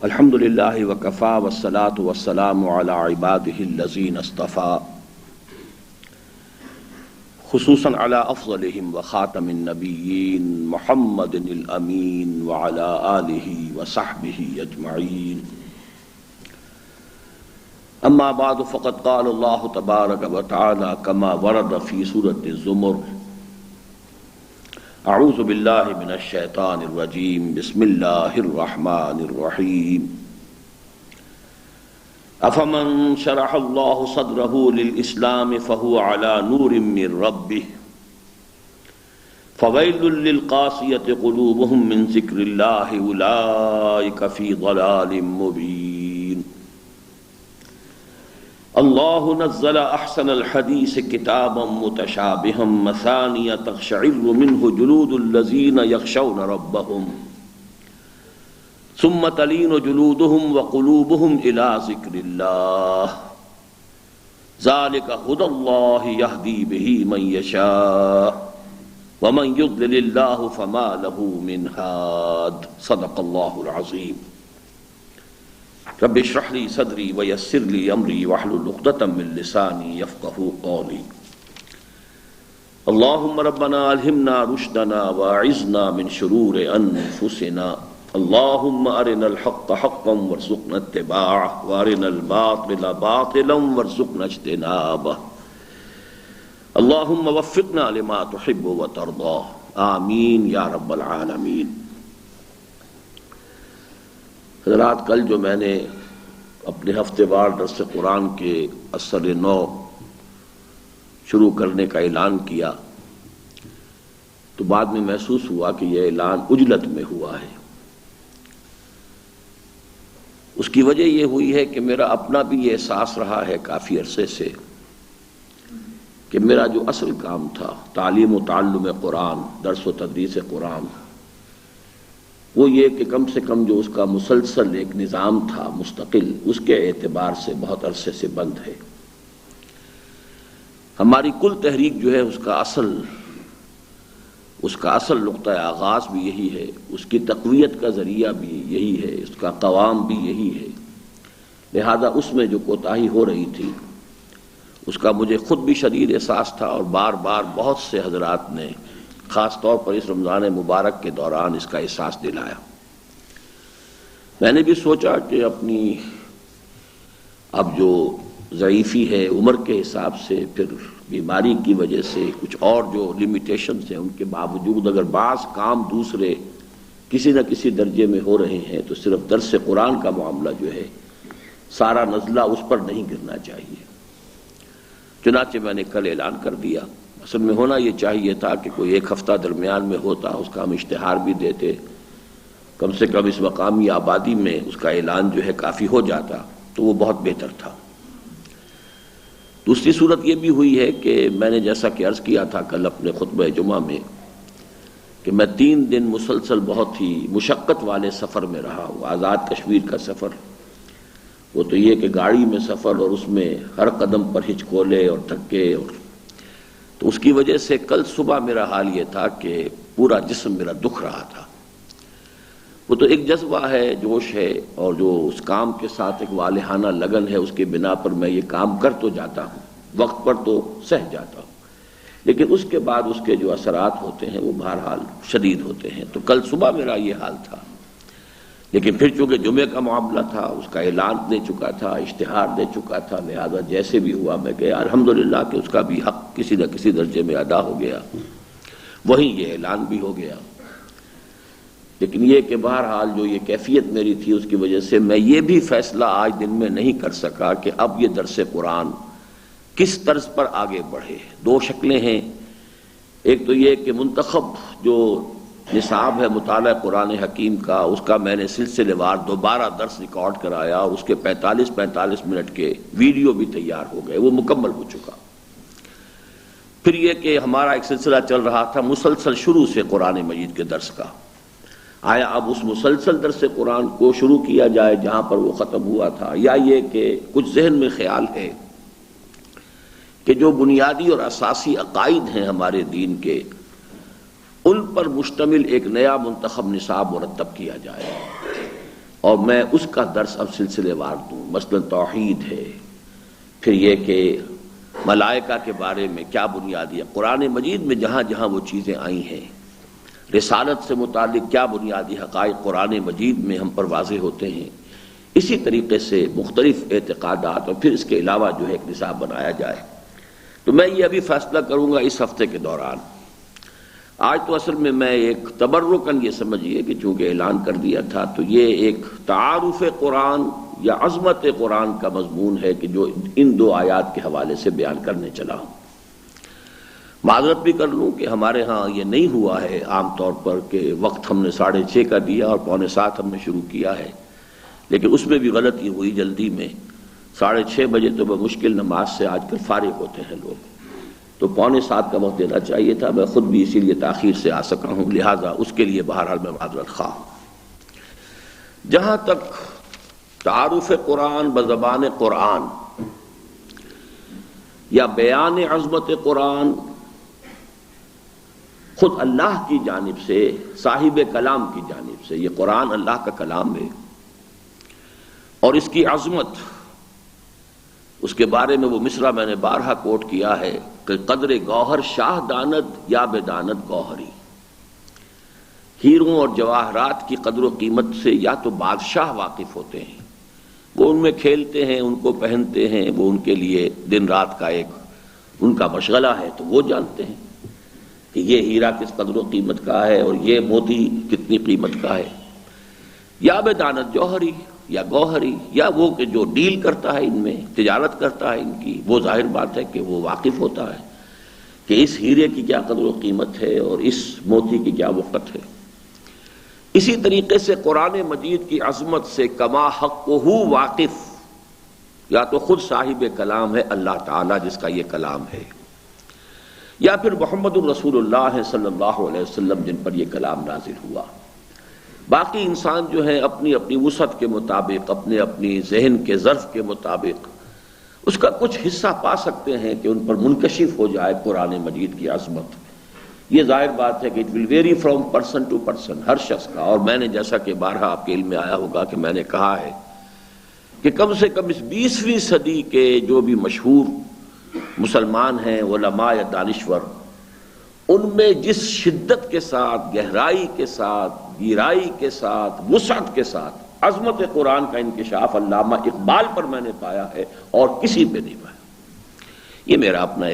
الحمد للہ وکفا والصلاة والسلام علی عباده الذین اصطفى خصوصاً علی افضلهم وخاتم النبیین محمد الامین وعلی آلہ وصحبہ اجمعین. اما بعد فقد قال اللہ تبارک وتعالی کما ورد فی سورۃ الزمر: اعوذ باللہ من الشیطان الرجیم بسم اللہ الرحمن الرحیم. افمن شرح اللہ صدرہ للاسلام فہو علی نور من ربہ فویل للقاسیۃ قلوبہم من ذکر اللہ اولئک فی ضلال مبین. اللہ نزل احسن الحدیث کتابا متشابہا مثانیہ تقشعر منہ جلود الذین یخشون ربہم ثم تلین جلودہم وقلوبہم الی ذکر اللہ ذالک ھدی اللہ یہدی بہ من یشاء ومن یضلل اللہ فما لہ من ہاد. صدق اللہ العظیم. رب اشرح لي صدري ويسر لي امري واحلل عقدة من لساني يفقهوا قولي. اللهم ربنا الهمنا رشدنا واعذنا من شرور انفسنا. اللهم ارنا الحق حقا وارزقنا اتباعه وارنا الباطل باطلا وارزقنا اجتنابه. اللهم وفقنا لما تحب وترضى. آمین یا رب العالمین. حضرات، کل جو میں نے اپنے ہفتے وار درس قرآن کے اثر نو شروع کرنے کا اعلان کیا تو بعد میں محسوس ہوا کہ یہ اعلان عجلت میں ہوا ہے. اس کی وجہ یہ ہوئی ہے کہ میرا اپنا بھی یہ احساس رہا ہے کافی عرصے سے کہ میرا جو اصل کام تھا تعلیم و تعلم قرآن، درس و تدریس قرآن، وہ یہ کہ کم سے کم جو اس کا مسلسل ایک نظام تھا مستقل، اس کے اعتبار سے بہت عرصے سے بند ہے. ہماری کل تحریک جو ہے اس کا اصل نقطہ آغاز بھی یہی ہے، اس کی تقویت کا ذریعہ بھی یہی ہے، اس کا قوام بھی یہی ہے. لہذا اس میں جو کوتاہی ہو رہی تھی اس کا مجھے خود بھی شدید احساس تھا، اور بار بار بہت سے حضرات نے خاص طور پر اس رمضان مبارک کے دوران اس کا احساس دلایا. میں نے بھی سوچا کہ اپنی اب جو ضعیفی ہے عمر کے حساب سے، پھر بیماری کی وجہ سے کچھ اور جو لمیٹیشنز ہیں، ان کے باوجود اگر بعض کام دوسرے کسی نہ کسی درجے میں ہو رہے ہیں تو صرف درس قرآن کا معاملہ جو ہے سارا نزلہ اس پر نہیں گرنا چاہیے. چنانچہ میں نے کل اعلان کر دیا. اصل میں ہونا یہ چاہیے تھا کہ کوئی ایک ہفتہ درمیان میں ہوتا، اس کا ہم اشتہار بھی دیتے، کم سے کم اس مقامی آبادی میں اس کا اعلان جو ہے کافی ہو جاتا تو وہ بہت بہتر تھا. دوسری صورت یہ بھی ہوئی ہے کہ میں نے جیسا کہ عرض کیا تھا کل اپنے خطبہ جمعہ میں کہ میں 3 دن مسلسل بہت ہی مشقت والے سفر میں رہا ہوں. آزاد کشمیر کا سفر، وہ تو یہ کہ گاڑی میں سفر اور اس میں ہر قدم پر ہچکولے اور دھکے، اور تو اس کی وجہ سے کل صبح میرا حال یہ تھا کہ پورا جسم میرا دکھ رہا تھا. وہ تو ایک جذبہ ہے، جوش ہے، اور جو اس کام کے ساتھ ایک والہانہ لگن ہے، اس کے بنا پر میں یہ کام کر تو جاتا ہوں، وقت پر تو سہ جاتا ہوں، لیکن اس کے بعد اس کے جو اثرات ہوتے ہیں وہ بہرحال شدید ہوتے ہیں. تو کل صبح میرا یہ حال تھا، لیکن پھر چونکہ جمعے کا معاملہ تھا، اس کا اعلان دے چکا تھا، اشتہار دے چکا تھا، لہذا جیسے بھی ہوا میں کہ الحمدللہ کہ اس کا بھی حق کسی نہ کسی درجے میں ادا ہو گیا، وہیں یہ اعلان بھی ہو گیا. لیکن یہ کہ بہرحال جو یہ کیفیت میری تھی اس کی وجہ سے میں یہ بھی فیصلہ آج دن میں نہیں کر سکا کہ اب یہ درس قرآن کس طرز پر آگے بڑھے. 2 شکلیں ہیں. ایک تو یہ کہ منتخب جو نصاب ہے مطالعہ قرآن حکیم کا، اس کا میں نے سلسلے وار دوبارہ درس ریکارڈ کرایا، اور اس کے 45 منٹ کے ویڈیو بھی تیار ہو گئے، وہ مکمل ہو چکا. پھر یہ کہ ہمارا ایک سلسلہ چل رہا تھا مسلسل شروع سے قرآن مجید کے درس کا. آیا اب اس مسلسل درس قرآن کو شروع کیا جائے جہاں پر وہ ختم ہوا تھا، یا یہ کہ کچھ ذہن میں خیال ہے کہ جو بنیادی اور اساسی عقائد ہیں ہمارے دین کے، ان پر مشتمل ایک نیا منتخب نصاب مرتب کیا جائے. اور میں اس کا درس اب سلسلے وار دوں. مثلا توحید ہے، پھر یہ کہ ملائکہ کے بارے میں کیا بنیادی ہے، قرآن مجید میں جہاں جہاں وہ چیزیں آئی ہیں، رسالت سے متعلق کیا بنیادی حقائق قرآن مجید میں ہم پر واضح ہوتے ہیں. اسی طریقے سے مختلف اعتقادات اور پھر اس کے علاوہ جو ہے ایک نصاب بنایا جائے. تو میں یہ ابھی فیصلہ کروں گا اس ہفتے کے دوران. آج تو اصل میں ایک تبرکاً یہ سمجھیے کہ چونکہ اعلان کر دیا تھا تو یہ ایک تعارف قرآن یا عظمت قرآن کا مضمون ہے کہ جو ان دو آیات کے حوالے سے بیان کرنے چلا ہوں. معذرت بھی کر لوں کہ ہمارے ہاں یہ نہیں ہوا ہے عام طور پر کہ وقت ہم نے 6:30 کا دیا اور 6:45 ہم نے شروع کیا ہے، لیکن اس میں بھی غلطی ہوئی جلدی میں. 6:30 بجے تو بمشکل نماز سے آج کل فارغ ہوتے ہیں لوگ، تو 6:45 کا وقت دینا چاہیے تھا. میں خود بھی اسی لیے تاخیر سے آ سکا ہوں، لہٰذا اس کے لیے بہرحال میں معذرت خواہ ہوں. جہاں تک تعارف قرآن بزبان قرآن یا بیان عظمت قرآن خود اللہ کی جانب سے، صاحب کلام کی جانب سے، یہ قرآن اللہ کا کلام ہے اور اس کی عظمت، اس کے بارے میں وہ مصرع میں نے بارہا کوٹ کیا ہے کہ قدر گوہر شاہ داند یا بداند گوہری. ہیروں اور جواہرات کی قدر و قیمت سے یا تو بادشاہ واقف ہوتے ہیں، وہ ان میں کھیلتے ہیں، ان کو پہنتے ہیں، وہ ان کے لیے دن رات کا ایک ان کا مشغلہ ہے، تو وہ جانتے ہیں کہ یہ ہیرا کس قدر و قیمت کا ہے اور یہ موتی کتنی قیمت کا ہے. یا بدانت جوہری یا گوہری، یا وہ کہ جو ڈیل کرتا ہے ان میں، تجارت کرتا ہے ان کی، وہ ظاہر بات ہے کہ وہ واقف ہوتا ہے کہ اس ہیرے کی کیا قدر و قیمت ہے اور اس موتی کی کیا وقت ہے. اسی طریقے سے قرآن مجید کی عظمت سے کما حقہ واقف یا تو خود صاحب کلام ہے اللہ تعالی جس کا یہ کلام ہے، یا پھر محمد الرسول اللہ صلی اللہ علیہ وسلم جن پر یہ کلام نازل ہوا. باقی انسان جو ہیں اپنی اپنی وسعت کے مطابق، اپنے اپنی ذہن کے ظرف کے مطابق اس کا کچھ حصہ پا سکتے ہیں کہ ان پر منکشف ہو جائے قرآن مجید کی عظمت. یہ ظاہر بات ہے کہ it will vary from person to person, ہر شخص کا. اور میں نے جیسا کہ بارہا آپ کے علم میں آیا ہوگا کہ میں نے کہا ہے کہ کم سے کم اس 20ویں صدی کے جو بھی مشہور مسلمان ہیں علماء یا دانشور، ان میں جس شدت کے ساتھ، گہرائی کے ساتھ، گہرائی کے ساتھ، وسعت کے ساتھ عظمت قرآن کا انکشاف علامہ اقبال پر میں نے پایا ہے اور کسی پہ نہیں پایا. یہ میرا اپنا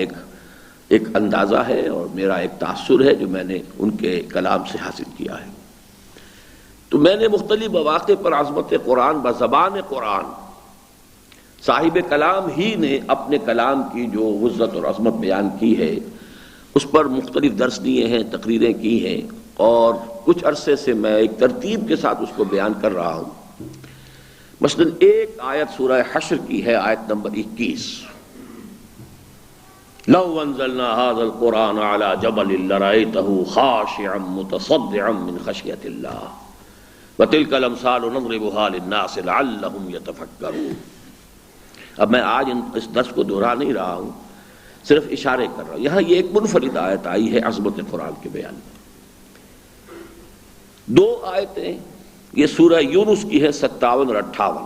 ایک اندازہ ہے اور میرا ایک تاثر ہے جو میں نے ان کے کلام سے حاصل کیا ہے. تو میں نے مختلف مواقع پر عظمت قرآن بزبان قرآن، صاحب کلام ہی نے اپنے کلام کی جو وسعت اور عظمت بیان کی ہے اس پر مختلف درس دیے ہیں، تقریریں کی ہیں، اور کچھ عرصے سے میں ایک ترتیب کے ساتھ اس کو بیان کر رہا ہوں. مثلا ایک آیت سورہ حشر کی ہے، آیت نمبر 21، لو انزلنا هذا القرآن على جبل لرأيته خاشعا متصدعا من خشية الله وتلك الامثال نضربها للناس لعلهم يتفكرون. اب میں آج اس درس کو دہرا نہیں رہا ہوں، صرف اشارے کر رہا ہوں. یہاں یہ ایک منفرد آیت آئی ہے عظمت قرآن کے بیان میں. 2 آیتیں یہ سورہ یونس کی ہے 57 اور 58.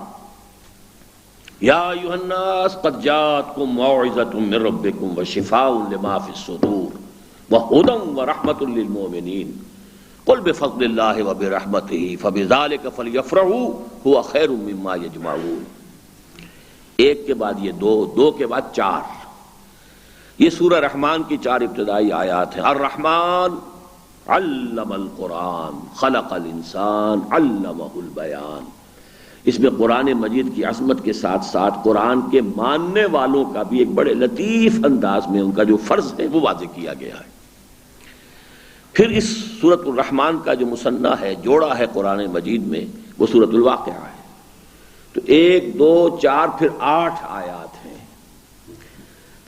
یا ایھا الناس قد جاءتکم موعظۃ من ربکم وشفاء لما فی الصدور وہدی ورحمۃ للمؤمنین قل بفضل اللہ وبرحمتہ فبذلک فلیفرحوا ھو خیر مما یجمعون. ایک کے بعد یہ 2، 2 کے بعد 4. یہ سورہ رحمان کی 4 ابتدائی آیات ہیں. الرحمن علم القرآن خلق الانسان علمہ البیان. اس میں قرآن مجید کی عظمت کے ساتھ ساتھ قرآن کے ماننے والوں کا بھی ایک بڑے لطیف انداز میں ان کا جو فرض ہے وہ واضح کیا گیا ہے. پھر اس سورۃ الرحمن کا جو مثنیٰ ہے، جوڑا ہے قرآن مجید میں، وہ سورۃ الواقعہ ہے. تو 1، 2، 4 پھر 8 آیات ہیں.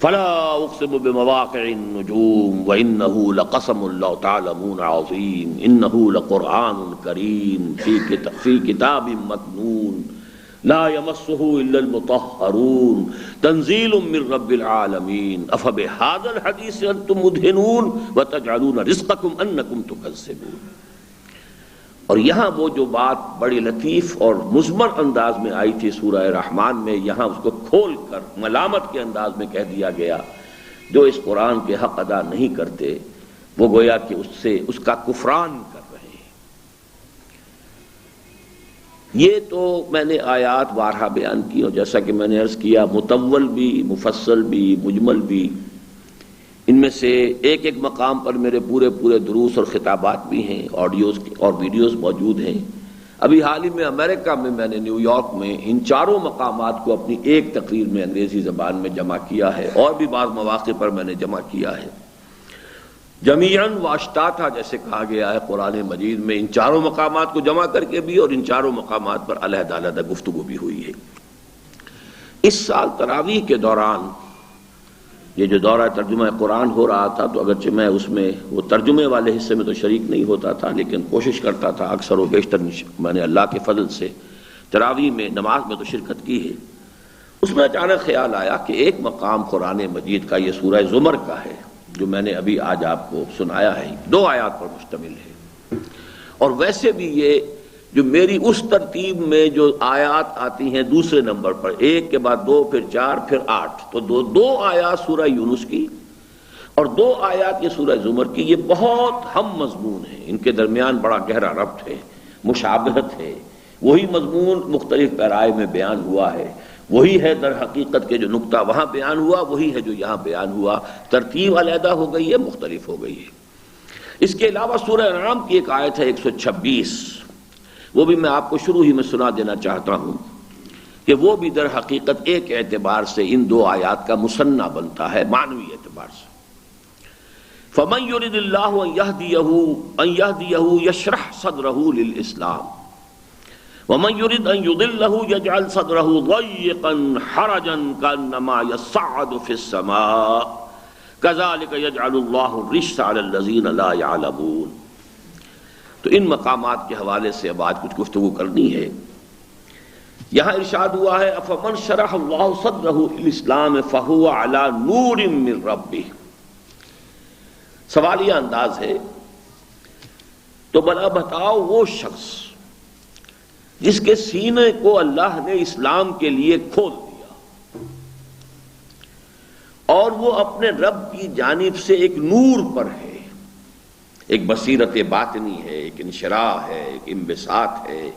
فلا اقسم بمواقع النجوم وانه لقسم لو تعلمون عظیم انه لقرآن کریم فی کتاب مکنون لا یمسہ الا المطہرون تنزیل من رب العالمین افبہذا الحدیث انتم مدہنون وتجعلون رزقکم انکم تکذبون. اور یہاں وہ جو بات بڑی لطیف اور مضمر انداز میں آئی تھی سورہ رحمان میں، یہاں اس کو کھول کر ملامت کے انداز میں کہہ دیا گیا جو اس قرآن کے حق ادا نہیں کرتے وہ گویا کہ اس کا کفران کر رہے ہیں۔ یہ تو میں نے آیات بارہا بیان کی، اور جیسا کہ میں نے عرض کیا مطول بھی، مفصل بھی، مجمل بھی، ان میں سے ایک ایک مقام پر میرے پورے دروس اور خطابات بھی ہیں، آڈیوز اور ویڈیوز موجود ہیں۔ ابھی حال ہی میں امریکہ میں نے نیو یارک میں ان چاروں مقامات کو اپنی ایک تقریر میں انگریزی زبان میں جمع کیا ہے، اور بھی بعض مواقع پر میں نے جمع کیا ہے۔ جمیعاً واشتاتا جیسے کہا گیا ہے قرآن مجید میں، ان چاروں مقامات کو جمع کر کے بھی اور ان چاروں مقامات پر علیحدہ علیحدہ گفتگو بھی ہوئی ہے۔ اس سال تراویح کے دوران یہ جو دورہ ترجمہ قرآن ہو رہا تھا، تو اگرچہ میں اس میں وہ ترجمے والے حصے میں تو شریک نہیں ہوتا تھا، لیکن کوشش کرتا تھا اکثر و بیشتر میں نے اللہ کے فضل سے تراویح میں نماز میں تو شرکت کی ہے۔ اس میں اچانک خیال آیا کہ ایک مقام قرآن مجید کا یہ سورہ زمر کا ہے جو میں نے ابھی آج آپ کو سنایا ہے، 2 آیات پر مشتمل ہے، اور ویسے بھی یہ جو میری اس ترتیب میں جو آیات آتی ہیں دوسرے نمبر پر، 1 کے بعد 2 پھر 4 پھر 8، تو دو آیات سورہ یونس کی اور 2 آیات یہ سورہ زمر کی، یہ بہت ہم مضمون ہیں، ان کے درمیان بڑا گہرا ربط ہے، مشابہت ہے، وہی مضمون مختلف پیرائے میں بیان ہوا ہے، وہی ہے در حقیقت کے جو نقطہ وہاں بیان ہوا وہی ہے جو یہاں بیان ہوا، ترتیب علیحدہ ہو گئی ہے، مختلف ہو گئی ہے۔ اس کے علاوہ سورہ انعام کی ایک آیت ہے 126، وہ بھی میں آپ کو شروع ہی میں سنا دینا چاہتا ہوں کہ وہ بھی در حقیقت ایک اعتبار سے ان 2 آیات کا مثنیٰ بنتا ہے، معنوی اعتبار سے۔ فَمَن يُرِدِ اللَّهُ أَن يَهْدِيَهُ يَشْرَحْ صَدْرَهُ لِلْإِسْلَامِ وَمَن يُرِدْ أَن يُضِلَّهُ يَجْعَلْ صَدْرَهُ ضَيِّقًا حَرَجًا كَأَنَّمَا يَصَّعَّدُ فِي السَّمَاءِ كَذَلِكَ يَجْعَلُ اللَّهُ الرِّجْسَ عَلَى الَّذِينَ لَا يَعْلَمُونَ۔ تو ان مقامات کے حوالے سے اب آج کچھ گفتگو کرنی ہے۔ یہاں ارشاد ہوا ہے افمن شرح اللہ صدرہ الاسلام فہو علی نور من ربہ، سوالیہ انداز ہے، تو بھلا بتاؤ وہ شخص جس کے سینے کو اللہ نے اسلام کے لیے کھول دیا اور وہ اپنے رب کی جانب سے ایک نور پر ہے، ایک بصیرت باطنی ہے، ایک انشراح ہے، ایک انبساط ہے،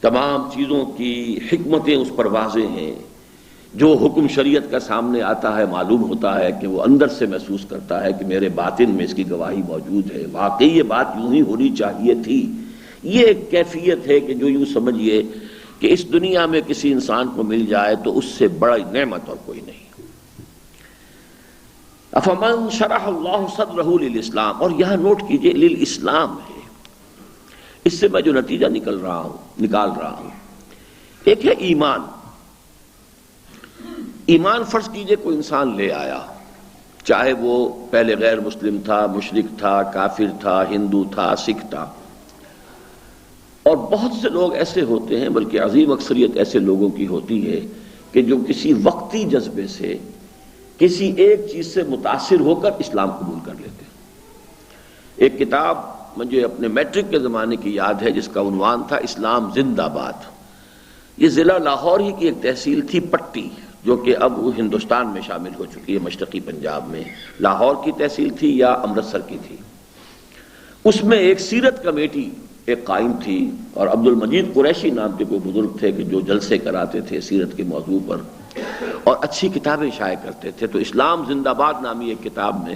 تمام چیزوں کی حکمتیں اس پر واضح ہیں، جو حکم شریعت کا سامنے آتا ہے معلوم ہوتا ہے کہ وہ اندر سے محسوس کرتا ہے کہ میرے باطن میں اس کی گواہی موجود ہے، واقعی یہ بات یوں ہی ہونی چاہیے تھی۔ یہ ایک کیفیت ہے کہ جو یوں سمجھیے کہ اس دنیا میں کسی انسان کو مل جائے تو اس سے بڑا نعمت اور کوئی نہیں۔ افمن شرح اللہ صدرہ للاسلام، اور یہاں نوٹ کیجئے للاسلام ہے، اس سے میں جو نتیجہ نکال رہا ہوں ایک ہے ایمان۔ ایمان فرض کیجئے کوئی انسان لے آیا، چاہے وہ پہلے غیر مسلم تھا، مشرک تھا، کافر تھا، ہندو تھا، سکھ تھا، اور بہت سے لوگ ایسے ہوتے ہیں، بلکہ عظیم اکثریت ایسے لوگوں کی ہوتی ہے کہ جو کسی وقتی جذبے سے، کسی ایک چیز سے متاثر ہو کر اسلام قبول کر لیتے ہیں۔ ایک کتاب مجھے اپنے میٹرک کے زمانے کی یاد ہے جس کا عنوان تھا اسلام زندہ باد۔ یہ ضلع لاہور ہی کی ایک تحصیل تھی پٹی، جو کہ اب وہ ہندوستان میں شامل ہو چکی ہے، مشرقی پنجاب میں۔ لاہور کی تحصیل تھی یا امرتسر کی تھی۔ اس میں ایک سیرت کمیٹی ایک قائم تھی، اور عبد المجید قریشی نام کے کوئی بزرگ تھے کہ جو جلسے کراتے تھے سیرت کے موضوع پر اور اچھی کتابیں شائع کرتے تھے۔ تو اسلام زندہ باد نامی ایک کتاب میں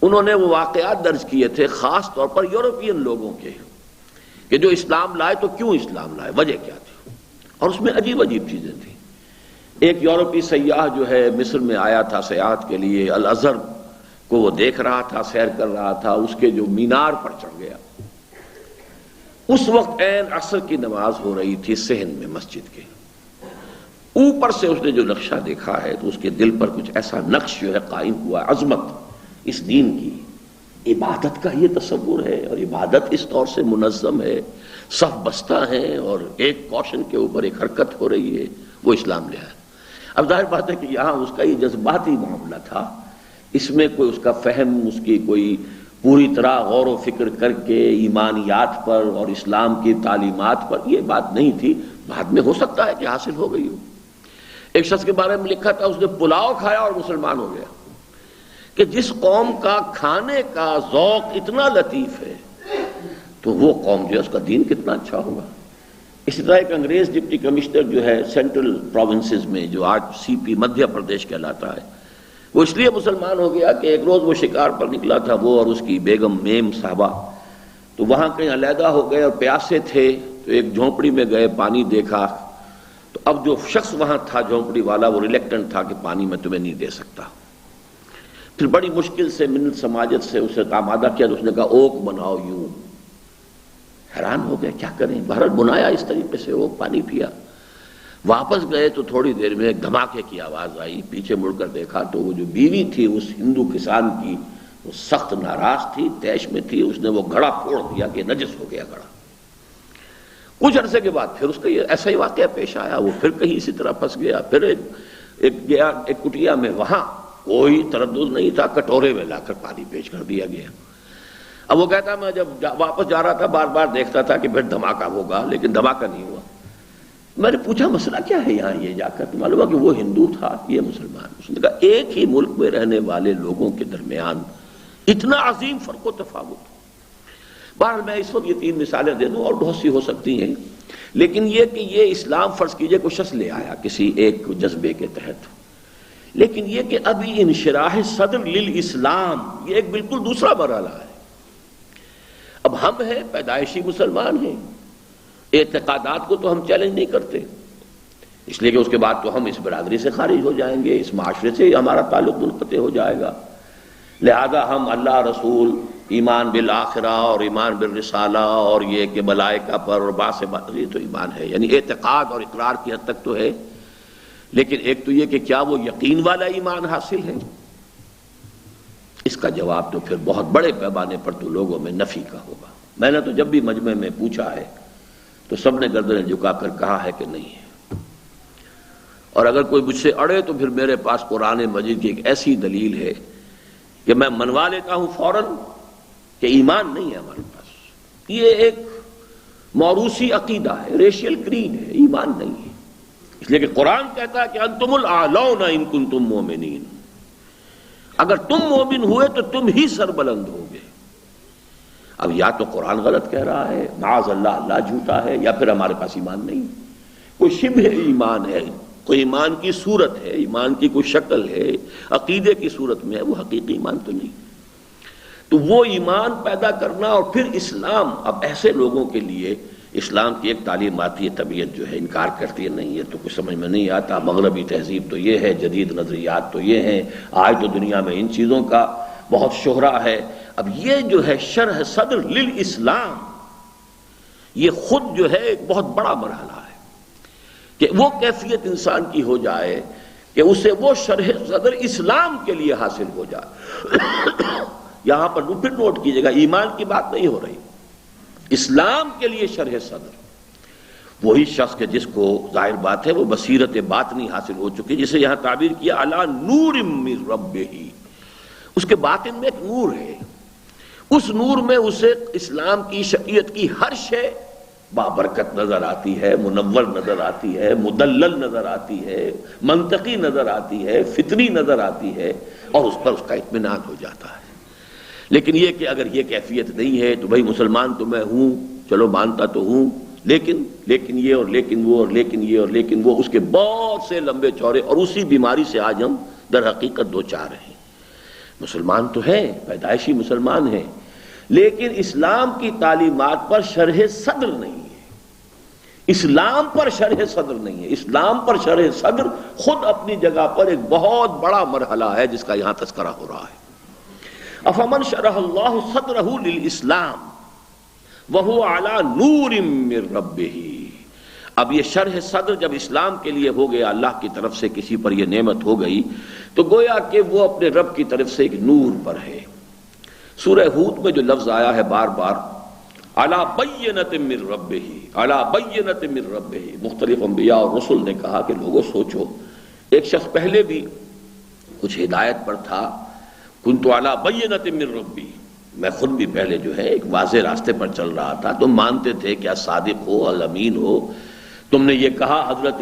انہوں نے وہ واقعات درج کیے تھے، خاص طور پر یورپین لوگوں کے، کہ جو اسلام لائے تو کیوں اسلام لائے، وجہ کیا تھی، اور اس میں عجیب عجیب چیزیں تھیں۔ ایک یورپی سیاح جو ہے مصر میں آیا تھا سیاحت کے لیے، الازہر کو وہ دیکھ رہا تھا، سیر کر رہا تھا، اس کے جو مینار پر چڑھ گیا۔ اس وقت عین عصر کی نماز ہو رہی تھی صحن میں مسجد کے اوپر سے، اس نے جو نقشہ دیکھا ہے تو اس کے دل پر کچھ ایسا نقش جو ہے قائم ہوا، عظمت اس دین کی، عبادت کا یہ تصور ہے، اور عبادت اس طور سے منظم ہے، صف بستہ ہیں اور ایک کوشن کے اوپر ایک حرکت ہو رہی ہے، وہ اسلام لے آیا۔ اب ظاہر بات ہے کہ یہاں اس کا یہ جذباتی معاملہ تھا، اس میں کوئی اس کا فہم، اس کی کوئی پوری طرح غور و فکر کر کے ایمانیات پر اور اسلام کی تعلیمات پر، یہ بات نہیں تھی. بعد میں ہو سکتا ہے کہ حاصل ہو گئی ہو. ایک شخص کے بارے میں لکھا تھا، اس نے پلاؤ کھایا اور مسلمان ہو گیا. کہ جس قوم کا کھانے کا ذوق اتنا لطیف ہے تو وہ قوم جو ہے اس کا دین کتنا اچھا ہوگا. اسی طرح ایک انگریز ڈپٹی کمشنر جو ہے سینٹرل پروونسز میں، جو آج سی پی مدھیہ پردیش کہلاتا ہے، وہ اس لیے مسلمان ہو گیا کہ ایک روز وہ شکار پر نکلا تھا، وہ اور اس کی بیگم میم صاحبہ. تو وہاں کہیں علیحدہ ہو گئے اور پیاسے تھے، تو ایک جھونپڑی میں گئے، پانی دیکھا. تو اب جو شخص وہاں تھا جھونپڑی والا، وہ ریلیکٹنٹ تھا کہ پانی میں تمہیں نہیں دے سکتا. پھر بڑی مشکل سے منت سماجت سے اسے آمادہ کیا، تو اس نے کہا اوک بناؤ. یوں حیران ہو گیا کیا کریں. بہرحال بنایا اس طریقے سے، وہ پانی پیا. واپس گئے تو تھوڑی دیر میں ایک دھماکے کی آواز آئی. پیچھے مڑ کر دیکھا تو وہ جو بیوی تھی اس ہندو کسان کی، وہ سخت ناراض تھی، طیش میں تھی. اس نے وہ گھڑا پھوڑ دیا کہ نجس ہو گیا گھڑا. کچھ عرصے کے بعد پھر اس کا یہ ایسا ہی واقعہ پیش آیا. وہ پھر کہیں اسی طرح پھنس گیا. پھر ایک کٹیا میں، وہاں کوئی تردد نہیں تھا، کٹورے میں لا کر پانی پیش کر دیا گیا. اب وہ کہتا میں جب واپس جا رہا تھا بار بار دیکھتا تھا کہ پھر دھماکہ ہوگا، لیکن دھماکہ نہیں ہوا. میں نے پوچھا مسئلہ کیا ہے یہاں؟ یہ جا کر تو معلوم ہوا کہ وہ ہندو تھا، یہ مسلمان. اس نے کہا ایک ہی ملک میں رہنے والے لوگوں کے درمیان اتنا عظیم فرق و تفاوت. بہرحال میں اس وقت یہ 3 مثالیں دے دوں، اور بہت سی ہو سکتی ہیں، لیکن یہ کہ یہ اسلام فرض کیجئے کوئی شخص لے آیا کسی ایک جذبے کے تحت، لیکن یہ کہ ابھی انشراح صدر للاسلام، یہ ایک بالکل دوسرا مرحلہ ہے. اب ہم ہیں پیدائشی مسلمان ہیں، اعتقادات کو تو ہم چیلنج نہیں کرتے، اس لیے کہ اس کے بعد تو ہم اس برادری سے خارج ہو جائیں گے، اس معاشرے سے ہمارا تعلق منقطع ہو جائے گا. لہذا ہم اللہ، رسول، ایمان بالآخرہ اور ایمان بالرسالہ اور یہ کہ ملائکہ پر اور بعث یہ تو ایمان ہے، یعنی اعتقاد اور اقرار کی حد تک تو ہے. لیکن ایک تو یہ کہ کیا وہ یقین والا ایمان حاصل ہے؟ اس کا جواب تو پھر بہت بڑے پیمانے پر تو لوگوں میں نفی کا ہوگا. میں نے تو جب بھی مجمع میں پوچھا ہے تو سب نے گردنیں جھکا کر کہا ہے کہ نہیں ہے. اور اگر کوئی مجھ سے اڑے تو پھر میرے پاس قرآن مجید کی ایک ایسی دلیل ہے کہ میں منوا لیتا ہوں فوراً کہ ایمان نہیں ہے ہمارے پاس. یہ ایک موروثی عقیدہ ہے، ریشیل کریڈ ہے، ایمان نہیں ہے. اس لیے کہ قرآن کہتا ہے کہ انتم الاعلون ان کنتم مومنین، اگر تم مومن ہوئے تو تم ہی سربلند ہوگے. اب یا تو قرآن غلط کہہ رہا ہے، معاذ اللہ، اللہ جھوٹا ہے، یا پھر ہمارے پاس ایمان نہیں. کوئی شبہ ایمان ہے، کوئی ایمان کی صورت ہے، ایمان کی کوئی شکل ہے، عقیدے کی صورت میں ہے، وہ حقیقی ایمان تو نہیں. تو وہ ایمان پیدا کرنا اور پھر اسلام، اب ایسے لوگوں کے لیے اسلام کی ایک تعلیماتی طبیعت جو ہے انکار کرتی ہے، نہیں یہ تو کچھ سمجھ میں نہیں آتا، مغربی تہذیب تو یہ ہے، جدید نظریات تو یہ ہیں، آج تو دنیا میں ان چیزوں کا بہت شہرہ ہے. اب یہ جو ہے شرح صدر للاسلام، یہ خود جو ہے ایک بہت بڑا مرحلہ ہے کہ وہ کیفیت انسان کی ہو جائے کہ اسے وہ شرح صدر اسلام کے لیے حاصل ہو جائے. یہاں پر پھر نوٹ کیجئے گا، ایمان کی بات نہیں ہو رہی، اسلام کے لیے شرح صدر. وہی شخص کہ جس کو ظاہر بات ہے وہ بصیرت باطنی حاصل ہو چکی، جسے یہاں تعبیر کیا علی نور من ربہ، اس کے باطن میں ایک نور ہے، اس نور میں اسے اسلام کی شریعت کی ہر شے بابرکت نظر آتی ہے، منور نظر آتی ہے، مدلل نظر آتی ہے، منطقی نظر آتی ہے، فطری نظر آتی ہے، اور اس پر اس کا اطمینان ہو جاتا ہے. لیکن یہ کہ اگر یہ کیفیت نہیں ہے تو بھائی مسلمان تو میں ہوں، چلو مانتا تو ہوں، لیکن یہ اور لیکن وہ اور لیکن یہ اور لیکن وہ، اس کے بہت سے لمبے چوڑے، اور اسی بیماری سے آج ہم در حقیقت دو چار ہیں. مسلمان تو ہیں، پیدائشی مسلمان ہیں، لیکن اسلام کی تعلیمات پر شرح صدر نہیں ہے، اسلام پر شرح صدر نہیں ہے. اسلام پر شرح صدر خود اپنی جگہ پر ایک بہت بڑا مرحلہ ہے جس کا یہاں تذکرہ ہو رہا ہے. افمن شرح اللہ صدرہ للاسلام وہو علی نور من ربہ. اب یہ شرح صدر جب اسلام کے لیے ہو گیا، اللہ کی طرف سے کسی پر یہ نعمت ہو گئی، تو گویا کہ وہ اپنے رب کی طرف سے ایک نور پر ہے. سورہ ہود میں جو لفظ آیا ہے بار بار، علی بینۃ من ربہ، علی بینۃ من ربہ، مختلف انبیاء اور رسل نے کہا کہ لوگوں سوچو، ایک شخص پہلے بھی کچھ ہدایت پر تھا، کنت علی بینۃ من ربی، میں خود بھی پہلے جو ہے ایک واضح راستے پر چل رہا تھا، تم مانتے تھے کیا صادق ہو، الامین ہو. تم نے یہ کہا حضرت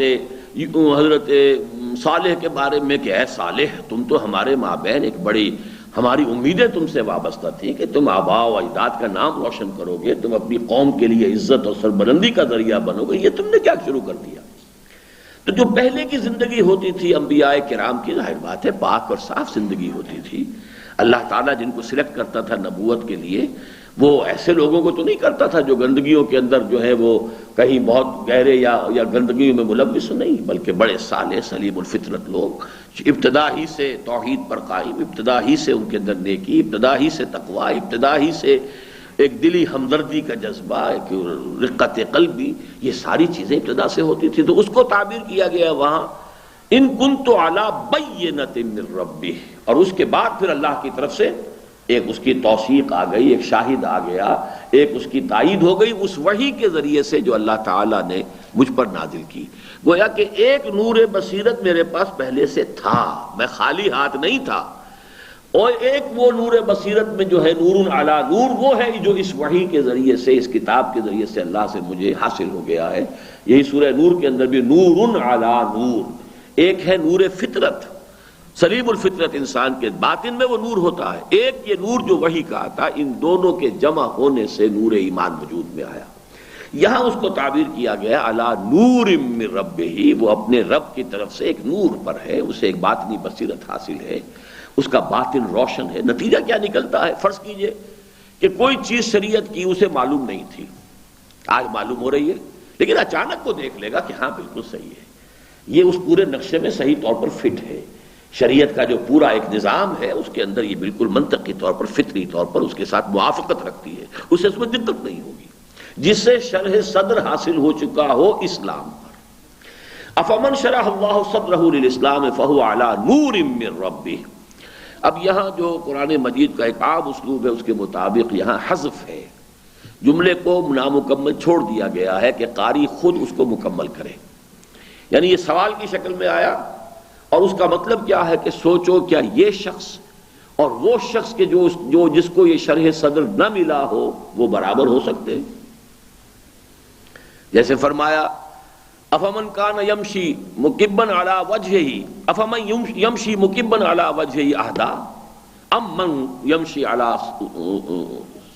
صالح کے بارے میں کہ اے صالح تم تو ہمارے مابین ایک بڑی، ہماری امیدیں تم سے وابستہ تھیں کہ تم آباء و اجداد کا نام روشن کرو گے، تم اپنی قوم کے لیے عزت اور سربلندی کا ذریعہ بنو گے، یہ تم نے کیا شروع کر دیا؟ تو جو پہلے کی زندگی ہوتی تھی انبیاء کرام کی، ظاہر بات ہے پاک اور صاف زندگی ہوتی تھی. اللہ تعالیٰ جن کو سلیکٹ کرتا تھا نبوت کے لیے، وہ ایسے لوگوں کو تو نہیں کرتا تھا جو گندگیوں کے اندر جو ہے وہ کہیں بہت گہرے یا گندگیوں میں ملوث نہیں، بلکہ بڑے صالح سلیم الفطرت لوگ، ابتدا ہی سے توحید پر قائم، ابتدا ہی سے ان کے اندر نیکی، ابتدا ہی سے تقویٰ، ابتدا ہی سے ایک دلی ہمدردی کا جذبہ، ایک رقت قلبی، یہ ساری چیزیں ابتدا سے ہوتی تھی. تو اس کو تعبیر کیا گیا وہاں ان کنت علی بینۃ من ربی، اور اس کے بعد پھر اللہ کی طرف سے ایک اس کی توثیق آ گئی، ایک شاہد آ گیا، ایک اس کی تائید ہو گئی اس وحی کے ذریعے سے جو اللہ تعالیٰ نے مجھ پر نازل کی. گویا کہ ایک نور بصیرت میرے پاس پہلے سے تھا، میں خالی ہاتھ نہیں تھا، اور ایک وہ نور بصیرت میں جو ہے نور علی نور، وہ ہے جو اس وحی کے ذریعے سے، اس کتاب کے ذریعے سے اللہ سے مجھے حاصل ہو گیا ہے. یہی سورہ نور کے اندر بھی نور علی نور، ایک ہے نور فطرت، سلیم الفطرت انسان کے باطن میں وہ نور ہوتا ہے، ایک یہ نور جو وحی کا آتا، ان دونوں کے جمع ہونے سے نور ایمان وجود میں آیا. یہاں اس کو تعبیر کیا گیا علی نور من ربہ، وہ اپنے رب کی طرف سے ایک نور پر ہے، اسے ایک باطنی بصیرت حاصل ہے، اس کا باطن روشن ہے. نتیجہ کیا نکلتا ہے؟ فرض کیجئے کہ کوئی چیز شریعت کی اسے معلوم نہیں تھی، آج معلوم ہو رہی ہے، لیکن اچانک کو دیکھ لے گا کہ ہاں بالکل صحیح ہے، یہ اس پورے نقشے میں صحیح طور پر فٹ ہے، شریعت کا جو پورا ایک نظام ہے اس کے اندر یہ بالکل منطقی طور پر، فطری طور پر اس کے ساتھ موافقت رکھتی ہے، اسے اس میں دقت نہیں ہوگی. جس سے شرح صدر حاصل ہو چکا ہو اسلام پر. افمن شرح اللہ صدرہ للاسلام فہو علی نور من ربہ. اب یہاں جو قرآن مجید کا ایک عام اسلوب ہے اس کے مطابق یہاں حذف ہے، جملے کو نامکمل چھوڑ دیا گیا ہے کہ قاری خود اس کو مکمل کرے. یعنی یہ سوال کی شکل میں آیا، اور اس کا مطلب کیا ہے کہ سوچو کیا یہ شخص اور وہ شخص کے جو جس کو یہ شرح صدر نہ ملا ہو وہ برابر ہو سکتے؟ جیسے فرمایا افمن کان یمشی مکبن علی وجہہ افمن یمشی مکبن علی وجہہ اہدی ام من یمشی علی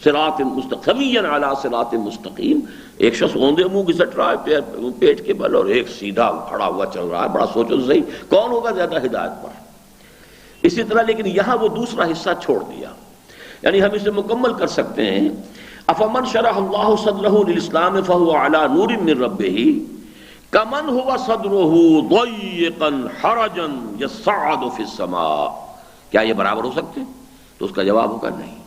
صراط مستقیم علی صراط مستقیم. ایک شخص اوندے منہ گھسٹ رہا ہے پیٹ کے بل، اور ایک سیدھا کھڑا ہوا چل رہا ہے، بڑا سوچو تو صحیح کون ہوگا زیادہ ہدایت پر. اسی طرح لیکن یہاں وہ دوسرا حصہ چھوڑ دیا، یعنی ہم اسے مکمل کر سکتے ہیں افمن شرح اللہ صدرہ للاسلام فہو علی نور من ربہ کمن ہوا صدرہ ضیقا حرجا یصعد فی السماء. کیا یہ برابر ہو سکتے؟ تو اس کا جواب ہوگا نہیں.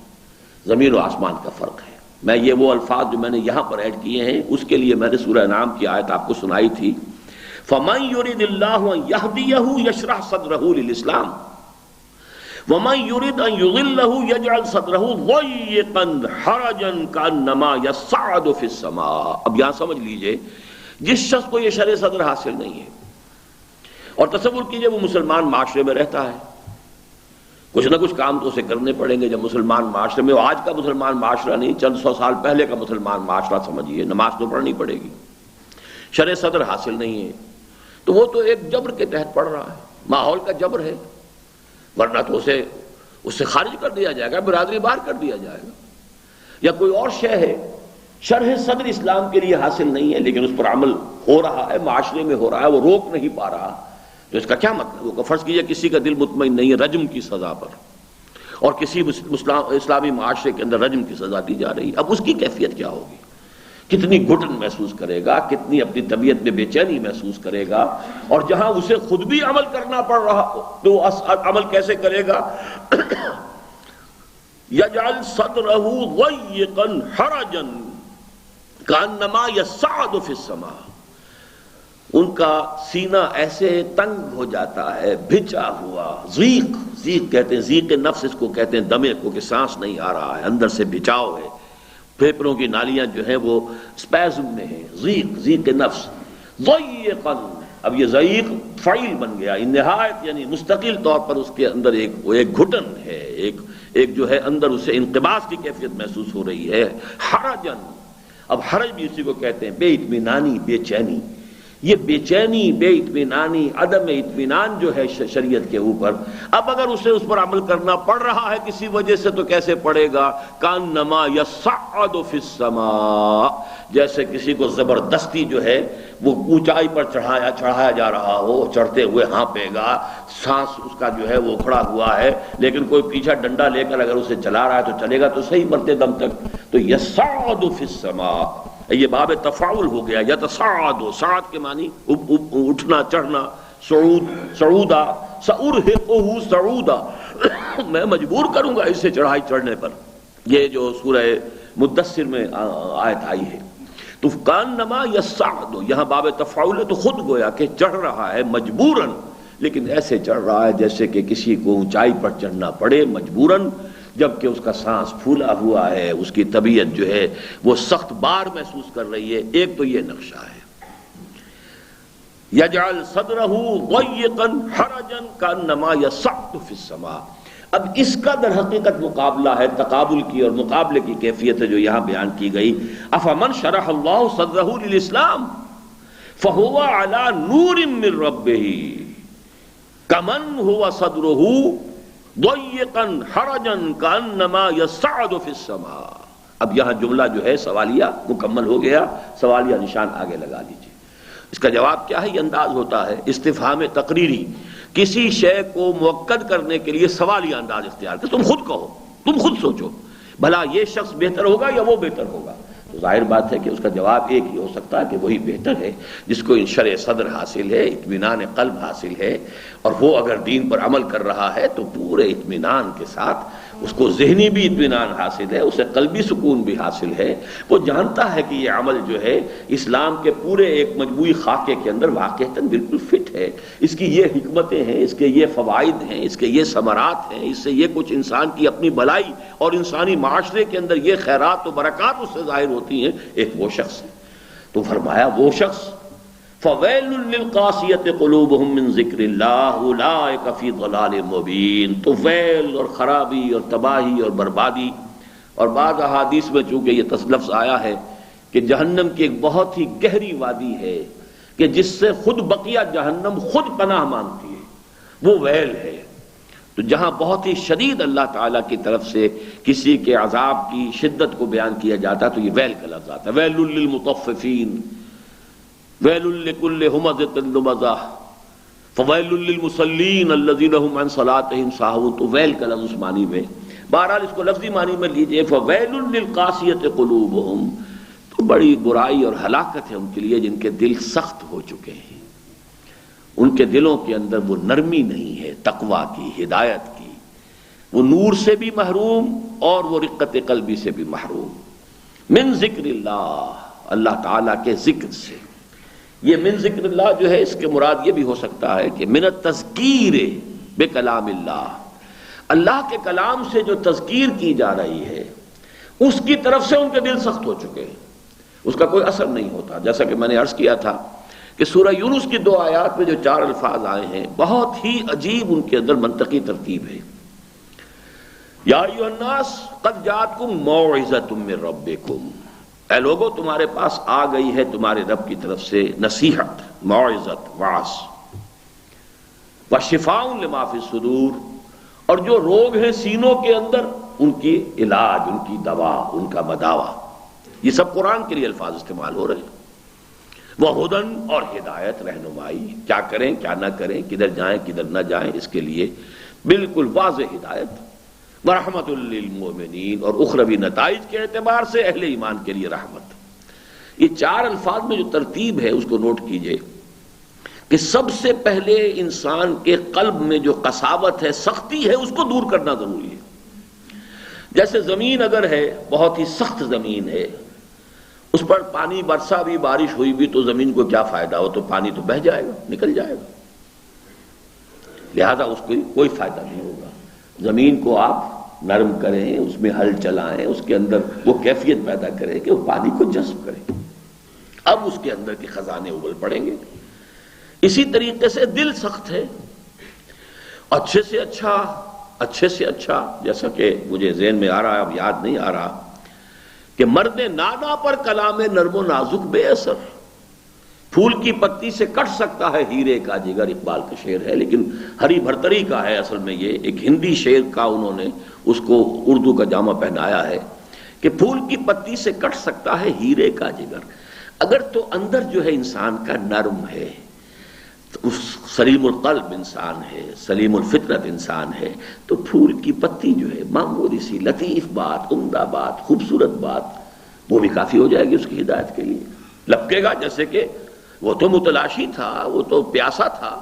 زمین و آسمان کا فرق ہے. میں یہ وہ الفاظ جو میں نے یہاں پر ایڈ کیے ہیں اس کے لیے میں نے سورہ انعام کی آیت آپ کو سنائی تھی، فَمَن يُرِدِ اللَّهُ أَن يَهْدِيَهُ يَشْرَحْ صَدْرَهُ لِلْإِسْلَامِ وَمَن يُرِدْ أَن يُضِلَّهُ يَجْعَلْ صَدْرَهُ ضَيِّقًا حَرَجًا كَأَنَّمَا يَصَّعَدُ فِي السَّمَاءِ. اب یہاں سمجھ لیجئے، جس شخص کو یہ شرح صدر حاصل نہیں ہے، اور تصور کیجئے وہ مسلمان معاشرے میں رہتا ہے، کچھ نہ کچھ کام تو اسے کرنے پڑیں گے. جب مسلمان معاشرے میں، آج کا مسلمان معاشرہ نہیں، چند سو سال پہلے کا مسلمان معاشرہ سمجھیے، نماز تو پڑھنی پڑے گی، شرع صدر حاصل نہیں ہے تو وہ تو ایک جبر کے تحت پڑھ رہا ہے، ماحول کا جبر ہے، ورنہ تو اس سے خارج کر دیا جائے گا، برادری باہر کر دیا جائے گا. یا کوئی اور شے ہے، شرح صدر اسلام کے لیے حاصل نہیں ہے لیکن اس پر عمل ہو رہا ہے، معاشرے میں ہو رہا ہے، وہ روک نہیں پا رہا، تو اس کا کیا مطلب؟ وہ فرض کیجئے کسی کا دل مطمئن نہیں ہے رجم کی سزا پر، اور کسی اسلامی معاشرے کے اندر رجم کی سزا دی جا رہی ہے، اب اس کی کیفیت کیا ہوگی؟ کتنی گھٹن محسوس کرے گا، کتنی اپنی طبیعت میں بے چینی محسوس کرے گا. اور جہاں اسے خود بھی عمل کرنا پڑ رہا تو عمل کیسے کرے گا؟ یجعل صدرہ ضیقا حرجا کانما یصعد فی السماء. ان کا سینہ ایسے تنگ ہو جاتا ہے، بھچا ہوا، ضیق کہتے ہیں، ضیق نفس اس کو کہتے ہیں، دمے کو، کہ سانس نہیں آ رہا ہے، اندر سے بھچاؤ ہے، پھیپھڑوں کی نالیاں جو ہیں وہ اسپیزم میں ہیں، ضیق نفس. ضیقا اب یہ ضعیق فعیل بن گیا، نہایت یعنی مستقل طور پر اس کے اندر ایک گھٹن ہے، ایک جو ہے اندر اسے انقباض کی کیفیت محسوس ہو رہی ہے، حرجن۔ اب حرج بھی اسی کو کہتے ہیں، بے اطمینانی، بے چینی۔ یہ بے چینی، بے اطمینانی، عدم اطمینان جو ہے شریعت کے اوپر، اب اگر اسے اس پر عمل کرنا پڑ رہا ہے کسی وجہ سے تو کیسے پڑے گا؟ کانما یصعد فی السماء، جیسے کسی کو زبردستی جو ہے وہ اونچائی پر چڑھایا جا رہا ہو، چڑھتے ہوئے ہانپے گا، سانس اس کا جو ہے وہ کھڑا ہوا ہے، لیکن کوئی پیچھے ڈنڈا لے کر اگر اسے چلا رہا ہے تو چلے گا تو صحیح مرتے دم تک۔ تو یصعد فی السماء، یہ باب تفاعل ہو گیا، یتصاعد، صعد کے معنی اٹھنا چڑھنا، صعودا، سأرہقہ صعودا، میں مجبور کروں گا اسے چڑھائی چڑھنے پر۔ یہ جو سورہ مدثر میں آیت آئی ہے، تو کانما یصعد، یہاں باب تفاعل ہے تو خود گویا کہ چڑھ رہا ہے مجبوراً، لیکن ایسے چڑھ رہا ہے جیسے کہ کسی کو اونچائی پر چڑھنا پڑے مجبوراً، جبکہ اس کا سانس پھولا ہوا ہے، اس کی طبیعت جو ہے وہ سخت بار محسوس کر رہی ہے۔ ایک تو یہ نقشہ ہے، یجعل صدرہ ضیقا حرجا کانما یصعد فی السماء۔ اب اس کا در حقیقت مقابلہ ہے، تقابل کی اور مقابلے کی کیفیت ہے جو یہاں بیان کی گئی۔ افمن شرح اللہ صدرہ للاسلام فہو علی نور من ربہ کمن ہوا صدرہ ضیقا حرجا کانما یصعد فی السماء۔ اب یہاں جملہ جو ہے سوالیہ مکمل ہو گیا، سوالیہ نشان آگے لگا لیجیے۔ اس کا جواب کیا ہے؟ یہ انداز ہوتا ہے استفہام تقریری، کسی شے کو مؤکد کرنے کے لیے سوالیہ انداز اختیار کر، تم خود کہو، تم خود سوچو بھلا یہ شخص بہتر ہوگا یا وہ بہتر ہوگا؟ تو ظاہر بات ہے کہ اس کا جواب ایک ہی ہو سکتا ہے کہ وہی بہتر ہے جس کو انشرح صدر حاصل ہے، اطمینان قلب حاصل ہے، اور وہ اگر دین پر عمل کر رہا ہے تو پورے اطمینان کے ساتھ، اس کو ذہنی بھی اطمینان حاصل ہے، اسے قلبی سکون بھی حاصل ہے، وہ جانتا ہے کہ یہ عمل جو ہے اسلام کے پورے ایک مجموعی خاکے کے اندر واقعتاً بالکل فٹ ہے، اس کی یہ حکمتیں ہیں، اس کے یہ فوائد ہیں، اس کے یہ ثمرات ہیں، اس سے یہ کچھ انسان کی اپنی بھلائی اور انسانی معاشرے کے اندر یہ خیرات و برکات اس سے ظاہر ہوتی ہیں۔ ایک وہ شخص ہے، تو فرمایا وہ شخص فَوَيْلٌ لِّلْقَاسِيَةِ قُلُوبُهُم مِّن ذِكْرِ اللَّهِ أُولَٰئِكَ فِي ضَلَالٍ مُّبِينٍ۔ تو ویل اور خرابی اور تباہی اور بربادی، اور بعض احادیث میں چونکہ یہ لفظ آیا ہے کہ جہنم کی ایک بہت ہی گہری وادی ہے کہ جس سے خود بقیہ جہنم خود پناہ مانگتی ہے، وہ ویل ہے۔ تو جہاں بہت ہی شدید اللہ تعالیٰ کی طرف سے کسی کے عذاب کی شدت کو بیان کیا جاتا ہے تو یہ ویل کا لفظ آتا ہے، ویل للمطففین، ویل لکل ہمزۃ لمزہ، فویل للمصلین الذین هم عن صلاتهم ساہون۔ تو ویل کا لفظ اس معنی میں، بہرحال اس کو لفظی معنی میں لیجئے، فویل للقاسیۃ قلوبہم، تو بڑی برائی اور ہلاکت ہے ان کے لیے جن کے دل سخت ہو چکے ہیں، ان کے دلوں کے اندر وہ نرمی نہیں ہے، تقویٰ کی، ہدایت کی، وہ نور سے بھی محروم اور وہ رقت قلبی سے بھی محروم۔ من ذکر اللہ، اللہ تعالیٰ کے ذکر سے۔ یہ من ذکر اللہ جو ہے اس کے مراد یہ بھی ہو سکتا ہے کہ من التذکیر بکلام اللہ، اللہ کے کلام سے جو تذکیر کی جا رہی ہے اس کی طرف سے ان کے دل سخت ہو چکے ہیں، اس کا کوئی اثر نہیں ہوتا۔ جیسا کہ میں نے عرض کیا تھا کہ سورہ یونس کی 2 آیات میں جو 4 الفاظ آئے ہیں بہت ہی عجیب ان کے اندر منطقی ترتیب ہے۔ یا ایھا الناس قد جاءتکم موعظۃ من ربکم، اے لوگو تمہارے پاس آ گئی ہے تمہارے رب کی طرف سے نصیحت، موعظت، وعظ، وشفاء لما فی الصدور، اور جو روگ ہیں سینوں کے اندر ان کی علاج، ان کی دوا، ان کا مداوا۔ یہ سب قرآن کے لیے الفاظ استعمال ہو رہے ہیں۔ وہدن، اور ہدایت، رہنمائی، کیا کریں کیا نہ کریں، کدھر جائیں کدھر نہ جائیں، اس کے لیے بالکل واضح ہدایت، ورحمت للمؤمنین، اور اخروی نتائج کے اعتبار سے اہل ایمان کے لیے رحمت۔ یہ 4 الفاظ میں جو ترتیب ہے اس کو نوٹ کیجئے کہ سب سے پہلے انسان کے قلب میں جو قساوت ہے، سختی ہے، اس کو دور کرنا ضروری ہے۔ جیسے زمین اگر ہے، بہت ہی سخت زمین ہے، اس پر پانی برسا بھی، بارش ہوئی بھی تو زمین کو کیا فائدہ ہو، تو پانی تو بہہ جائے گا، نکل جائے گا، لہذا اس کو کوئی فائدہ نہیں ہوگا۔ زمین کو آپ نرم کریں، اس میں ہل چلائیں، اس کے اندر وہ کیفیت پیدا کریں کہ وہ پانی کو جذب کرے، اب اس کے اندر کے خزانے ابل پڑیں گے۔ اسی طریقے سے دل سخت ہے، اچھے سے اچھا جیسا کہ مجھے ذہن میں آ رہا ہے، اب یاد نہیں آ رہا، کہ مرد نادا پر کلام نرم و نازک بے اثر، پھول کی پتی سے کٹ سکتا ہے ہیرے کا جگر، اقبال کا شعر ہے، لیکن ہری بھرتری کا ہے اصل میں، یہ ایک ہندی شعر کا انہوں نے اس کو اردو کا جامہ پہنایا ہے کہ پھول کی پتی سے کٹ سکتا ہے ہیرے کا جگر۔ اگر تو اندر جو ہے انسان کا نرم ہے، سلیم القلب انسان ہے، سلیم الفطرت انسان ہے، تو پھول کی پتی جو ہے معمولی سی لطیف بات، عمدہ بات، خوبصورت بات، وہ بھی کافی ہو جائے گی اس کی ہدایت کے لیے۔ لپکے گا، جیسے کہ وہ تو متلاشی تھا، وہ تو پیاسا تھا،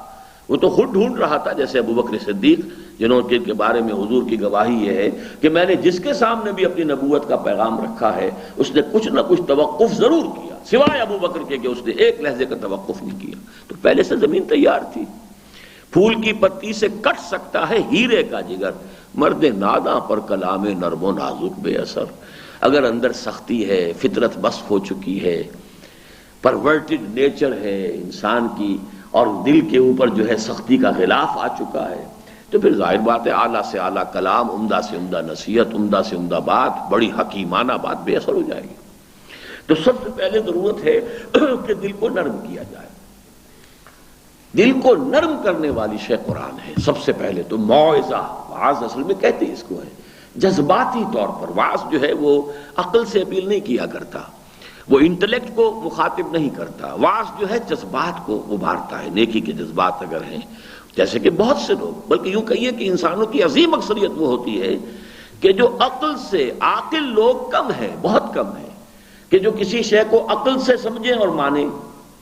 وہ تو خود ڈھونڈ رہا تھا، جیسے ابو بکر صدیق جنہوں کے بارے میں حضور کی گواہی یہ ہے کہ میں نے جس کے سامنے بھی اپنی نبوت کا پیغام رکھا ہے اس نے کچھ نہ کچھ توقف ضرور کیا، سوائے ابو بکر کے کہ اس نے ایک لحظے کا توقف نہیں کیا۔ تو پہلے سے زمین تیار تھی۔ پھول کی پتی سے کٹ سکتا ہے ہیرے کا جگر، مرد ناداں پر کلام نرم و نازک بے اثر۔ اگر اندر سختی ہے، فطرت بست ہو چکی ہے، پرورٹڈ نیچر ہے انسان کی، اور دل کے اوپر جو ہے سختی کا غلاف آ چکا ہے، تو پھر ظاہر بات ہے اعلیٰ سے اعلیٰ کلام، عمدہ سے عمدہ نصیحت، عمدہ سے عمدہ بات، بڑی حکیمانہ بات بے اثر ہو جائے گی۔ تو سب سے پہلے ضرورت ہے کہ دل کو نرم کیا جائے۔ دل کو نرم کرنے والی شے قرآن ہے۔ سب سے پہلے تو موعظہ، وعظ اصل میں کہتے اس کو ہے، جذباتی طور پر وعظ جو ہے وہ عقل سے اپیل نہیں کیا کرتا، وہ انٹلیکٹ کو مخاطب نہیں کرتا، وعظ جو ہے جذبات کو ابھارتا ہے، نیکی کے جذبات اگر ہیں، جیسے کہ بہت سے لوگ، بلکہ یوں کہیے کہ انسانوں کی عظیم اکثریت وہ ہوتی ہے کہ جو عقل سے، عاقل لوگ کم ہیں، بہت کم ہیں، کہ جو کسی شے کو عقل سے سمجھیں اور مانیں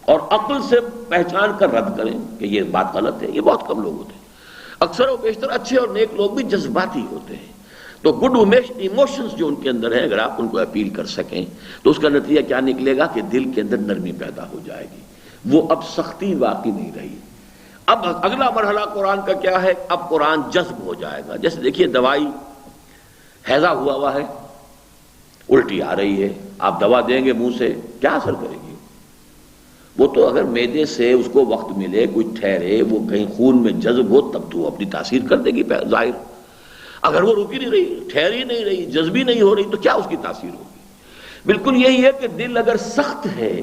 اور عقل سے پہچان کر رد کریں کہ یہ بات غلط ہے، یہ بہت کم لوگ ہوتے ہیں۔ اکثر و بیشتر اچھے اور نیک لوگ بھی جذباتی ہوتے ہیں، تو گڈ ایموشنز جو ان کے اندر ہیں، اگر آپ ان کو اپیل کر سکیں تو اس کا نتیجہ کیا نکلے گا کہ دل کے اندر نرمی پیدا ہو جائے گی، وہ اب سختی باقی نہیں رہی۔ اب اگلا مرحلہ قرآن کا کیا ہے؟ اب قرآن جذب ہو جائے گا۔ جیسے دیکھیے دوائی، ہیضہ ہوا ہے، الٹی آ رہی ہے، آپ دوا دیں گے منہ سے، کیا اثر کرے گی؟ وہ تو اگر معدے سے اس کو وقت ملے، کوئی ٹھہرے، وہ کہیں خون میں جذب ہو، تب تو اپنی تاثیر کر دے گی ظاہر۔ اگر وہ رکی نہیں رہی، ٹھہری نہیں رہی، جذبی نہیں ہو رہی، تو کیا اس کی تاثیر ہوگی؟ بالکل یہی ہے کہ دل اگر سخت ہے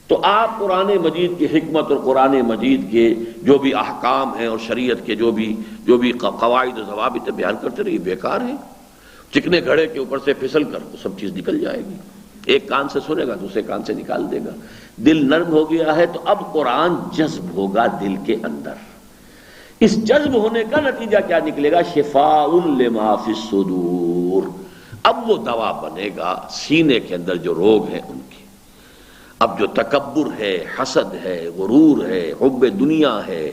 تو آپ قرآن مجید کی حکمت اور قرآن مجید کے جو بھی احکام ہیں اور شریعت کے جو بھی قواعد و ضوابط بیان کرتے رہیے، بیکار ہیں۔ چکنے گھڑے کے اوپر سے پھسل کر سب چیز نکل جائے گی، ایک کان سے سنے گا دوسرے کان سے نکال دے گا۔ دل نرم ہو گیا ہے تو اب قرآن جذب ہوگا دل کے اندر۔ اس جذب ہونے کا نتیجہ کیا نکلے گا؟ شفاء لما فی الصدور، اب وہ دوا بنے گا سینے کے اندر جو روگ ہیں ان کی۔ اب جو تکبر ہے، حسد ہے، غرور ہے، حب دنیا ہے،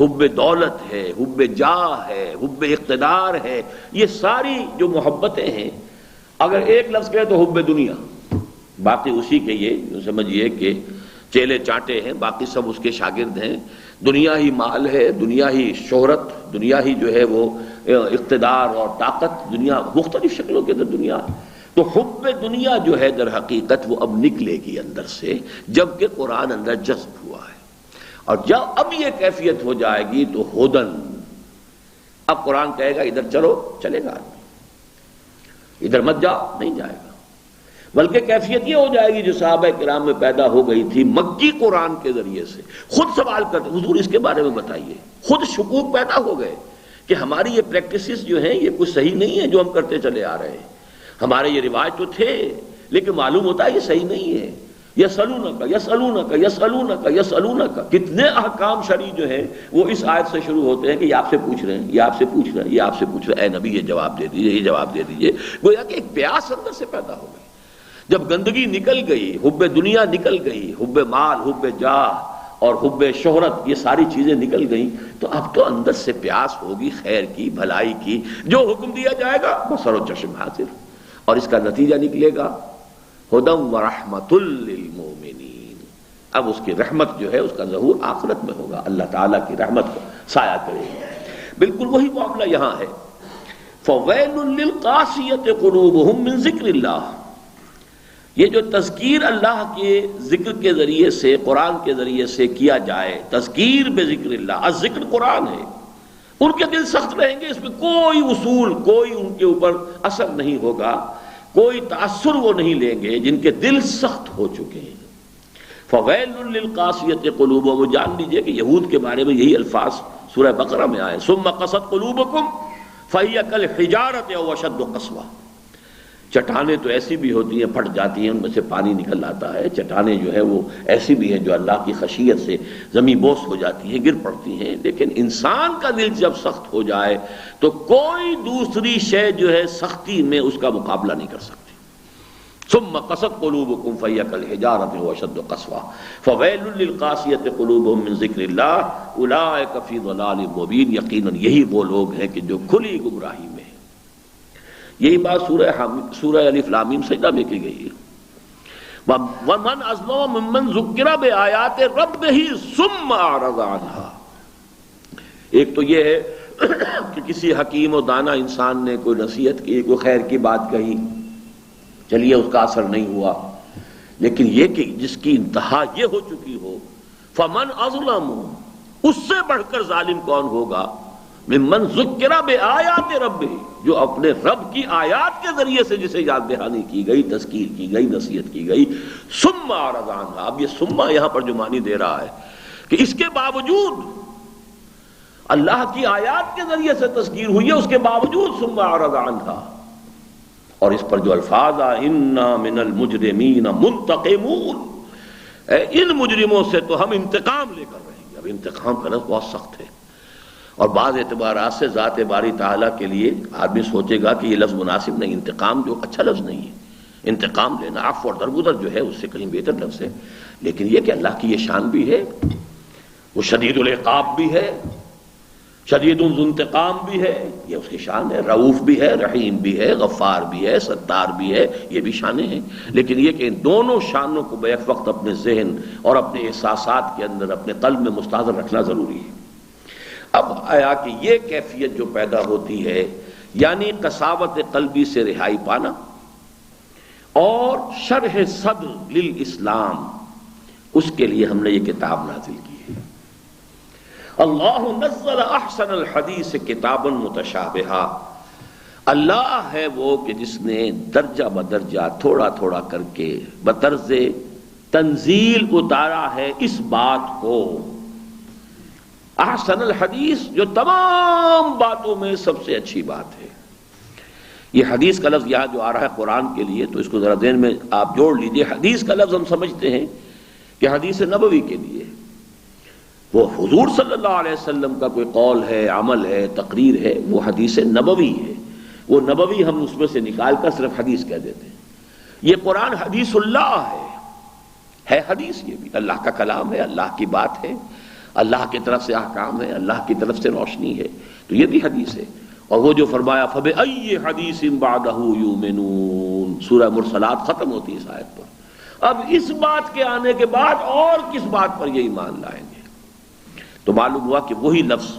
حب دولت ہے، حب جاہ ہے، حب اقتدار ہے، یہ ساری جو محبتیں ہیں، اگر ایک لفظ کہے تو حب دنیا، باقی اسی کے یہ سمجھیے کہ چیلے چانٹے ہیں، باقی سب اس کے شاگرد ہیں۔ دنیا ہی مال ہے، دنیا ہی شہرت، دنیا ہی جو ہے وہ اقتدار اور طاقت، دنیا مختلف شکلوں کے اندر دنیا۔ تو حب دنیا جو ہے در حقیقت وہ اب نکلے گی اندر سے، جبکہ قرآن اندر جذب ہوا ہے۔ اور جب اب یہ کیفیت ہو جائے گی تو ہدن، اب قرآن کہے گا ادھر چلو، چلے گا، ادھر مت جاؤ، نہیں جائے گا۔ بلکہ کیفیت یہ ہو جائے گی جو صحابہ کرام میں پیدا ہو گئی تھی مکی قرآن کے ذریعے سے۔ خود سوال کرتے حضور اس کے بارے میں بتائیے، خود شکوک پیدا ہو گئے کہ ہماری یہ پریکٹسز جو ہیں یہ کچھ صحیح نہیں ہے جو ہم کرتے چلے آ رہے ہیں، ہمارے یہ رواج تو تھے لیکن معلوم ہوتا ہے یہ صحیح نہیں ہے۔ یسألونک یسألونک یسألونک یسألونک، کتنے احکام شرعی جو ہیں وہ اس آیت سے شروع ہوتے ہیں کہ یہ آپ سے پوچھ رہے ہیں، یہ آپ سے پوچھ رہے ہیں، یہ آپ سے پوچھ رہے ہیں، اے نبی یہ جواب دے دیجئے، یہ جواب دے دیجئے۔ گویا کہ ایک پیاس اندر سے پیدا ہو گئی۔ جب گندگی نکل گئی، حب دنیا نکل گئی، حب مال، حب جاہ اور حب شہرت، یہ ساری چیزیں نکل گئیں، تو اب تو اندر سے پیاس ہوگی خیر کی، بھلائی کی، جو حکم دیا جائے گا بصر و چشم حاضر، اور اس کا نتیجہ نکلے گا ہدی ورحمۃ للمؤمنین۔ اب اس کی رحمت جو ہے اس کا ظہور آخرت میں ہوگا، اللہ تعالیٰ کی رحمت کو سایہ کرے گی۔ بالکل وہی معاملہ یہاں ہے، فویل للقاسیۃ قلوبہم من ذکر اللہ۔ یہ جو تذکیر اللہ کے ذکر کے ذریعے سے، قرآن کے ذریعے سے کیا جائے، تذکیر بذکر اللہ، الذکر قرآن ہے، ان کے دل سخت رہیں گے، اس میں کوئی اصول، کوئی ان کے اوپر اثر نہیں ہوگا، کوئی تأثر وہ نہیں لیں گے جن کے دل سخت ہو چکے ہیں۔ فَوَيْلٌ لِّلْقَاسِيَةِ قُلُوبُهُمْ، جان لیجئے کہ یہود کے بارے میں یہی الفاظ سورہ بقرہ میں آئے، ثُمَّ قَسَتْ قُلُوبُكُمْ فَهِيَ كَالْحِجَارَةِ أَوْ أَشَدُّ قَسْوَةً۔ چٹانیں تو ایسی بھی ہوتی ہیں، پھٹ جاتی ہیں، ان میں سے پانی نکل آتا ہے، چٹانیں جو ہے وہ ایسی بھی ہیں جو اللہ کی خشیت سے زمین بوس ہو جاتی ہیں، گر پڑتی ہیں، لیکن انسان کا دل جب سخت ہو جائے تو کوئی دوسری شے جو ہے سختی میں اس کا مقابلہ نہیں کر سکتی۔ ثم قست قلوبكم فهي كالحجارة واشد قسوة فويل للقاسية قلوبهم من ذکر اللہ اولئک فی ضلال مبین، یقیناً یہی وہ لوگ ہیں کہ جو کھلی گمراہی میں ہیں۔ یہی بات سورہ الف لام میم سجدہ میں کی گئی ہے، ومن اظلم ممن ذکر بآیات ربہ ثم اعرض عنها۔ ایک تو یہ ہے کہ کسی حکیم و دانا انسان نے کوئی نصیحت کی، کوئی خیر کی بات کہی، چلیے اس کا اثر نہیں ہوا، لیکن یہ کہ جس کی انتہا یہ ہو چکی ہو، فمن اظلم، اس سے بڑھ کر ظالم کون ہوگا، ممن ذکر بآیات ربہ، جو اپنے رب کی آیات کے ذریعے سے جسے یاد دہانی کی گئی، تذکیر کی گئی، نصیحت کی گئی، ثم اعرض عنها۔ اب یہ ثم یہاں پر جو معنی دے رہا ہے کہ اس کے باوجود اللہ کی آیات کے ذریعے سے تذکیر ہوئی ہے، اس کے باوجود ثم اعرض عنها، اور اس پر جو الفاظ انا من المجرمین منتقمون، ان مجرموں سے تو ہم انتقام لے کر رہیں گے۔ اب انتقام کا لفظ بہت سخت ہے، اور بعض اعتبارات سے ذات باری تعالیٰ کے لیے آدمی سوچے گا کہ یہ لفظ مناسب نہیں، انتقام جو اچھا لفظ نہیں ہے، انتقام لینا عفو اور درگزر جو ہے اس سے کہیں بہتر لفظ ہے، لیکن یہ کہ اللہ کی یہ شان بھی ہے، وہ شدید العقاب بھی ہے، شدید ذو انتقام بھی ہے، یہ اس کی شان ہے، رؤوف بھی ہے، رحیم بھی ہے، غفار بھی ہے، ستار بھی ہے، یہ بھی شانیں ہیں، لیکن یہ کہ ان دونوں شانوں کو بیک وقت اپنے ذہن اور اپنے احساسات کے اندر، اپنے قلب میں مستحضر رکھنا ضروری ہے۔ اب آیا کہ یہ کیفیت جو پیدا ہوتی ہے، یعنی قساوت قلبی سے رہائی پانا اور شرح صدر للاسلام، اس کے لیے ہم نے یہ کتاب نازل کی ہے۔ اللہ نزل احسن الحدیث کتابا متشابہا، اللہ ہے وہ کہ جس نے درجہ بدرجہ تھوڑا تھوڑا کر کے بطرز تنزیل اتارا ہے اس بات کو، احسن الحدیث جو تمام باتوں میں سب سے اچھی بات ہے۔ یہ حدیث کا لفظ یہاں جو آ رہا ہے قرآن کے لیے، تو اس کو ذرا ذہن میں آپ جوڑ لیجئے۔ حدیث کا لفظ ہم سمجھتے ہیں کہ حدیث نبوی کے لیے وہ حضور صلی اللہ علیہ وسلم کا کوئی قول ہے، عمل ہے، تقریر ہے، وہ حدیث نبوی ہے، وہ نبوی ہم اس میں سے نکال کر صرف حدیث کہہ دیتے ہیں۔ یہ قرآن حدیث اللہ ہے حدیث، یہ بھی اللہ کا کلام ہے، اللہ کی بات ہے، اللہ کی طرف سے احکام ہے، اللہ کی طرف سے روشنی ہے، تو یہ بھی حدیث ہے۔ اور وہ جو فرمایا فَبِأَيِّ حَدِيثٍ بَعْدَهُ يُؤْمِنُونَ، سورہ مرسلات ختم ہوتی ہے اس آیت پر۔ اب اس بات کے آنے کے بعد اور کس بات پر یہ ایمان لائیں گے؟ تو معلوم ہوا کہ وہی لفظ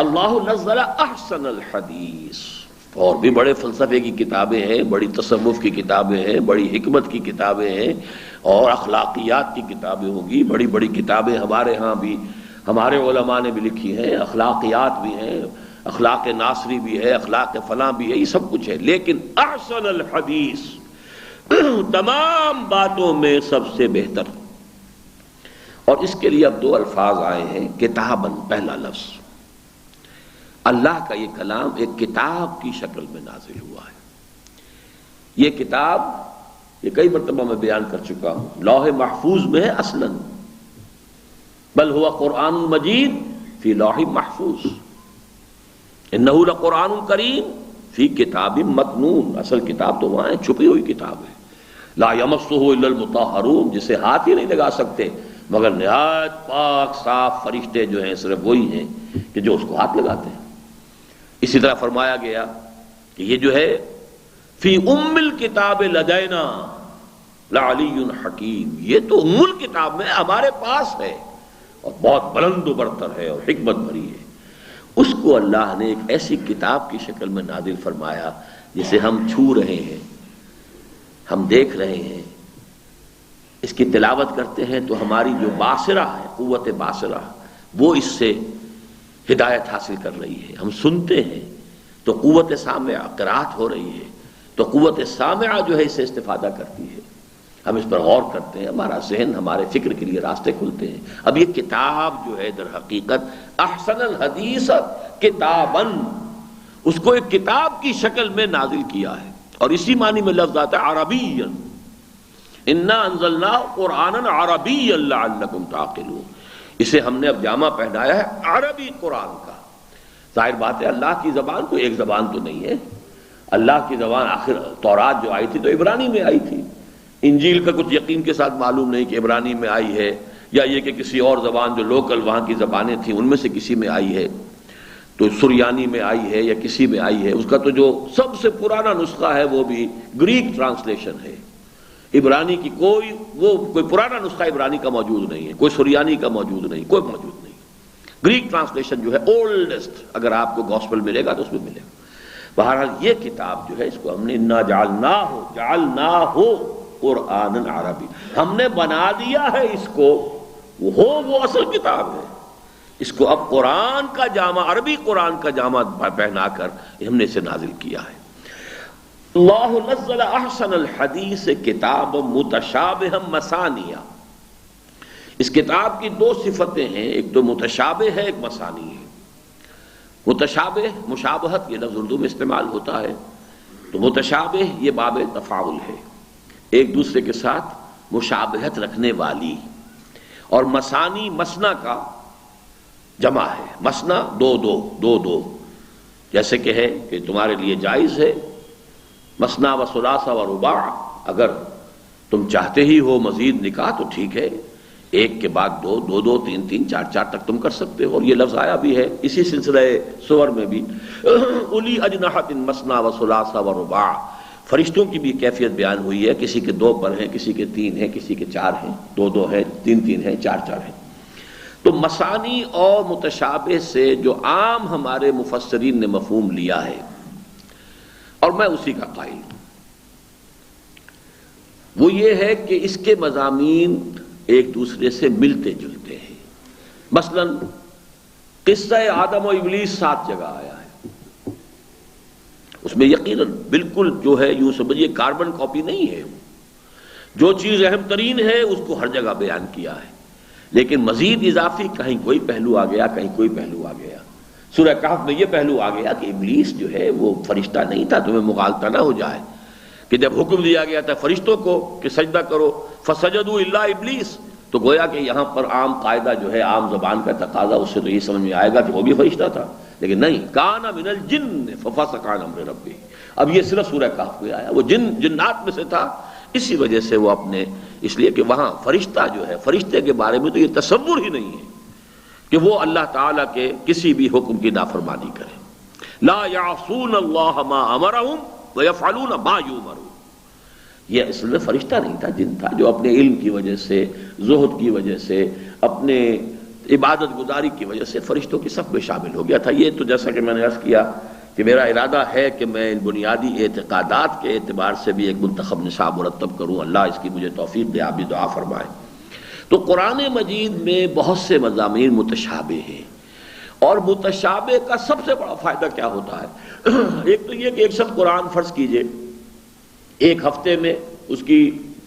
اللہ نزل احسن الحدیث، اور بھی بڑے فلسفے کی کتابیں ہیں، بڑی تصوف کی کتابیں ہیں، بڑی حکمت کی کتابیں ہیں، اور اخلاقیات کی کتابیں ہوں گی، بڑی بڑی کتابیں ہمارے ہاں بھی ہمارے علماء نے بھی لکھی ہیں، اخلاقیات بھی ہیں، اخلاق ناصری بھی ہے، اخلاق فلاں بھی ہے، یہ سب کچھ ہے، لیکن احسن الحدیث تمام باتوں میں سب سے بہتر۔ اور اس کے لیے اب دو الفاظ آئے ہیں، کتاباً، پہلا لفظ، اللہ کا یہ کلام ایک کتاب کی شکل میں نازل ہوا ہے۔ یہ کتاب، یہ کئی مرتبہ میں بیان کر چکا ہوں، لوح محفوظ میں ہے اصلاً، بل ہوا قرآن مجید فی لوح محفوظ، انہ لقرآن کریم فی کتاب مکنون، اصل کتاب تو وہاں ہے، چھپی ہوئی کتاب ہے، لا یمسہ الا المطہرون، جسے ہاتھ ہی نہیں لگا سکتے مگر نہایت پاک صاف فرشتے جو ہیں صرف وہی ہیں کہ جو اس کو ہاتھ لگاتے ہیں۔ اسی طرح فرمایا گیا کہ یہ جو ہے فی ام الکتاب لدینا لعلی حکیم، یہ تو ام الکتاب میں ہمارے پاس ہے اور بہت بلند و برتر ہے اور حکمت بھری ہے۔ اس کو اللہ نے ایک ایسی کتاب کی شکل میں نازل فرمایا جسے ہم چھو رہے ہیں، ہم دیکھ رہے ہیں، اس کی تلاوت کرتے ہیں تو ہماری جو باصرہ ہے، قوت باصرہ، وہ اس سے ہدایت حاصل کر رہی ہے۔ ہم سنتے ہیں تو قوت سامعہ، قرات ہو رہی ہے تو قوت سامعہ جو ہے اس سے استفادہ کرتی ہے۔ ہم اس پر غور کرتے ہیں، ہمارا ذہن ہمارے فکر کے لیے راستے کھلتے ہیں۔ اب یہ کتاب جو ہے در حقیقت احسن الحدیث کتاباً، اس کو ایک کتاب کی شکل میں نازل کیا ہے، اور اسی معنی میں لفظ آتا ہے عربیًا، انا انزلناہ قرآناً عربیًا لعلکم تعقلون۔ اسے ہم نے اب جامہ پہنایا ہے عربی قرآن کا۔ ظاہر بات ہے اللہ کی زبان تو ایک زبان تو نہیں ہے، اللہ کی زبان آخر تورات جو آئی تھی تو عبرانی میں آئی تھی، انجیل کا کچھ یقین کے ساتھ معلوم نہیں کہ عبرانی میں آئی ہے یا یہ کہ کسی اور زبان جو لوکل وہاں کی زبانیں تھیں ان میں سے کسی میں آئی ہے، تو سریانی میں آئی ہے یا کسی میں آئی ہے۔ اس کا تو جو سب سے پرانا نسخہ ہے وہ بھی گریک ٹرانسلیشن ہے، عبرانی کی کوئی پرانا نسخہ عبرانی کا موجود نہیں ہے، کوئی سریانی کا موجود نہیں، کوئی موجود نہیں۔ گریک ٹرانسلیشن جو ہے اولڈسٹ، اگر آپ کو گاسپل ملے گا تو اس میں ملے گا۔ بہرحال یہ کتاب جو ہے اس کو ہم نے انا جعلناہ قرآناً عربی، ہم نے بنا دیا ہے اس کو، وہ اصل کتاب ہے، اس کو اب قرآن کا جامع، عربی قرآن کا جامع پہنا کر ہم نے اسے نازل کیا ہے۔ اللہ نزل احسن الحدیث کتاب متشابہ مثانیہ، اس کتاب کی دو صفتیں ہیں، ایک تو متشابہ ہے، ایک مثانی ہے۔ متشابہ، مشابہت، یہ لفظ اردو میں استعمال ہوتا ہے، تو متشابہ یہ باب تفاعل ہے، ایک دوسرے کے ساتھ مشابہت رکھنے والی، اور مثانی مثنا کا جمع ہے، مثنا دو، جیسے کہ ہے کہ تمہارے لیے جائز ہے مثنا و ثلاث و رباع، اگر تم چاہتے ہی ہو مزید نکاح تو ٹھیک ہے، ایک کے بعد دو، تین، چار تک تم کر سکتے ہو۔ اور یہ لفظ آیا بھی ہے اسی سلسلہ سور میں بھی، اولی اجنحۃ مثنا و ثلاث و رباع، فرشتوں کی بھی کیفیت بیان ہوئی ہے، کسی کے 2 پر ہیں، کسی کے 3 ہیں، کسی کے 4 ہیں، 2 ہیں، 3 ہیں، 4 ہیں۔ تو مثانی اور متشابہ سے جو عام ہمارے مفسرین نے مفہوم لیا ہے، اور میں اسی کا قائل ہوں، وہ یہ ہے کہ اس کے مضامین ایک دوسرے سے ملتے جلتے ہیں۔ مثلا قصہ آدم و ابلیس 7 جگہ آیا ہے، اس میں یقیناً بالکل جو ہے یوں سمجھیے کاربن کاپی نہیں ہے، جو چیز اہم ترین ہے اس کو ہر جگہ بیان کیا ہے، لیکن مزید اضافی کہیں کوئی پہلو آ گیا، کہیں کوئی پہلو آ گیا۔ سورہ کہف میں یہ پہلو آ گیا کہ ابلیس جو ہے وہ فرشتہ نہیں تھا، تمہیں مغالطہ نہ ہو جائے کہ جب حکم دیا گیا تھا فرشتوں کو کہ سجدہ کرو فسجدوا الا ابلیس، تو گویا کہ یہاں پر عام قاعدہ جو ہے، عام زبان کا تقاضا، اس سے تو یہ سمجھ میں آئے گا کہ وہ بھی فرشتہ تھا، لیکن نہیں، کان من الجن ففسق عن امر ربہ۔ اب یہ صرف سورہ کہف میں آیا، وہ جنات میں سے تھا، اسی وجہ سے وہ اپنے، اس لیے کہ وہاں فرشتہ جو ہے، فرشتے کے بارے میں تو یہ تصور ہی نہیں ہے کہ وہ اللہ تعالیٰ کے کسی بھی حکم کی نافرمانی کرے۔ لا یعصون اللہ ما امرہم ویفعلون ما یؤمرون، یہ اصل میں فرشتہ نہیں تھا، جن تھا، جو اپنے علم کی وجہ سے، زہد کی وجہ سے، اپنے عبادت گزاری کی وجہ سے فرشتوں کی صف میں شامل ہو گیا تھا۔ یہ تو جیسا کہ میں نے عرض کیا کہ میرا ارادہ ہے کہ میں ان بنیادی اعتقادات کے اعتبار سے بھی ایک منتخب نصاب مرتب کروں، اللہ اس کی مجھے توفیق دے، آپ بھی دعا فرمائیں۔ تو قرآن مجید میں بہت سے مضامین متشابہ ہیں، اور متشابہ کا سب سے بڑا فائدہ کیا ہوتا ہے؟ ایک تو یہ کہ ایک شخص قرآن فرض کیجئے ایک ہفتے میں اس کی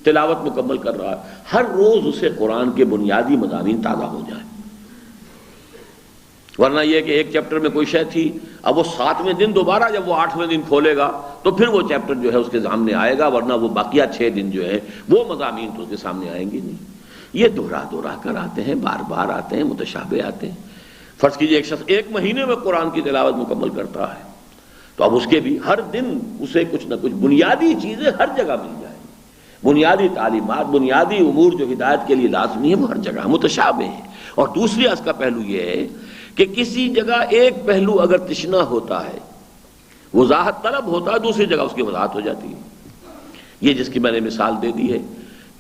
تلاوت مکمل کر رہا ہے، ہر روز اسے قرآن کے بنیادی مضامین تازہ ہو جائیں، ورنہ یہ کہ ایک چیپٹر میں کوئی شے تھی، اب وہ 7ویں دن دوبارہ جب وہ 8ویں دن کھولے گا تو پھر وہ چیپٹر جو ہے اس کے سامنے آئے گا، ورنہ وہ باقیہ 6 دن جو ہے وہ مضامین تو اس کے سامنے آئیں گے نہیں۔ یہ دوہرا کر آتے ہیں، بار بار آتے ہیں، متشابہ آتے ہیں۔ فرض کیجئے ایک شخص 1 مہینے میں قرآن کی تلاوت مکمل کرتا ہے، تو اب اس کے بھی ہر دن اسے کچھ نہ کچھ بنیادی چیزیں ہر جگہ مل جائیں گی، بنیادی تعلیمات، بنیادی امور جو ہدایت کے لیے لازمی ہے وہ ہر جگہ متشابہ ہیں۔ اور دوسری اس کا پہلو یہ ہے کہ کسی جگہ ایک پہلو اگر تشنا ہوتا ہے، وضاحت طلب ہوتا ہے، دوسری جگہ اس کی وضاحت ہو جاتی ہے۔ یہ جس کی میں نے مثال دے دی ہے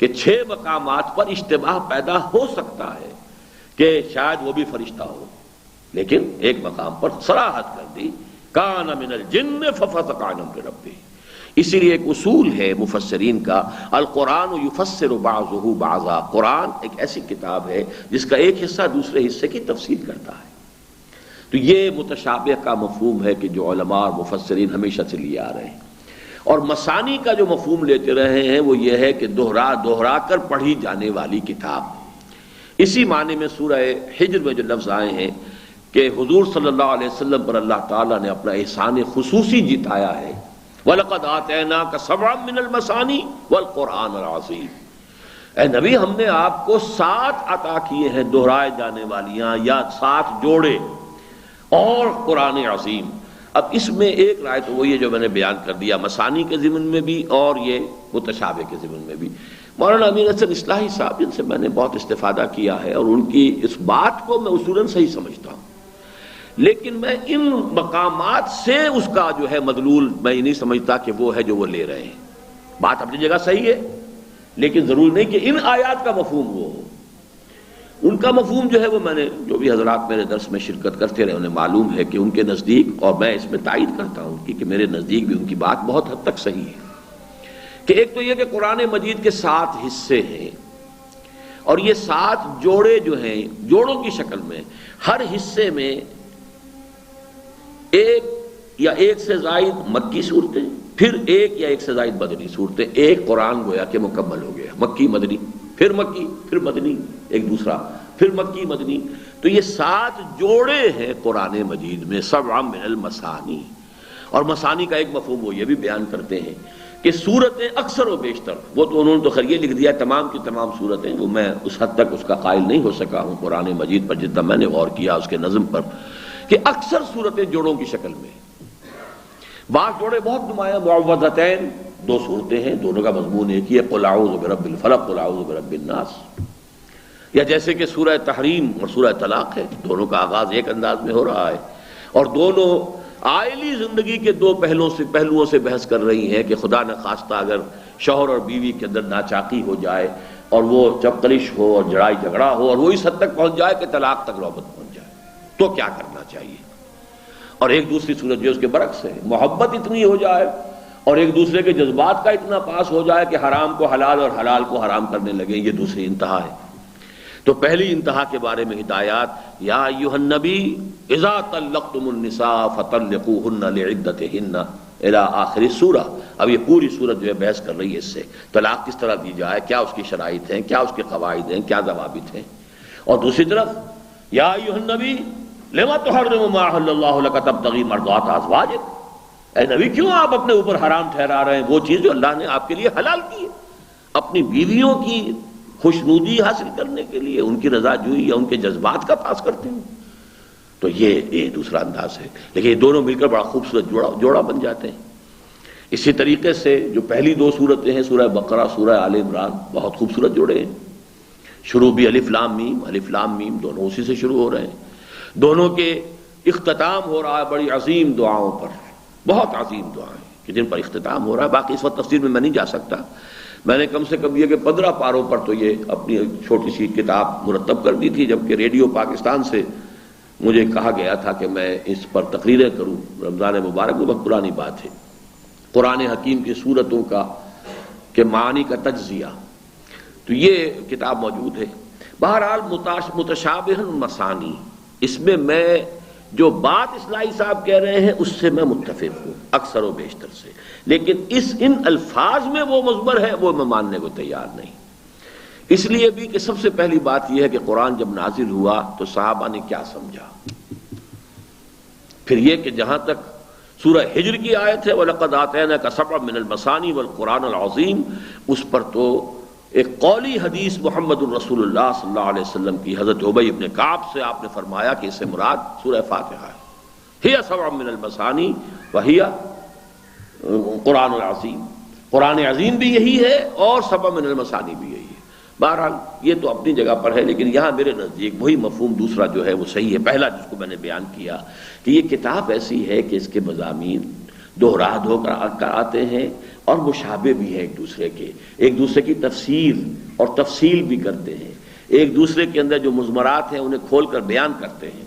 کہ 6 مقامات پر اشتباہ پیدا ہو سکتا ہے کہ شاید وہ بھی فرشتہ ہو، لیکن ایک مقام پر صراحت کر دی، کان من الجن ففسق عن امر ربہ۔ اسی لیے ایک اصول ہے مفسرین کا، القرآن یفسر بعضہ بعضا، قرآن ایک ایسی کتاب ہے جس کا ایک حصہ دوسرے حصے کی تفسیر کرتا ہے۔ تو یہ متشابہ کا مفہوم ہے کہ جو علماء اور مفسرین ہمیشہ سے لیے آ رہے ہیں، اور مثانی کا جو مفہوم لیتے رہے ہیں وہ یہ ہے کہ دوہرا دوہرا کر پڑھی جانے والی کتاب۔ اسی معنی میں سورہ حجر میں جو لفظ آئے ہیں کہ حضور صلی اللہ علیہ وسلم پر اللہ تعالیٰ نے اپنا احسان خصوصی جتایا ہے، وَلَقَدْ آتَيْنَاكَ سَبْعًا مِّنَ الْمَثَانِي وَالْقُرْآنَ الْعَظِيمِ، اے نبی ہم نے آپ کو 7 عطا کیے ہیں دہرائے جانے والیاں یا 7 جوڑے اور قرآن عظیم۔ اب اس میں ایک رائے تو وہی ہے جو میں نے بیان کر دیا، مثانی کے ضمن میں بھی اور یہ متشابہ کے ضمن میں بھی۔ مولانا امین حسن اصلاحی صاحب جن سے میں نے بہت استفادہ کیا ہے اور ان کی اس بات کو میں اصولاً صحیح سمجھتا ہوں، لیکن میں ان مقامات سے اس کا جو ہے مدلول میں یہ نہیں سمجھتا کہ وہ ہے جو وہ لے رہے ہیں۔ بات اپنی جگہ صحیح ہے، لیکن ضرور نہیں کہ ان آیات کا مفہوم وہ ہو۔ ان کا مفہوم جو ہے وہ میں نے جو بھی حضرات میرے درس میں شرکت کرتے رہے انہیں معلوم ہے کہ ان کے نزدیک، اور میں اس میں تائید کرتا ہوں کہ میرے نزدیک بھی ان کی بات بہت حد تک صحیح ہے، کہ ایک تو یہ کہ قرآن مجید کے 7 حصے ہیں اور یہ 7 جوڑے جو ہیں جوڑوں کی شکل میں، ہر حصے میں ایک یا ایک سے زائد مکی صورتیں، پھر ایک یا ایک سے زائد مدنی صورتیں، ایک قرآن گویا کہ مکمل ہو گیا، مکی مدنی پھر مکی پھر مدنی، ایک دوسرا پھر مکی مدنی۔ تو یہ 7 جوڑے ہیں قرآن مجید میں، 7 من المثانی۔ اور مثانی کا ایک مفہوم وہ یہ بھی بیان کرتے ہیں کہ صورتیں اکثر و بیشتر، وہ تو انہوں نے تو خیر یہ لکھ دیا تمام کی تمام صورتیں، وہ میں اس حد تک اس کا قائل نہیں ہو سکا ہوں قرآن مجید پر جتنا میں نے غور کیا اس کے نظم پر، کہ اکثر صورتیں جوڑوں کی شکل میں۔ بعض جوڑے بہت نمایاں، معوذتین 2 صورتیں ہیں، دونوں کا مضمون ایک ہی ہے، قل اعوذ برب الفلق قل اعوذ برب الناس، یا جیسے کہ سورہ تحریم اور سورہ طلاق ہے، دونوں کا آغاز ایک انداز میں ہو رہا ہے، اور دونوں عائلی زندگی کے 2 پہلوؤں سے بحث کر رہی ہیں کہ خدا نہ خواستہ اگر شوہر اور بیوی کے اندر ناچاقی ہو جائے اور وہ چپقلش ہو اور لڑائی جھگڑا ہو اور وہ اس حد تک پہنچ جائے کہ طلاق تک نوبت پہنچ جائے تو کیا کرنا چاہیے۔ اور ایک دوسری صورت جو اس کے برعکس ہے، محبت اتنی ہو جائے اور ایک دوسرے کے جذبات کا اتنا پاس ہو جائے کہ حرام کو حلال اور حلال کو حرام کرنے لگے، یہ دوسری انتہا ہے۔ تو پہلی انتہا کے بارے میں ہدایات، یا ایھا النبی اذا طلقتم النساء فطلقوهن لعدتهن الی آخر سورہ۔ اب یہ پوری سورت جو ہے بحث کر رہی ہے اس سے، طلاق کس طرح دی جائے، کیا اس کی شرائط ہیں، کیا اس کے قواعد ہیں، کیا ضوابط ہیں۔ اور دوسری طرف یا ایھا النبی لما تحرم ما احل اللہ لک تبتغی مرضات ازواجک، اے نبی کیوں آپ اپنے اوپر حرام ٹھہرا رہے ہیں وہ چیز جو اللہ نے آپ کے لیے حلال کی ہے، اپنی بیویوں کی خوشنودی حاصل کرنے کے لیے، ان کی رضا جوئی یا ان کے جذبات کا پاس کرتے ہیں۔ تو یہ دوسرا انداز ہے، لیکن یہ دونوں مل کر بڑا خوبصورت جوڑا بن جاتے ہیں۔ اسی طریقے سے جو پہلی 2 صورتیں ہیں سورہ بقرہ سورہ آل عمران، بہت خوبصورت جوڑے ہیں، شروع بھی الف لام میم دونوں اسی سے شروع ہو رہے ہیں، دونوں کے اختتام ہو رہا ہے بڑی عظیم دعاؤں پر، بہت عظیم دعائیں کہ جن پر اختتام ہو رہا ہے۔ باقی اس وقت تفسیر میں نہیں جا سکتا، میں نے کم سے کم یہ کہ 15 پاروں پر تو یہ اپنی چھوٹی سی کتاب مرتب کر دی تھی، جبکہ ریڈیو پاکستان سے مجھے کہا گیا تھا کہ میں اس پر تقریریں کروں، رمضان مبارک میں بہت پرانی بات ہے، قرآن حکیم کی صورتوں کا کہ معانی کا تجزیہ، تو یہ کتاب موجود ہے۔ بہرحال متشابہ مثانی، اس میں میں جو بات اصلاحی صاحب کہہ رہے ہیں اس سے میں متفق ہوں اکثر و بیشتر سے، لیکن ان الفاظ میں وہ مضمر ہے وہ میں ماننے کو تیار نہیں، اس لیے بھی کہ سب سے پہلی بات یہ ہے کہ قرآن جب نازل ہوا تو صحابہ نے کیا سمجھا، پھر یہ کہ جہاں تک سورہ حجر کی آیت ہے وَلَقَدْ آتَيْنَاكَ سَبْعًا مِّنَ الْمَثَانِي وَالْقُرْآنَ الْعَظِيمِ، اس پر تو ایک قولی حدیث محمد الرسول اللہ صلی اللہ علیہ وسلم کی حضرت ابی بن کعب سے آپ نے فرمایا کہ اس سے مراد سورہ فاتحہ ہے، ہی سبع من المثانی وہی قرآن العظیم، قرآن عظیم بھی یہی ہے اور سبع من المثانی بھی یہی ہے۔ بہرحال یہ تو اپنی جگہ پر ہے، لیکن یہاں میرے نزدیک وہی مفہوم دوسرا جو ہے وہ صحیح ہے، پہلا جس کو میں نے بیان کیا کہ یہ کتاب ایسی ہے کہ اس کے مضامین دوہرا کر آتے ہیں اور مشابہ بھی ہیں ایک دوسرے کی تفسیر اور تفصیل بھی کرتے ہیں، ایک دوسرے کے اندر جو مضمرات ہیں انہیں کھول کر بیان کرتے ہیں،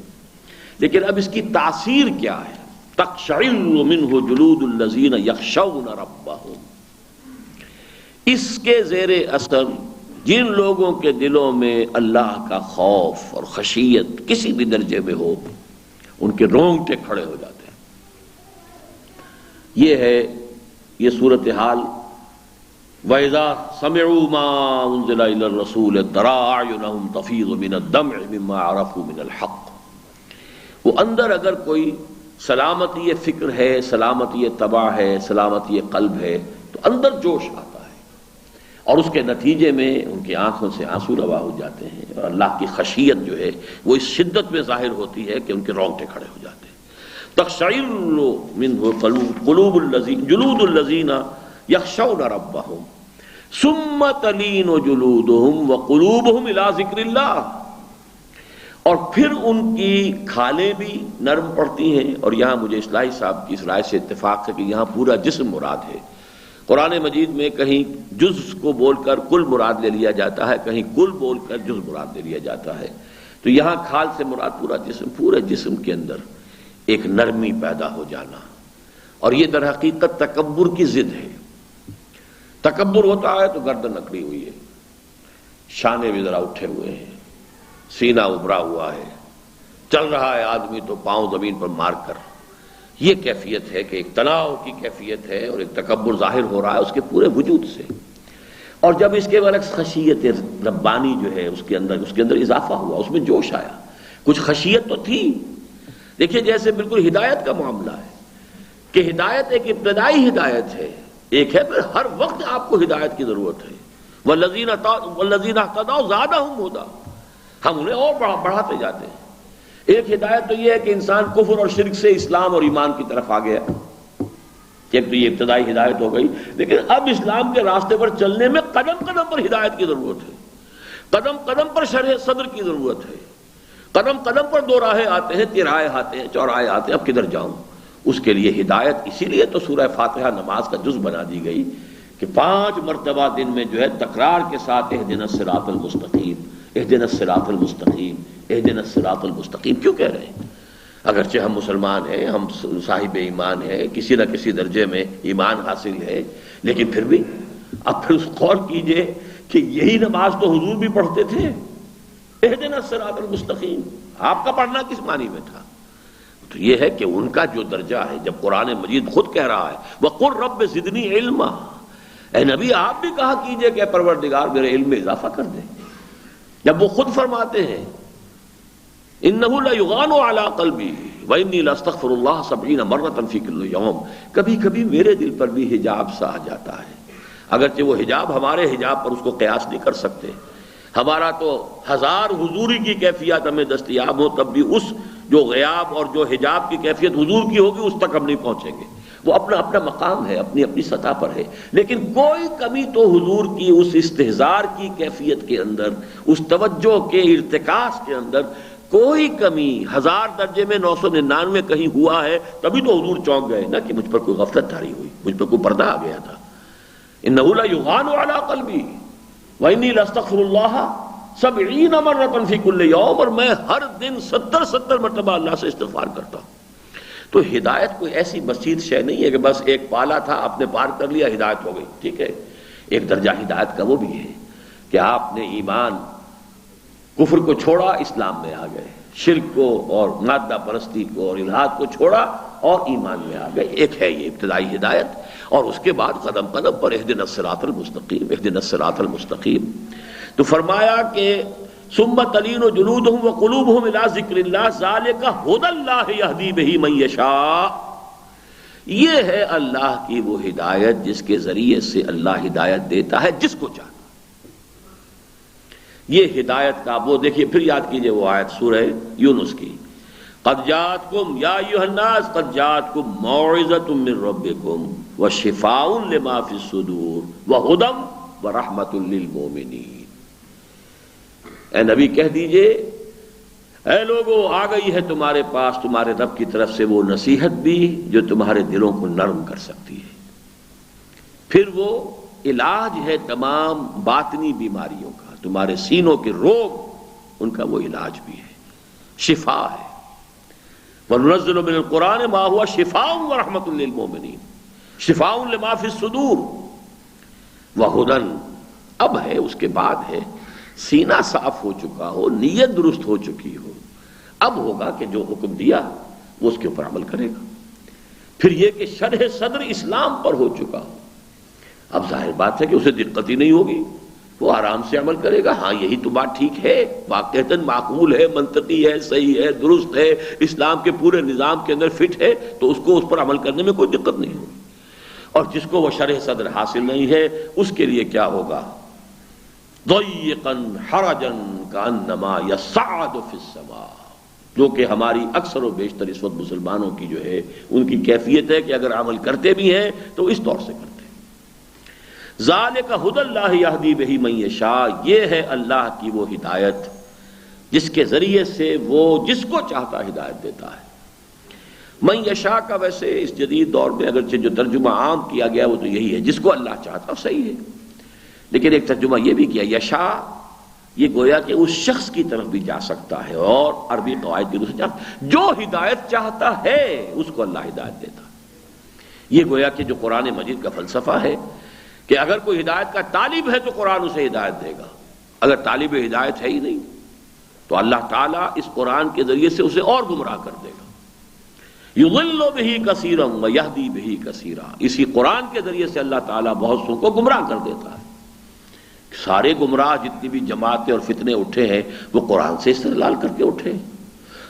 لیکن اب اس کی تاثیر کیا ہے، تقشعر منہ جلود الذین یخشون ربہم، اس کے زیر اثر جن لوگوں کے دلوں میں اللہ کا خوف اور خشیت کسی بھی درجے میں ہو، ان کے رونگٹے کھڑے ہو جاتے ہیں۔ یہ ہے یہ صورتحال۔ وَإِذَا سَمِعُوا مَا أُنزِلَ إِلَى الرَّسُولِ تَرَىٰ أَعْيُنَهُمْ تَفِيضُ مِنَ الدَّمْعِ مِمَّا عَرَفُوا مِنَ الْحَقِّ، وہ اندر اگر کوئی سلامتی فکر ہے، سلامتی طبع ہے، سلامتی قلب ہے تو اندر جوش آتا ہے، اور اس کے نتیجے میں ان کی آنکھوں سے آنسو روا ہو جاتے ہیں، اور اللہ کی خشیت جو ہے وہ اس شدت میں ظاہر ہوتی ہے کہ ان کے رونگٹے کھڑے ہو جاتے ہیں۔ تقشعر منہ قلوب الذین جلود الذین یخشون ربہم ثم تلین جلودہم وقلوبہم الی ذکر اللہ، اور پھر ان کی کھالیں بھی نرم پڑتی ہیں، اور یہاں مجھے اصلاحی صاحب کی اس رائے سے اتفاق ہے کہ یہاں پورا جسم مراد ہے۔ قرآن مجید میں کہیں جز کو بول کر کل مراد لے لیا جاتا ہے، کہیں کل بول کر جز مراد لے لیا جاتا ہے، تو یہاں کھال سے مراد پورا جسم، پورے جسم کے اندر ایک نرمی پیدا ہو جانا، اور یہ در حقیقت تکبر کی ضد ہے۔ تکبر ہوتا ہے تو گردن اکڑی ہوئی ہے، شانے بھی ذرا اٹھے ہوئے ہیں، سینہ ابھرا ہوا ہے، چل رہا ہے آدمی تو پاؤں زمین پر مار کر، یہ کیفیت ہے کہ ایک تناؤ کی کیفیت ہے، اور ایک تکبر ظاہر ہو رہا ہے اس کے پورے وجود سے۔ اور جب اس کے برعکس خشیت ربانی جو ہے اس کے اندر اضافہ ہوا، اس میں جوش آیا، کچھ خشیت تو تھی۔ دیکھیے جیسے بالکل ہدایت کا معاملہ ہے کہ ہدایت ایک ابتدائی ہدایت ہے، ایک ہے پھر ہر وقت آپ کو ہدایت کی ضرورت ہے۔ والذین اہتدوا زادہم ھدی، ہم انہیں اور بڑھاتے جاتے ہیں۔ ایک ہدایت تو یہ ہے کہ انسان کفر اور شرک سے اسلام اور ایمان کی طرف آ گیا، ایک تو یہ ابتدائی ہدایت ہو گئی، لیکن اب اسلام کے راستے پر چلنے میں قدم قدم پر ہدایت کی ضرورت ہے، قدم قدم پر شرح صدر کی ضرورت ہے، قدم قدم پر دو راہیں آتے ہیں، تراہیں آتے ہیں، چوراہے آتے ہیں، اب کدھر جاؤں؟ اس کے لیے ہدایت، اسی لیے تو سورہ فاتحہ نماز کا جز بنا دی گئی کہ 5 مرتبہ دن میں جو ہے تکرار کے ساتھ اہدنا الصراط المستقیم، اہدنا الصراط المستقیم، اہدنا الصراط المستقیم کیوں کہہ رہے ہیں؟ اگرچہ ہم مسلمان ہیں، ہم صاحب ایمان ہیں، کسی نہ کسی درجے میں ایمان حاصل ہے، لیکن پھر بھی اب پھر اس غور کیجئے کہ یہی نماز تو حضور بھی پڑھتے تھے، اہدنا الصراط المستقیم، آپ کا پڑھنا کس معنی میں تھا؟ تو یہ ہے کہ ان کا جو درجہ ہے، جب قرآن مجید خود کہہ رہا ہے وَقُلْ رَبِّ زِدْنِي عِلْمًا، اے نبی آپ بھی کہا کیجئے کہ پروردگار میرے علم میں اضافہ کر دے۔ جب وہ خود فرماتے ہیں إِنَّهُ لَيُغَانُ عَلَىٰ قَلْبِي وَإِنِّي لَأَسْتَغْفِرُ اللَّهَ 70 مرة فِي كُلِّ يَوْمٍ، کبھی کبھی میرے دل پر بھی حجاب سا آ جاتا ہے، اگرچہ وہ حجاب ہمارے حجاب پر اس کو قیاس نہیں کر سکتے، ہمارا تو 1000 حضوری کی کیفیت ہمیں دستیاب ہو تب بھی اس جو غیاب اور جو حجاب کی کیفیت حضور کی ہوگی اس تک ہم نہیں پہنچیں گے، وہ اپنا اپنا مقام ہے، اپنی اپنی سطح پر ہے، لیکن کوئی کمی تو حضور کی اس استحضار کی کیفیت کے اندر، اس توجہ کے ارتکاز کے اندر کوئی کمی 1000 درجے میں 999 کہیں ہوا ہے، تبھی تو حضور چونک گئے نا کہ مجھ پر کوئی غفلت طاری ہوئی، مجھ پر کوئی پردہ آ گیا تھا۔ إِنَّهُ لَيُغَانُ عَلَىٰ قَلْبِي وَإِنِّي لَأَسْتَغْفِرُ اللَّهَ 70 مرة فی کل یوم، اور میں ہر دن 70 مرتبہ اللہ سے استغفار کرتا ہوں۔ تو ہدایت کوئی ایسی بسیط شے نہیں ہے کہ بس ایک پالا تھا آپ نے پار کر لیا ہدایت ہو گئی، ٹھیک ہے، ایک درجہ ہدایت کا وہ بھی ہے کہ آپ نے ایمان کفر کو چھوڑا، اسلام میں آ گئے، شرک کو اور مادہ پرستی کو اور الحاد کو چھوڑا اور ایمان میں آ گئے، ایک ہے یہ ابتدائی ہدایت، اور اس کے بعد قدم قدم پر اہدنا الصراط المستقیم، اہدنا الصراط المستقیم۔ تو فرمایا کہ ثم تلین جلودہم وقلوبہم الی ذکر اللہ ذالک ھدی اللہ یہدی بہ من یشاء، یہ ہے اللہ کی وہ ہدایت جس کے ذریعے سے اللہ ہدایت دیتا ہے جس کو چاہتا۔ یہ ہدایت کا وہ دیکھیے، پھر یاد کیجئے وہ آیت سورہ یونس کی، قد جاءتکم یا ایھا الناس قد جاءتکم موعظۃ من ربکم وشفاء لما فی الصدور وہدی ورحمۃ للمؤمنین۔ اے نبی کہہ دیجئے، اے لوگو آ گئی ہے تمہارے پاس تمہارے رب کی طرف سے وہ نصیحت بھی جو تمہارے دلوں کو نرم کر سکتی ہے، پھر وہ علاج ہے تمام باطنی بیماریوں کا، تمہارے سینوں کے روگ ان کا وہ علاج بھی ہے، شفا ہے۔ وَنُنَزِّلُ مِنَ الْقُرْآنِ مَا هُوَ شِفَاءٌ وَرَحْمَةٌ لِّلْمُؤْمِنِينَ شِفَاءٌ لِمَا فِي الصُّدُورِ وَهُدًى اب ہے، اس کے بعد ہے سینہ صاف ہو چکا ہو، نیت درست ہو چکی ہو، اب ہوگا کہ جو حکم دیا وہ اس کے اوپر عمل کرے گا۔ پھر یہ کہ شرح صدر اسلام پر ہو چکا ہو، اب ظاہر بات ہے کہ اسے دقت ہی نہیں ہوگی، وہ آرام سے عمل کرے گا۔ ہاں یہی تو بات ٹھیک ہے، واقعتاً معقول ہے، منطقی ہے، صحیح ہے، درست ہے، اسلام کے پورے نظام کے اندر فٹ ہے، تو اس کو اس پر عمل کرنے میں کوئی دقت نہیں ہوگی۔ اور جس کو وہ شرح صدر حاصل نہیں ہے اس کے لیے کیا ہوگا؟ ضیقاً حرجاً کأنما یصعد فی السماء، جو کہ ہماری اکثر و بیشتر اس وقت مسلمانوں کی جو ہے ان کی کیفیت ہے کہ اگر عمل کرتے بھی ہیں تو اس طور سے کرتے ہیں۔ ذالک ھدی اللہ یہدی بہ من یشاء، یہ ہے اللہ کی وہ ہدایت جس کے ذریعے سے وہ جس کو چاہتا ہدایت دیتا ہے۔ من یشاء کا ویسے اس جدید دور میں اگرچہ جو ترجمہ عام کیا گیا وہ تو یہی ہے، جس کو اللہ چاہتا، صحیح ہے، لیکن ایک ترجمہ یہ بھی کیا یشاء، یہ گویا کہ اس شخص کی طرف بھی جا سکتا ہے، اور عربی قواعد کی روح سے جو ہدایت چاہتا ہے اس کو اللہ ہدایت دیتا ہے۔ یہ گویا کہ جو قرآن مجید کا فلسفہ ہے کہ اگر کوئی ہدایت کا طالب ہے تو قرآن اسے ہدایت دے گا، اگر طالب ہدایت ہے ہی نہیں تو اللہ تعالیٰ اس قرآن کے ذریعے سے اسے اور گمراہ کر دے گا۔ یضل بہ کثیرا ویہدی بہ کثیرا، اسی قرآن کے ذریعے سے اللہ تعالیٰ بہت سو کو گمراہ کر دیتا ہے۔ سارے گمراہ جتنی بھی جماعتیں اور فتنے اٹھے ہیں وہ قرآن سے استدلال کر کے اٹھے ہیں،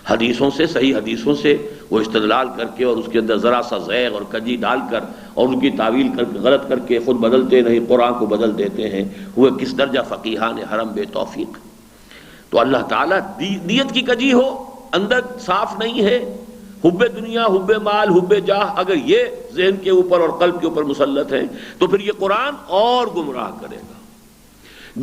حدیثوں سے، صحیح حدیثوں سے وہ استدلال کر کے اور اس کے اندر ذرا سا زیغ اور کجی ڈال کر اور ان کی تعویل کر کے غلط کر کے خود بدلتے نہیں، قرآن کو بدل دیتے ہیں۔ ہوئے کس درجہ فقیہان حرم بے توفیق۔ تو اللہ تعالیٰ نیت کی کجی ہو، اندر صاف نہیں ہے، حب دنیا، حب مال، حب جاہ اگر یہ ذہن کے اوپر اور قلب کے اوپر مسلط ہے تو پھر یہ قرآن اور گمراہ کرے گا،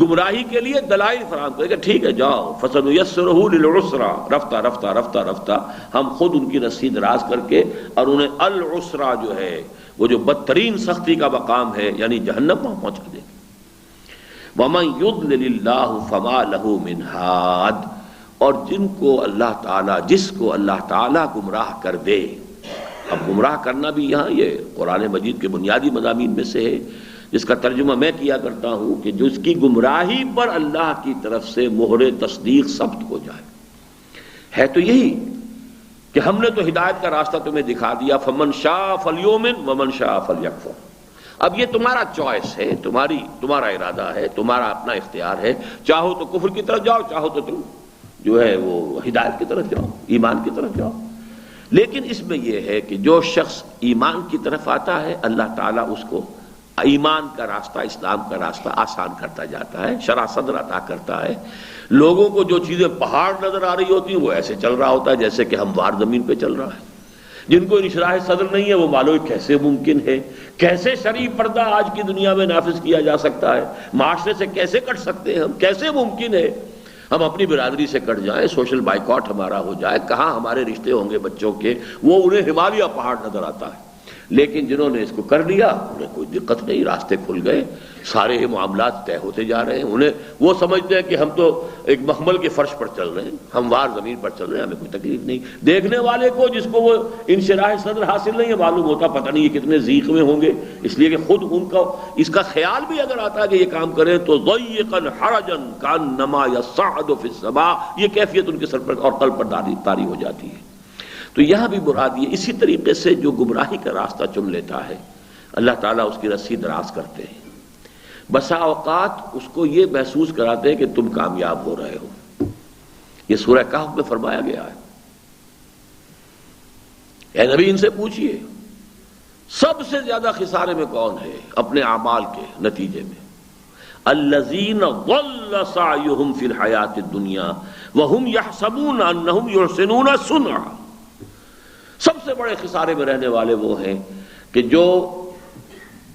گمراہی کے لیے دلائل فراہم کرے گا۔ ٹھیک ہے جاؤ فَسَنُيَسِّرُهُ لِلْعُسْرَىٰ، رفتہ رفتہ رفتہ رفتہ ہم خود ان کی رسی دراز کر کے اور انہیں العسرا جو ہے وہ جو بدترین سختی کا مقام ہے یعنی جہنم وہاں پہنچا دیں گے۔ وَمَن يُضْلِلِ اللَّهُ فَمَا لَهُ مِنْ هَادٍ، اور جن کو اللہ تعالیٰ، جس کو اللہ تعالیٰ گمراہ کر دے۔ اب گمراہ کرنا بھی یہاں یہ قرآن مجید کے بنیادی مضامین میں سے ہے، جس کا ترجمہ میں کیا کرتا ہوں کہ جس کی گمراہی پر اللہ کی طرف سے مہر تصدیق ثبت ہو جائے۔ ہے تو یہی کہ ہم نے تو ہدایت کا راستہ تمہیں دکھا دیا، فمن شاء فلیؤمن ومن شاء فلیکفر۔ اب یہ تمہارا چوائس ہے، تمہارا ارادہ ہے، تمہارا اپنا اختیار ہے، چاہو تو کفر کی طرف جاؤ، چاہو تو تم جو ہے وہ ہدایت کی طرف جاؤ، ایمان کی طرف جاؤ۔ لیکن اس میں یہ ہے کہ جو شخص ایمان کی طرف آتا ہے اللہ تعالیٰ اس کو ایمان کا راستہ، اسلام کا راستہ آسان کرتا جاتا ہے، شرح صدر عطا کرتا ہے۔ لوگوں کو جو چیزیں پہاڑ نظر آ رہی ہوتی ہیں وہ ایسے چل رہا ہوتا ہے جیسے کہ ہموار زمین پہ چل رہا ہے۔ جن کو انشراح صدر نہیں ہے وہ معلوم کیسے ممکن ہے، کیسے شرعی پردہ آج کی دنیا میں نافذ کیا جا سکتا ہے، معاشرے سے کیسے کٹ سکتے ہیں ہم، کیسے ممکن ہے ہم اپنی برادری سے کٹ جائیں، سوشل بائیکاٹ ہمارا ہو جائے، کہاں ہمارے رشتے ہوں گے بچوں کے، وہ انہیں ہمالیہ پہاڑ نظر آتا ہے۔ لیکن جنہوں نے اس کو کر لیا انہیں کوئی دقت نہیں، راستے کھل گئے، سارے معاملات طے ہوتے جا رہے ہیں۔ انہیں وہ سمجھتے ہیں کہ ہم تو ایک مخمل کے فرش پر چل رہے ہیں، ہموار زمین پر چل رہے ہیں، ہمیں کوئی تکلیف نہیں۔ دیکھنے والے کو جس کو وہ انشراح صدر حاصل نہیں ہے معلوم ہوتا پتہ نہیں یہ کتنے ضیق میں ہوں گے، اس لیے کہ خود ان کا اس کا خیال بھی اگر آتا ہے کہ یہ کام کریں تو ضیقا حرجا کانما یصعد فی السماء، یہ کیفیت ان کے سر پر اور قلب پر طاری ہو جاتی ہے۔ تو یہاں بھی مراد یہ، اسی طریقے سے جو گمراہی کا راستہ چن لیتا ہے اللہ تعالیٰ اس کی رسی دراز کرتے ہیں۔ بسا اوقات اس کو یہ محسوس کراتے ہیں کہ تم کامیاب ہو رہے ہو۔ یہ سورہ کہف میں فرمایا گیا ہے، اے نبی ان سے پوچھئے سب سے زیادہ خسارے میں کون ہے اپنے اعمال کے نتیجے میں؟ الذین ضل سعیہم فی الحیاۃ الدنیا وہم یحسبون انہم یحسنون صنعا۔ سب سے بڑے خسارے میں رہنے والے وہ ہیں کہ جو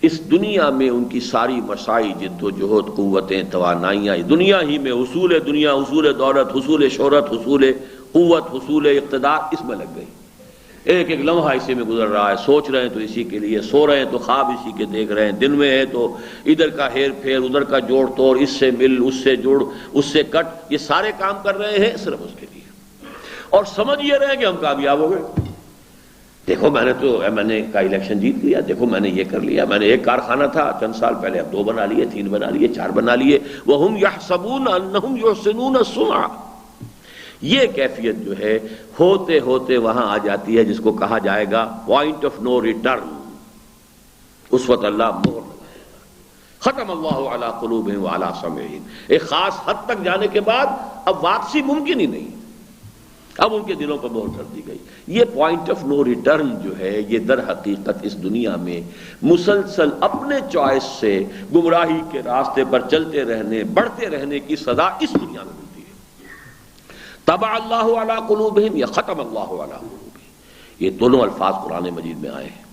اس دنیا میں ان کی ساری مساعی، جد و جہد، قوتیں، توانائیاں دنیا ہی میں، حصول دنیا، حصول دولت، حصول شہرت، حصول قوت، حصول اقتدار، اس میں لگ گئی۔ ایک ایک لمحہ اسی میں گزر رہا ہے، سوچ رہے ہیں تو اسی کے لیے، سو رہے ہیں تو خواب اسی کے دیکھ رہے ہیں، دن میں ہے تو ادھر کا ہیر پھیر، ادھر کا جوڑ توڑ، اس سے مل، اس سے جڑ، اس سے کٹ، یہ سارے کام کر رہے ہیں صرف اس کے لیے۔ اور سمجھ یہ رہے کہ ہم کامیاب ہو گئے، دیکھو میں نے کا الیکشن جیت لیا، دیکھو میں نے یہ کر لیا، میں نے ایک کارخانہ تھا چند سال پہلے اب 2 بنا لیے، 3 بنا لیے، 4 بنا لیے، وَهُمْ يَحْسَبُونَ أَنَّهُمْ يُحْسِنُونَ صُنْعًا۔ یہ کیفیت جو ہے ہوتے ہوتے وہاں آ جاتی ہے جس کو کہا جائے گا پوائنٹ آف نو ریٹرن، اس وقت اللہ مہر لگائے گا، ختم اللہ علی قلوبہم وعلی سمعہم، ایک خاص حد تک جانے کے بعد اب واپسی ممکن ہی نہیں، اب ان کے دلوں پر مہر کر دی گئی۔ یہ پوائنٹ آف نو ریٹرن جو ہے یہ در حقیقت اس دنیا میں مسلسل اپنے چوائس سے گمراہی کے راستے پر چلتے رہنے، بڑھتے رہنے کی سزا اس دنیا میں ملتی ہے۔ طبع اللہ علی قلوبہم یا ختم اللہ علی قلوبہم، یہ دونوں الفاظ قرآن مجید میں آئے ہیں۔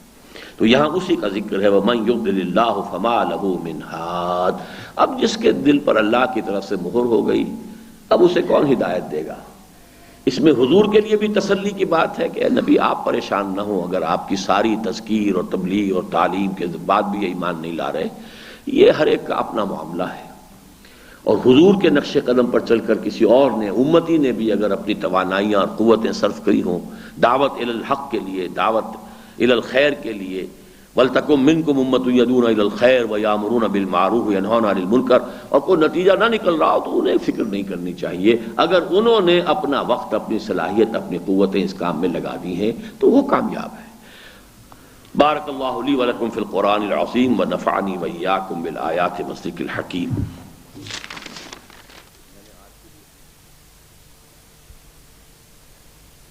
تو یہاں اسی کا ذکر ہے وَمَن يُضْلِلِ اللَّهُ فَمَا لَهُ مِنْ هَادٍ۔ اب جس کے دل پر اللہ کی طرف سے مہر ہو گئی اب اسے کون ہدایت دے گا؟ اس میں حضور کے لیے بھی تسلی کی بات ہے کہ اے نبی آپ پریشان نہ ہوں، اگر آپ کی ساری تذکیر اور تبلیغ اور تعلیم کے بعد بھی ایمان نہیں لا رہے، یہ ہر ایک کا اپنا معاملہ ہے، اور حضور کے نقش قدم پر چل کر کسی اور نے، امتی نے بھی اگر اپنی توانائیاں اور قوتیں صرف کری ہوں دعوت الی الحق کے لیے، دعوت الی الخیر کے لیے، وَلْتَكُن مِّنكُمْ أُمَّةٌ يَدْعُونَ إِلَى الْخَيْرِ وَيَأْمُرُونَ بِالْمَعْرُوفِ وَيَنْهَوْنَ عَنِ الْمُنكَرِ، اور کوئی نتیجہ نہ نکل رہا ہو تو انہیں فکر نہیں کرنی چاہیے، اگر انہوں نے اپنا وقت، اپنی صلاحیت، اپنی قوتیں اس کام میں لگا دی ہیں تو وہ کامیاب ہے۔ بارک اللہ لی ولکم فی القرآن العظیم ونفعنی وإیاکم بالآیات والذکر الحکیم۔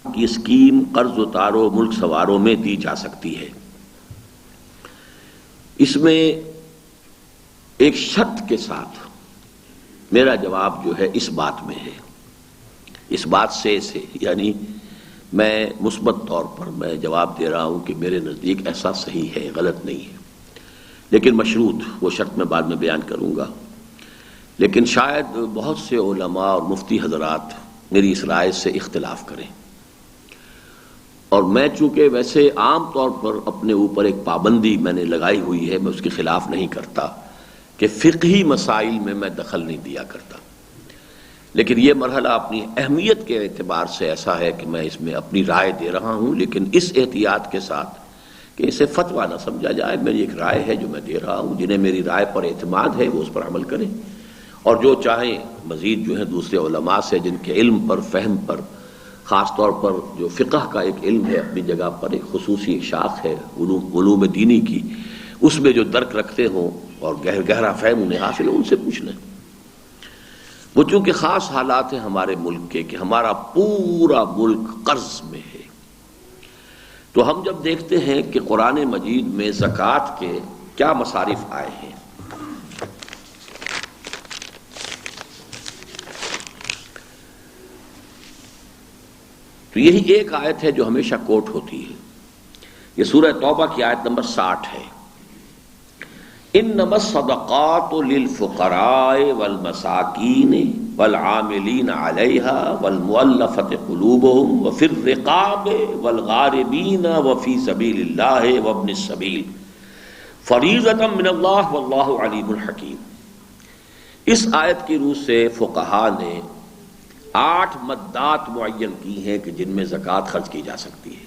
کی اسکیم قرض اتارو ملک سواروں میں دی جا سکتی ہے۔ اس میں ایک شرط کے ساتھ میرا جواب جو ہے اس بات میں ہے، اس بات سے یعنی میں مثبت طور پر میں جواب دے رہا ہوں کہ میرے نزدیک ایسا صحیح ہے، غلط نہیں ہے، لیکن مشروط، وہ شرط میں بعد میں بیان کروں گا، لیکن شاید بہت سے علماء اور مفتی حضرات میری اس رائے سے اختلاف کریں، اور میں چونکہ ویسے عام طور پر اپنے اوپر ایک پابندی میں نے لگائی ہوئی ہے، میں اس کے خلاف نہیں کرتا کہ فقہی مسائل میں دخل نہیں دیا کرتا، لیکن یہ مرحلہ اپنی اہمیت کے اعتبار سے ایسا ہے کہ میں اس میں اپنی رائے دے رہا ہوں، لیکن اس احتیاط کے ساتھ کہ اسے فتویٰ نہ سمجھا جائے، میری ایک رائے ہے جو میں دے رہا ہوں، جنہیں میری رائے پر اعتماد ہے وہ اس پر عمل کریں، اور جو چاہیں مزید جو ہے دوسرے علماء سے جن کے علم پر، فہم پر، خاص طور پر جو فقہ کا ایک علم ہے اپنی جگہ پر، ایک خصوصی شاخ ہے علوم دینی کی، اس میں جو درک رکھتے ہوں اور گہرا فہم انہیں حاصل ہو، ان سے پوچھ لیں۔ وہ چونکہ خاص حالات ہیں ہمارے ملک کے کہ ہمارا پورا ملک قرض میں ہے، تو ہم جب دیکھتے ہیں کہ قرآن مجید میں زکوٰۃ کے کیا مصارف آئے ہیں، تو یہی ایک آیت ہے جو ہمیشہ کوٹ ہوتی ہے، یہ سورہ توبہ کی آیت نمبر 60 ہے، انما الصدقات للفقراء والمساکین والعاملین علیہا والمؤلفۃ قلوبہم وفی الرقاب والغارمین وفی سبیل اللہ وابن السبیل فریضۃ من اللہ واللہ علیم حکیم۔ اس آیت کی روح سے فقہاء نے 8 مدات معین کی ہیں کہ جن میں زکوٰۃ خرچ کی جا سکتی ہے،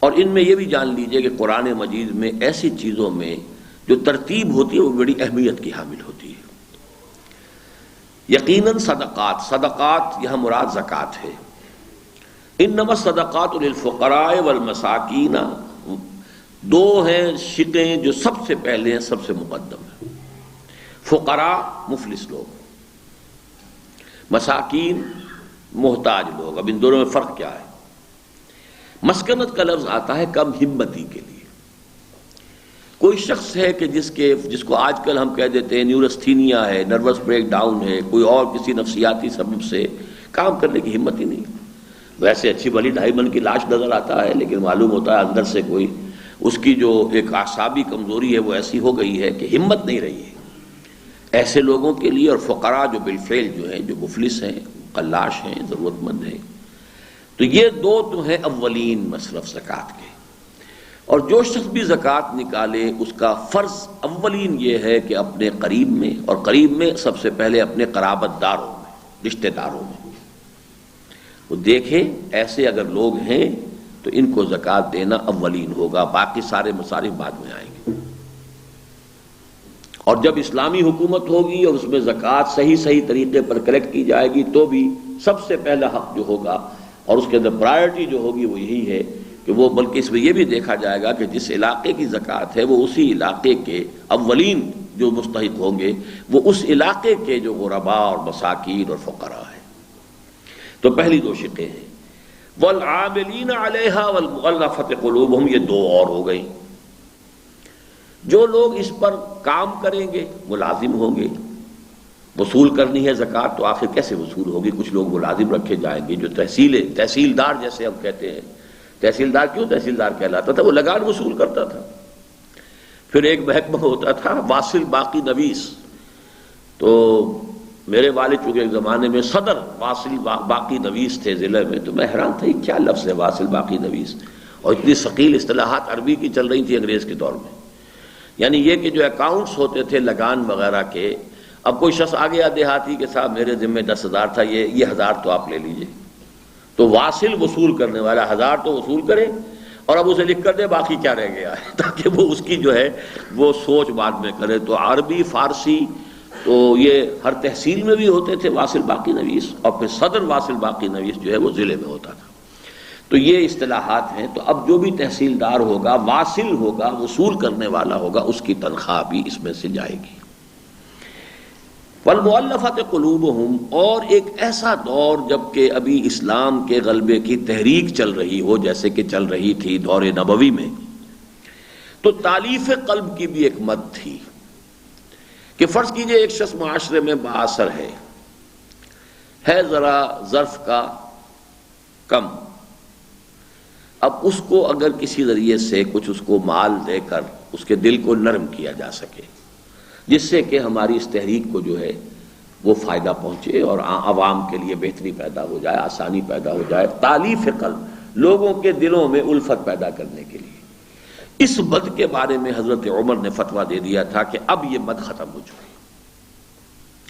اور ان میں یہ بھی جان لیجئے کہ قرآن مجید میں ایسی چیزوں میں جو ترتیب ہوتی ہے وہ بڑی اہمیت کی حامل ہوتی ہے۔ یقیناً صدقات یہاں مراد زکوٰۃ ہے۔ انما الصدقات للفقراء والمساکین، 2 ہیں شقیں جو سب سے پہلے ہیں، سب سے مقدم ہیں۔ فقراء مفلس لوگ، مساکین محتاج لوگ۔ اب ان دونوں میں فرق کیا ہے؟ مسکنت کا لفظ آتا ہے کم ہمتی کے لیے، کوئی شخص ہے کہ جس کو آج کل ہم کہہ دیتے ہیں نیورستھینیا ہے، نروس بریک ڈاؤن ہے، کوئی اور کسی نفسیاتی سبب سے کام کرنے کی ہمت ہی نہیں، ویسے اچھی بھلی 2.5 من کی لاش نظر آتا ہے، لیکن معلوم ہوتا ہے اندر سے کوئی اس کی جو ایک اعصابی کمزوری ہے وہ ایسی ہو گئی ہے کہ ہمت نہیں رہی ہے۔ ایسے لوگوں کے لیے، اور فقراء جو بالفعل جو ہیں، جو مفلس ہیں، قلاش ہیں، ضرورت مند ہیں، تو یہ 2 تو ہیں اولین مصرف زکوٰۃ کے۔ اور جو شخص بھی زکوٰۃ نکالے اس کا فرض اولین یہ ہے کہ اپنے قریب میں، اور قریب میں سب سے پہلے اپنے قرابت داروں میں، رشتہ داروں میں، تو دیکھیں ایسے اگر لوگ ہیں تو ان کو زکوٰۃ دینا اولین ہوگا، باقی سارے مصارف بعد میں آئیں گے۔ اور جب اسلامی حکومت ہوگی اور اس میں زکوٰۃ صحیح طریقے پر کلیکٹ کی جائے گی تو بھی سب سے پہلا حق جو ہوگا اور اس کے اندر پرائرٹی جو ہوگی وہ یہی ہے کہ وہ، بلکہ اس میں یہ بھی دیکھا جائے گا کہ جس علاقے کی زکوٰۃ ہے وہ اسی علاقے کے اولین جو مستحق ہوں گے وہ اس علاقے کے جو غرباء اور مساکین اور فقراء ہیں۔ تو پہلی دو شقیں ہیں، والعاملین علیہا والمؤلفۃ قلوبہم، یہ دو اور ہو گئی۔ جو لوگ اس پر کام کریں گے ملازم ہوں گے، وصول کرنی ہے زکوٰۃ تو آخر کیسے وصول ہوگی؟ کچھ لوگ ملازم رکھے جائیں گے جو تحصیلدار جیسے ہم کہتے ہیں۔ تحصیلدار کیوں تحصیلدار کہلاتا تھا؟ وہ لگان وصول کرتا تھا۔ پھر ایک محکمہ ہوتا تھا واصل باقی نویس، تو میرے والد چونکہ ایک زمانے میں صدر واصل باقی نویس تھے ضلع میں، تو میں حیران تھا یہ کیا لفظ ہے واصل باقی نویس، اور اتنی ثقیل اصطلاحات عربی کی چل رہی تھی انگریز کے دور میں۔ یعنی یہ کہ جو اکاؤنٹس ہوتے تھے لگان وغیرہ کے، اب کوئی شخص آ گیا دیہاتی کے صاحب میرے ذمہ 10,000 تھا، یہ 1,000 تو آپ لے لیجئے، تو واصل وصول کرنے والا 1,000 تو وصول کرے اور اب اسے لکھ کر دے باقی کیا رہ گیا ہے، تاکہ وہ اس کی جو ہے وہ سوچ بعد میں کرے۔ تو عربی فارسی تو یہ ہر تحصیل میں بھی ہوتے تھے واصل باقی نویس، اور پھر صدر واصل باقی نویس جو ہے وہ ضلع میں ہوتا تھا۔ تو یہ اصطلاحات ہیں۔ تو اب جو بھی تحصیلدار ہوگا، واصل ہوگا، وصول کرنے والا ہوگا، اس کی تنخواہ بھی اس میں سے جائے گی۔ والمؤلفۃ قلوبہم، اور ایک ایسا دور جب کہ ابھی اسلام کے غلبے کی تحریک چل رہی ہو، جیسے کہ چل رہی تھی دور نبوی میں، تو تالیف قلب کی بھی ایک مد تھی کہ فرض کیجئے ایک شخص معاشرے میں بااثر ہے ذرا ظرف کا کم، اب اس کو اگر کسی ذریعے سے کچھ اس کو مال دے کر اس کے دل کو نرم کیا جا سکے، جس سے کہ ہماری اس تحریک کو جو ہے وہ فائدہ پہنچے اور عوام کے لیے بہتری پیدا ہو جائے، آسانی پیدا ہو جائے، تالیف قلب، لوگوں کے دلوں میں الفت پیدا کرنے کے لیے، اس مد کے بارے میں حضرت عمر نے فتویٰ دے دیا تھا کہ اب یہ مد ختم ہو چکی،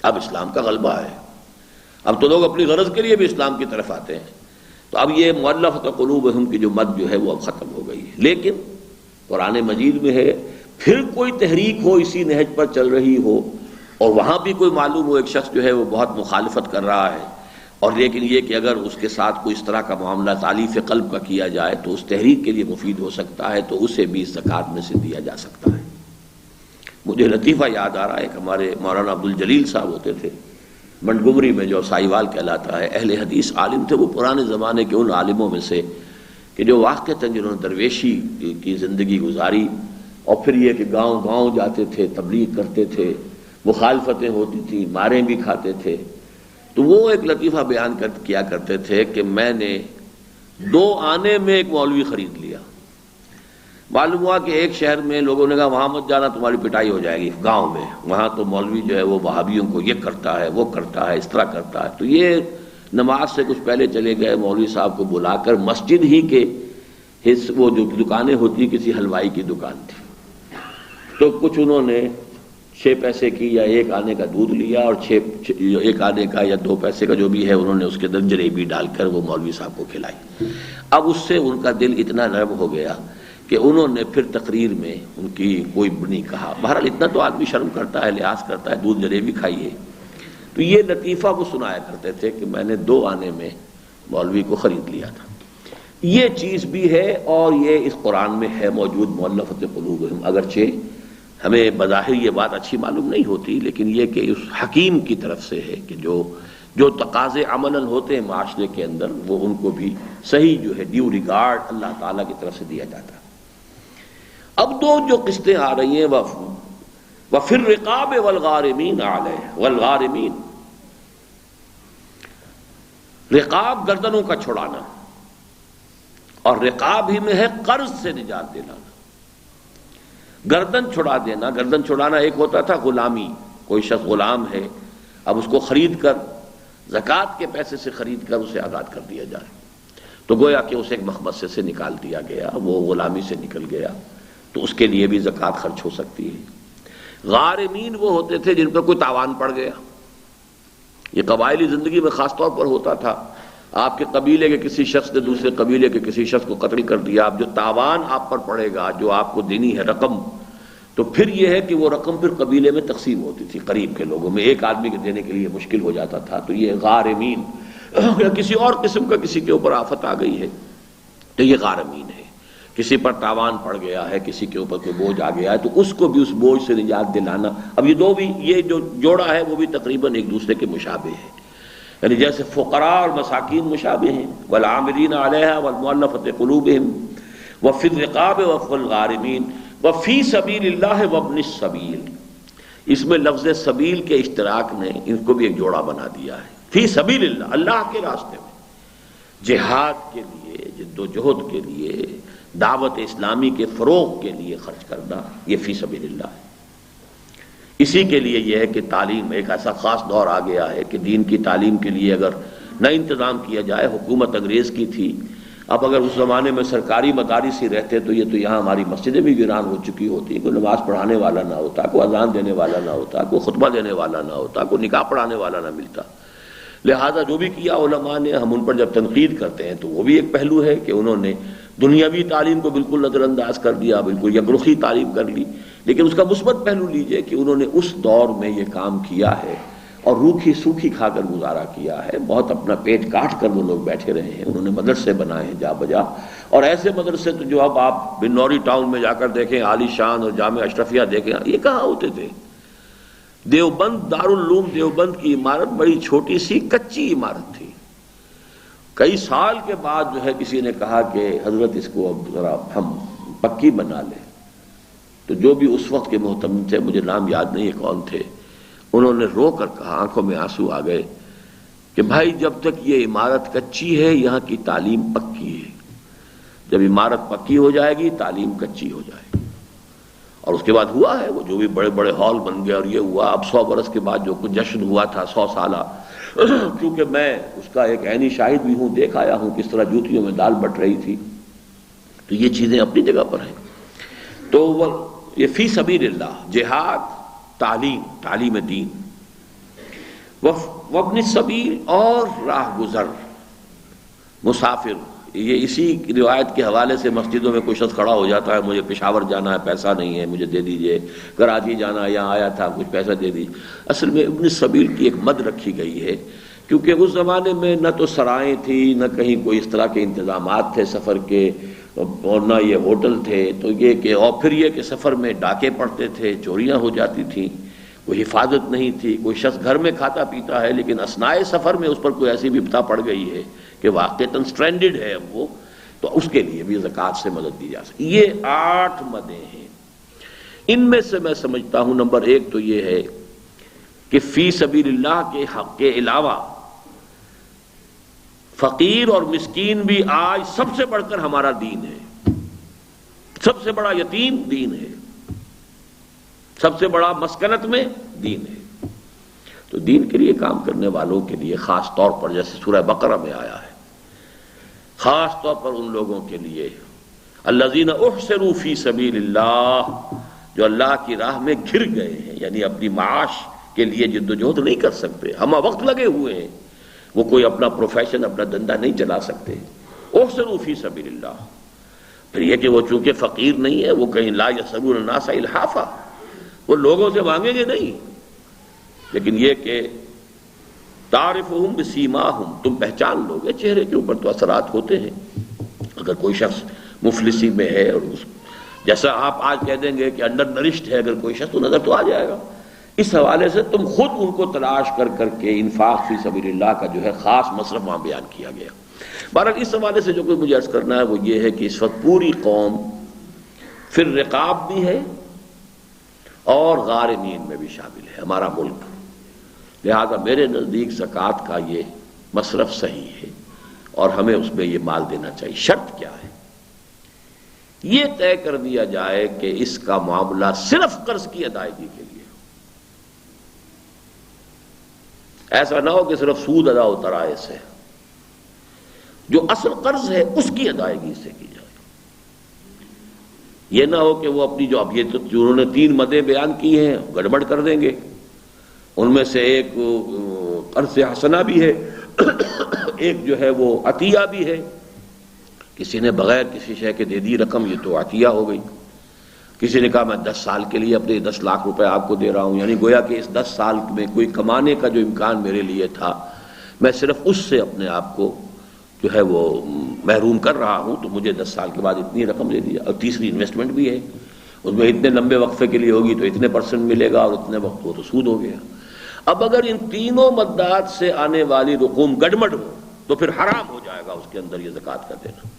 اب اسلام کا غلبہ ہے، اب تو لوگ اپنی غرض کے لیے بھی اسلام کی طرف آتے ہیں، تو اب یہ مؤلفۃ قلوبہم کی جو مد جو ہے وہ اب ختم ہو گئی ہے۔ لیکن قرآن مجید میں ہے پھر کوئی تحریک ہو اسی نہج پر چل رہی ہو اور وہاں بھی کوئی معلوم ہو ایک شخص جو ہے وہ بہت مخالفت کر رہا ہے، اور لیکن یہ کہ اگر اس کے ساتھ کوئی اس طرح کا معاملہ تالیف قلب کا کیا جائے تو اس تحریک کے لیے مفید ہو سکتا ہے، تو اسے بھی زکوٰۃ میں سے دیا جا سکتا ہے۔ مجھے لطیفہ یاد آ رہا ہے کہ ہمارے مولانا عبدالجلیل صاحب ہوتے تھے منٹگمری میں، جو سائیوال کہلاتا ہے، اہل حدیث عالم تھے، وہ پرانے زمانے کے ان عالموں میں سے کہ جو واقعتاً جنہوں نے درویشی کی زندگی گزاری، اور پھر یہ کہ گاؤں گاؤں جاتے تھے، تبلیغ کرتے تھے، مخالفتیں ہوتی تھیں، ماریں بھی کھاتے تھے، تو وہ ایک لطیفہ بیان کیا کرتے تھے کہ میں نے 2 آنے میں ایک مولوی خرید لیا۔ معلوم ہوا کہ ایک شہر میں لوگوں نے کہا وہاں مت جانا تمہاری پٹائی ہو جائے گی، گاؤں میں وہاں تو مولوی جو ہے وہ وہابیوں کو یہ کرتا ہے، وہ کرتا ہے، اس طرح کرتا ہے۔ تو یہ نماز سے کچھ پہلے چلے گئے، مولوی صاحب کو بلا کر مسجد ہی کے وہ جو دکانیں ہوتی کسی حلوائی کی دکان تھی، تو کچھ انہوں نے 6 پیسے کی یا 1 آنے کا دودھ لیا، اور 1 آنے کا یا 2 پیسے کا جو بھی ہے انہوں نے اس کے اندر جلیبی ڈال کر وہ مولوی صاحب کو کھلائی۔ اب اس سے ان کا دل اتنا نرم ہو گیا کہ انہوں نے پھر تقریر میں ان کی کوئی نہیں کہا۔ بہرحال اتنا تو آدمی شرم کرتا ہے، لحاظ کرتا ہے، دودھ جلیبی کھائیے۔ تو یہ لطیفہ وہ سنایا کرتے تھے کہ میں نے 2 آنے میں مولوی کو خرید لیا تھا۔ یہ چیز بھی ہے اور یہ اس قرآن میں ہے موجود، مؤلفۃ قلوبہم، اگرچہ ہمیں بظاہر یہ بات اچھی معلوم نہیں ہوتی، لیکن یہ کہ اس حکیم کی طرف سے ہے کہ جو تقاضے عملاً ہوتے ہیں معاشرے کے اندر وہ ان کو بھی صحیح جو ہے ڈیو ریگارڈ اللہ تعالیٰ کی طرف سے دیا جاتا ہے۔ اب تو جو قسطیں آ رہی ہیں وَفِي الرِّقَابِ وَالْغَارِمِينَ عَلَيْهِ وَالْغَارِمِينَ، رقاب گردنوں کا چھڑانا، اور رقاب ہی میں ہے قرض سے نجات دلانا۔ گردن چھڑا دینا، گردن چھڑانا ایک ہوتا تھا غلامی، کوئی شخص غلام ہے، اب اس کو خرید کر زکوٰۃ کے پیسے سے خرید کر اسے آزاد کر دیا جائے، تو گویا کہ اسے ایک مخمصے سے نکال دیا گیا، وہ غلامی سے نکل گیا، تو اس کے لیے بھی زکوٰۃ خرچ ہو سکتی ہے۔ غارمین وہ ہوتے تھے جن پر کوئی تاوان پڑ گیا، یہ قبائلی زندگی میں خاص طور پر ہوتا تھا، آپ کے قبیلے کے کسی شخص نے دوسرے قبیلے کے کسی شخص کو قتل کر دیا، اب جو تاوان آپ پر پڑے گا، جو آپ کو دینی ہے رقم، تو پھر یہ ہے کہ وہ رقم پھر قبیلے میں تقسیم ہوتی تھی، قریب کے لوگوں میں، ایک آدمی کے دینے کے لیے مشکل ہو جاتا تھا۔ تو یہ غارمین یا کسی اور قسم کا کسی کے اوپر آفت آ گئی ہے تو یہ غارمین ہے، کسی پر تاوان پڑ گیا ہے، کسی کے اوپر کوئی بوجھ آ گیا ہے، تو اس کو بھی اس بوجھ سے نجات دلانا۔ اب یہ دو بھی، یہ جو جوڑا ہے وہ بھی تقریباً ایک دوسرے کے مشابہ ہے، یعنی جیسے فقراء اور مساکین مشابہ ہیں، والعاملین علیہا والمؤلفۃ قلوبہم وفی الرقاب وفی الغارمین وفی سبیل اللہ وابن السبیل۔ اس میں لفظ سبیل کے اشتراک نے ان کو بھی ایک جوڑا بنا دیا ہے، فی سبیل اللہ، اللہ کے راستے میں، جہاد کے لیے، جد و جہد کے لیے، دعوت اسلامی کے فروغ کے لیے خرچ کرنا، یہ فی سبیل اللہ ہے۔ اسی کے لیے یہ ہے کہ تعلیم، ایک ایسا خاص دور آ گیا ہے کہ دین کی تعلیم کے لیے اگر نہ انتظام کیا جائے، حکومت انگریز کی تھی، اب اگر اس زمانے میں سرکاری مدارس ہی رہتے تو یہ تو یہاں ہماری مسجدیں بھی ویران ہو چکی ہوتی، کوئی نماز پڑھانے والا نہ ہوتا، کوئی اذان دینے والا نہ ہوتا، کوئی خطبہ دینے والا نہ ہوتا، کوئی نکاح پڑھانے والا نہ ملتا۔ لہذا جو بھی کیا علماء نے، ہم ان پر جب تنقید کرتے ہیں تو وہ بھی ایک پہلو ہے کہ انہوں نے دنیاوی تعلیم کو بالکل نظر انداز کر دیا، بالکل یکرخی تعلیم کر لی، لیکن اس کا مثبت پہلو لیجئے کہ انہوں نے اس دور میں یہ کام کیا ہے اور روکھی سوکھی کھا کر گزارا کیا ہے، بہت اپنا پیٹ کاٹ کر وہ لوگ بیٹھے رہے ہیں، انہوں نے مدرسے بنائے ہیں جا بجا، اور ایسے مدرسے تو جو اب آپ بنوری ٹاؤن میں جا کر دیکھیں، عالی شان اور جامع اشرفیہ دیکھیں، یہ کہاں ہوتے تھے؟ دیوبند، دارالعلوم دیوبند کی عمارت بڑی چھوٹی سی کچی عمارت تھی، کئی سال کے بعد جو ہے کسی نے کہا کہ حضرت اس کو اب ذرا ہم پکی بنا لیں، تو جو بھی اس وقت کے محتمم تھے، مجھے نام یاد نہیں ہے کون تھے، انہوں نے رو کر کہا، آنکھوں میں آنسو آ گئے کہ بھائی جب تک یہ عمارت کچی ہے یہاں کی تعلیم پکی ہے، جب عمارت پکی ہو جائے گی تعلیم کچی ہو جائے گی۔ اور اس کے بعد ہوا ہے، وہ جو بھی بڑے بڑے ہال بن گئے اور یہ ہوا، اب 100 برس کے بعد جو کچھ جشن ہوا تھا 100 سالہ، کیونکہ میں اس کا ایک عینی شاہد بھی ہوں، دیکھ آیا ہوں کس طرح جوتیوں میں دال بٹ رہی تھی، تو یہ چیزیں اپنی جگہ پر ہیں۔ تو وہ یہ فی سبیل اللہ، جہاد، تعلیم دین، وابن السبیل، اور راہ گزر، مسافر۔ یہ اسی روایت کے حوالے سے مسجدوں میں کوئی شخص کھڑا ہو جاتا ہے، مجھے پشاور جانا ہے، پیسہ نہیں ہے، مجھے دے دیجئے، کراچی جانا ہے، یہاں آیا تھا کچھ پیسہ دے دیجئے۔ اصل میں ابن السبیل کی ایک مد رکھی گئی ہے، کیونکہ اس زمانے میں نہ تو سرائیں تھی، نہ کہیں کوئی اس طرح کے انتظامات تھے سفر کے، اور نہ یہ ہوٹل تھے، تو یہ کہ اور پھر یہ کہ سفر میں ڈاکے پڑتے تھے، چوریاں ہو جاتی تھیں، کوئی حفاظت نہیں تھی، کوئی شخص گھر میں کھاتا پیتا ہے لیکن اثناء سفر میں اس پر کوئی ایسی وپتا پڑ گئی ہے کہ واقعتاً سٹرینڈڈ ہے اب وہ، تو اس کے لیے بھی زکوٰۃ سے مدد دی جا سکتی۔ یہ 8 مدیں ہیں، ان میں سے میں سمجھتا ہوں نمبر 1 تو یہ ہے کہ فی سبیل اللہ کے حق کے علاوہ فقیر اور مسکین بھی آج سب سے بڑھ کر ہمارا دین ہے، سب سے بڑا یتیم دین ہے، سب سے بڑا مسکنت میں دین ہے۔ تو دین کے لیے کام کرنے والوں کے لیے خاص طور پر، جیسے سورہ بقرہ میں آیا ہے، خاص طور پر ان لوگوں کے لیے الذین احصروا فی سبیل اللہ، جو اللہ کی راہ میں گھر گئے ہیں، یعنی اپنی معاش کے لیے جد و جہد نہیں کر سکتے، ہمہ وقت لگے ہوئے ہیں، وہ کوئی اپنا پروفیشن، اپنا دھندا نہیں چلا سکتے، احصروا فی سبیل اللہ۔ پھر یہ کہ وہ چونکہ فقیر نہیں ہے، وہ کہیں لا یسألون الناس الحافا، وہ لوگوں سے مانگیں گے نہیں، لیکن یہ کہ تعرفہم بسیماہم، تم پہچان لو گے، چہرے کے اوپر تو اثرات ہوتے ہیں۔ اگر کوئی شخص مفلسی میں ہے، اور جیسا آپ آج کہہ دیں گے کہ انڈر نرشڈ ہے اگر کوئی شخص، تو نظر تو آ جائے گا۔ اس حوالے سے تم خود ان کو تلاش کر کر کے انفاق فی سبیل اللہ کا جو ہے خاص مصرف وہاں بیان کیا گیا۔ بہرحال اس حوالے سے جو کچھ مجھے عرض کرنا ہے وہ یہ ہے کہ اس وقت پوری قوم پھر رقاب بھی ہے اور غارمین میں بھی شامل ہے، ہمارا ملک، لہذا میرے نزدیک زکوٰۃ کا یہ مصرف صحیح ہے اور ہمیں اس میں یہ مال دینا چاہیے۔ شرط کیا ہے؟ یہ طے کر دیا جائے کہ اس کا معاملہ صرف قرض کی ادائیگی کے لیے، ایسا نہ ہو کہ صرف سود ادا ہوتا رہا سے، جو اصل قرض ہے اس کی ادائیگی سے کی جائے۔ یہ نہ ہو کہ وہ اپنی جو اب یہ تو انہوں نے 3 مدیں بیان کی ہیں گڑبڑ کر دیں گے، ان میں سے ایک قرض حسنہ بھی ہے ایک جو ہے وہ عطیہ بھی ہے، کسی نے بغیر کسی شے کے دے دی رقم، یہ تو عطیہ ہو گئی۔ کسی نے کہا میں 10 سال کے لیے اپنے 10 لاکھ روپے آپ کو دے رہا ہوں، یعنی گویا کہ اس 10 سال میں کوئی کمانے کا جو امکان میرے لیے تھا میں صرف اس سے اپنے آپ کو جو ہے وہ محروم کر رہا ہوں، تو مجھے 10 سال کے بعد اتنی رقم دے دی۔ اور تیسری انویسٹمنٹ بھی ہے، اس میں اتنے لمبے وقفے کے لیے ہوگی تو اتنے % ملے گا، اور اتنے وقت وہ تو سود ہو گیا۔ اب اگر ان تینوں مدات سے آنے والی رقوم گڑمڑ ہو تو پھر حرام ہو جائے گا اس کے اندر یہ زکوٰۃ کا دینا۔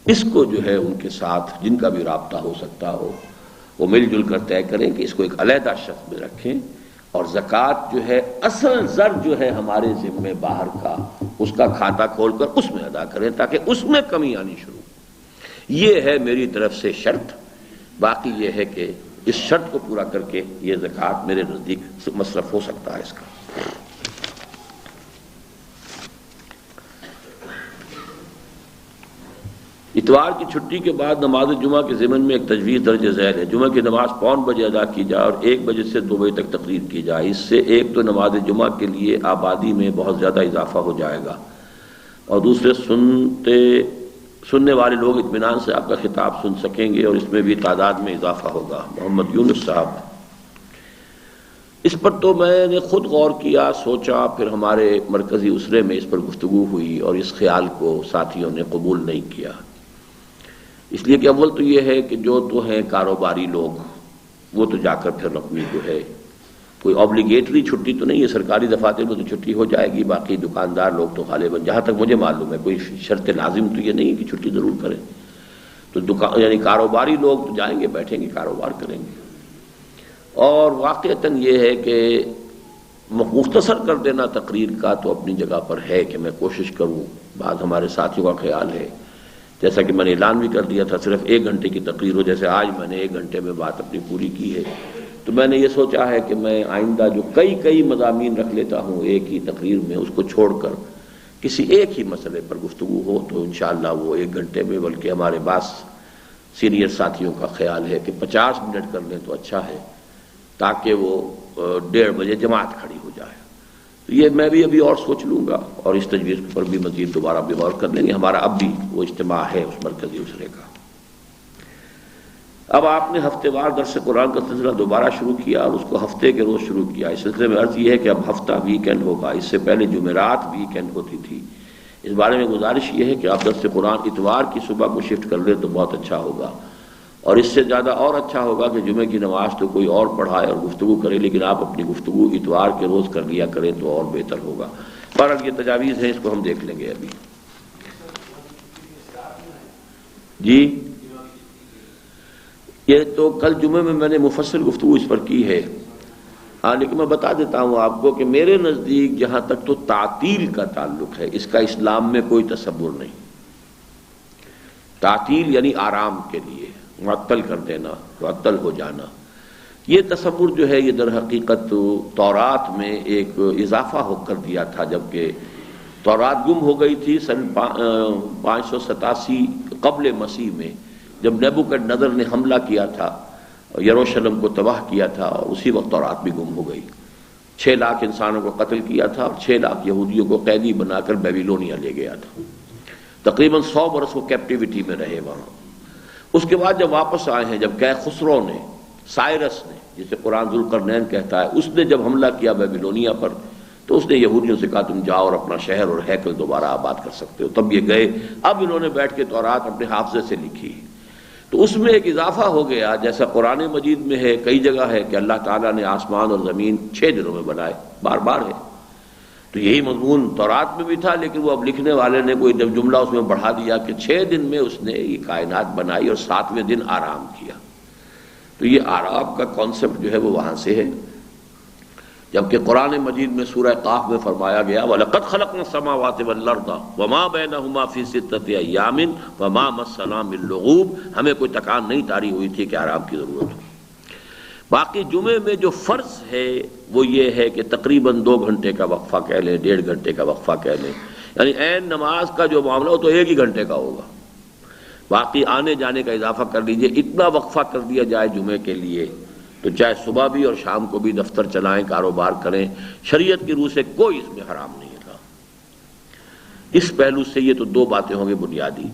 اس کو جو ہے ان کے ساتھ جن کا بھی رابطہ ہو سکتا ہو وہ مل جل کر طے کریں کہ اس کو ایک علیحدہ شخص میں رکھیں، اور زکوٰۃ جو ہے اصل زر جو ہے ہمارے ذمے باہر کا، اس کا کھاتا کھول کر اس میں ادا کریں تاکہ اس میں کمی آنی شروع ہو۔ یہ ہے میری طرف سے شرط۔ باقی یہ ہے کہ اس شرط کو پورا کر کے یہ زکوٰۃ میرے نزدیک مصرف ہو سکتا ہے اس کا۔ اتوار کی چھٹی کے بعد نماز جمعہ کے ضمن میں ایک تجویز درج ذیل ہے۔ جمعہ کی نماز 5 بجے ادا کی جائے اور 1 بجے سے 2 بجے تک تقریر کی جائے۔ اس سے ایک تو نماز جمعہ کے لیے آبادی میں بہت زیادہ اضافہ ہو جائے گا، اور دوسرے سننے والے لوگ اطمینان سے آپ کا خطاب سن سکیں گے، اور اس میں بھی تعداد میں اضافہ ہوگا۔ محمد یونس صاحب۔ اس پر تو میں نے خود غور کیا، سوچا، پھر ہمارے مرکزی اسرے میں اس پر گفتگو ہوئی اور اس خیال کو ساتھیوں نے قبول نہیں کیا، اس لیے کہ اول تو یہ ہے کہ جو تو ہیں کاروباری لوگ وہ تو جا کر پھر اپنی جو ہے کوئی اوبلیگیٹری چھٹی تو نہیں ہے، سرکاری دفاتر میں تو چھٹی ہو جائے گی، باقی دکاندار لوگ تو غالباً جہاں تک مجھے معلوم ہے کوئی شرط لازم تو یہ نہیں کہ چھٹی ضرور کریں، تو یعنی کاروباری لوگ تو جائیں گے، بیٹھیں گے، کاروبار کریں گے۔ اور واقعتاً یہ ہے کہ مختصر کر دینا تقریر کا تو اپنی جگہ پر ہے کہ میں کوشش کروں، بعض ہمارے ساتھیوں کا خیال ہے جیسا کہ میں نے اعلان بھی کر دیا تھا صرف 1 گھنٹے کی تقریر ہو، جیسے آج میں نے 1 گھنٹے میں بات اپنی پوری کی ہے، تو میں نے یہ سوچا ہے کہ میں آئندہ جو کئی مضامین رکھ لیتا ہوں ایک ہی تقریر میں، اس کو چھوڑ کر کسی ایک ہی مسئلے پر گفتگو ہو تو انشاءاللہ وہ 1 گھنٹے میں، بلکہ ہمارے بعض سینئر ساتھیوں کا خیال ہے کہ 50 منٹ کر لیں تو اچھا ہے تاکہ وہ 1:30 بجے جماعت کھڑی ہو جائے۔ تو یہ میں بھی ابھی اور سوچ لوں گا اور اس تجویز پر بھی مزید دوبارہ بھی غور کر لیں گے۔ ہمارا اب بھی وہ اجتماع ہے اس مرکزی اسرے کا۔ اب آپ نے ہفتے وار درس قرآن کا سلسلہ دوبارہ شروع کیا اور اس کو ہفتے کے روز شروع کیا۔ اس سلسلے میں عرض یہ ہے کہ اب ہفتہ ویکینڈ ہوگا، اس سے پہلے جمعرات ویکینڈ ہوتی تھی۔ اس بارے میں گزارش یہ ہے کہ آپ درس قرآن اتوار کی صبح کو شفٹ کر لیں تو بہت اچھا ہوگا، اور اس سے زیادہ اور اچھا ہوگا کہ جمعے کی نماز تو کوئی اور پڑھائے اور گفتگو کرے، لیکن آپ اپنی گفتگو اتوار کے روز کر لیا کریں تو اور بہتر ہوگا۔ بہرحال یہ تجاویز ہیں، اس کو ہم دیکھ لیں گے ابھی۔ جی یہ تو کل جمعے میں نے مفصل گفتگو اس پر کی ہے، ہاں، لیکن میں بتا دیتا ہوں آپ کو کہ میرے نزدیک جہاں تک تو تعطیل کا تعلق ہے اس کا اسلام میں کوئی تصور نہیں۔ تعطیل یعنی آرام کے لیے معطل کر دینا، معطل ہو جانا، یہ تصور جو ہے یہ در حقیقت تورات میں ایک اضافہ ہو کر دیا تھا، جبکہ تورات گم ہو گئی تھی سن 587 قبل مسیح میں، جب نیبوکڈنیزر نے حملہ کیا تھا یروشلم کو تباہ کیا تھا، اور اسی وقت تورات بھی گم ہو گئی۔ 6 لاکھ انسانوں کو قتل کیا تھا اور 6 لاکھ یہودیوں کو قیدی بنا کر بیبیلونیا لے گیا تھا۔ تقریباً 100 برس وہ کیپٹیوٹی میں رہے وہاں۔ اس کے بعد جب واپس آئے ہیں، جب خسرو نے، سائرس نے، جسے قرآن ذوالقرنین کہتا ہے، اس نے جب حملہ کیا بیبیلونیا پر تو اس نے یہودیوں سے کہا تم جاؤ اور اپنا شہر اور ہیکل دوبارہ آباد کر سکتے ہو۔ تب یہ گئے، اب انہوں نے بیٹھ کے تورات اپنے حافظے سے لکھی، تو اس میں ایک اضافہ ہو گیا، جیسا قرآن مجید میں ہے، کئی جگہ ہے کہ اللہ تعالیٰ نے آسمان اور زمین 6 دنوں میں بنائے، بار بار ہے۔ تو یہی مضمون تورات میں بھی تھا، لیکن وہ اب لکھنے والے نے کوئی جملہ اس میں بڑھا دیا کہ 6 دن میں اس نے یہ کائنات بنائی اور 7ویں دن آرام کیا۔ تو یہ آرام کا کانسیپٹ جو ہے وہ وہاں سے ہے، جبکہ قرآن مجید میں سورہ قاف میں فرمایا گیا وَلَقَدْ خَلَقْنَا السَّمَاوَاتِ وَالْأَرْضَ وَمَا بَيْنَهُمَا فِي 6 أَيَّامٍ وَمَا مَسَّنَا مِن لُغُوبٍ، ہمیں کوئی تکان نہیں تاری ہوئی تھی کہ آرام کی ضرورت ہو۔ باقی جمعے میں جو فرض ہے وہ یہ ہے کہ تقریباً 2 گھنٹے کا وقفہ کہہ لیں، 1.5 گھنٹے کا وقفہ کہہ لیں، یعنی عین نماز کا جو معاملہ ہو تو 1 ہی گھنٹے کا ہوگا، باقی آنے جانے کا اضافہ کر لیجئے۔ اتنا وقفہ کر دیا جائے جمعے کے لیے تو چاہے صبح بھی اور شام کو بھی دفتر چلائیں، کاروبار کریں، شریعت کی روح سے کوئی اس میں حرام نہیں تھا۔ اس پہلو سے یہ تو دو باتیں ہوں گی بنیادی.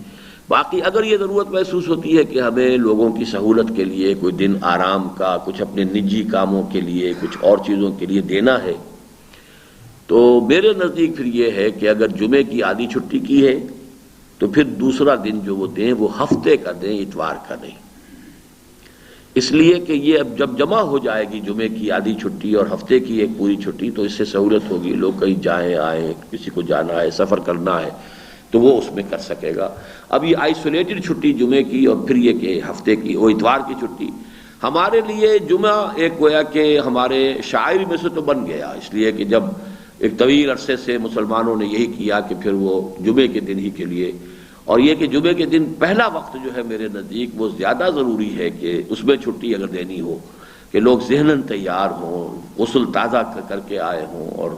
باقی اگر یہ ضرورت محسوس ہوتی ہے کہ ہمیں لوگوں کی سہولت کے لیے کوئی دن آرام کا، کچھ اپنے نجی کاموں کے لیے، کچھ اور چیزوں کے لیے دینا ہے، تو میرے نزدیک پھر یہ ہے کہ اگر جمعے کی آدھی چھٹی کی ہے تو پھر دوسرا دن جو وہ دیں وہ ہفتے کا دیں، اتوار کا نہیں. اس لیے کہ یہ اب جب جمع ہو جائے گی جمعے کی آدھی چھٹی اور ہفتے کی ایک پوری چھٹی تو اس سے سہولت ہوگی، لوگ کہیں جائیں آئیں، کسی کو جانا ہے، سفر کرنا ہے تو وہ اس میں کر سکے گا. اب یہ آئسولیٹڈ چھٹی جمعے کی اور پھر یہ کہ ہفتے کی وہ اتوار کی چھٹی، ہمارے لیے جمعہ ایک گویا کہ ہمارے شاعری میں سے تو بن گیا، اس لیے کہ جب ایک طویل عرصے سے مسلمانوں نے یہی کیا کہ پھر وہ جمعے کے دن ہی کے لیے، اور یہ کہ جمعے کے دن پہلا وقت جو ہے میرے نزدیک وہ زیادہ ضروری ہے کہ اس میں چھٹی اگر دینی ہو کہ لوگ ذہناً تیار ہوں، غسل تازہ کر کے آئے ہوں، اور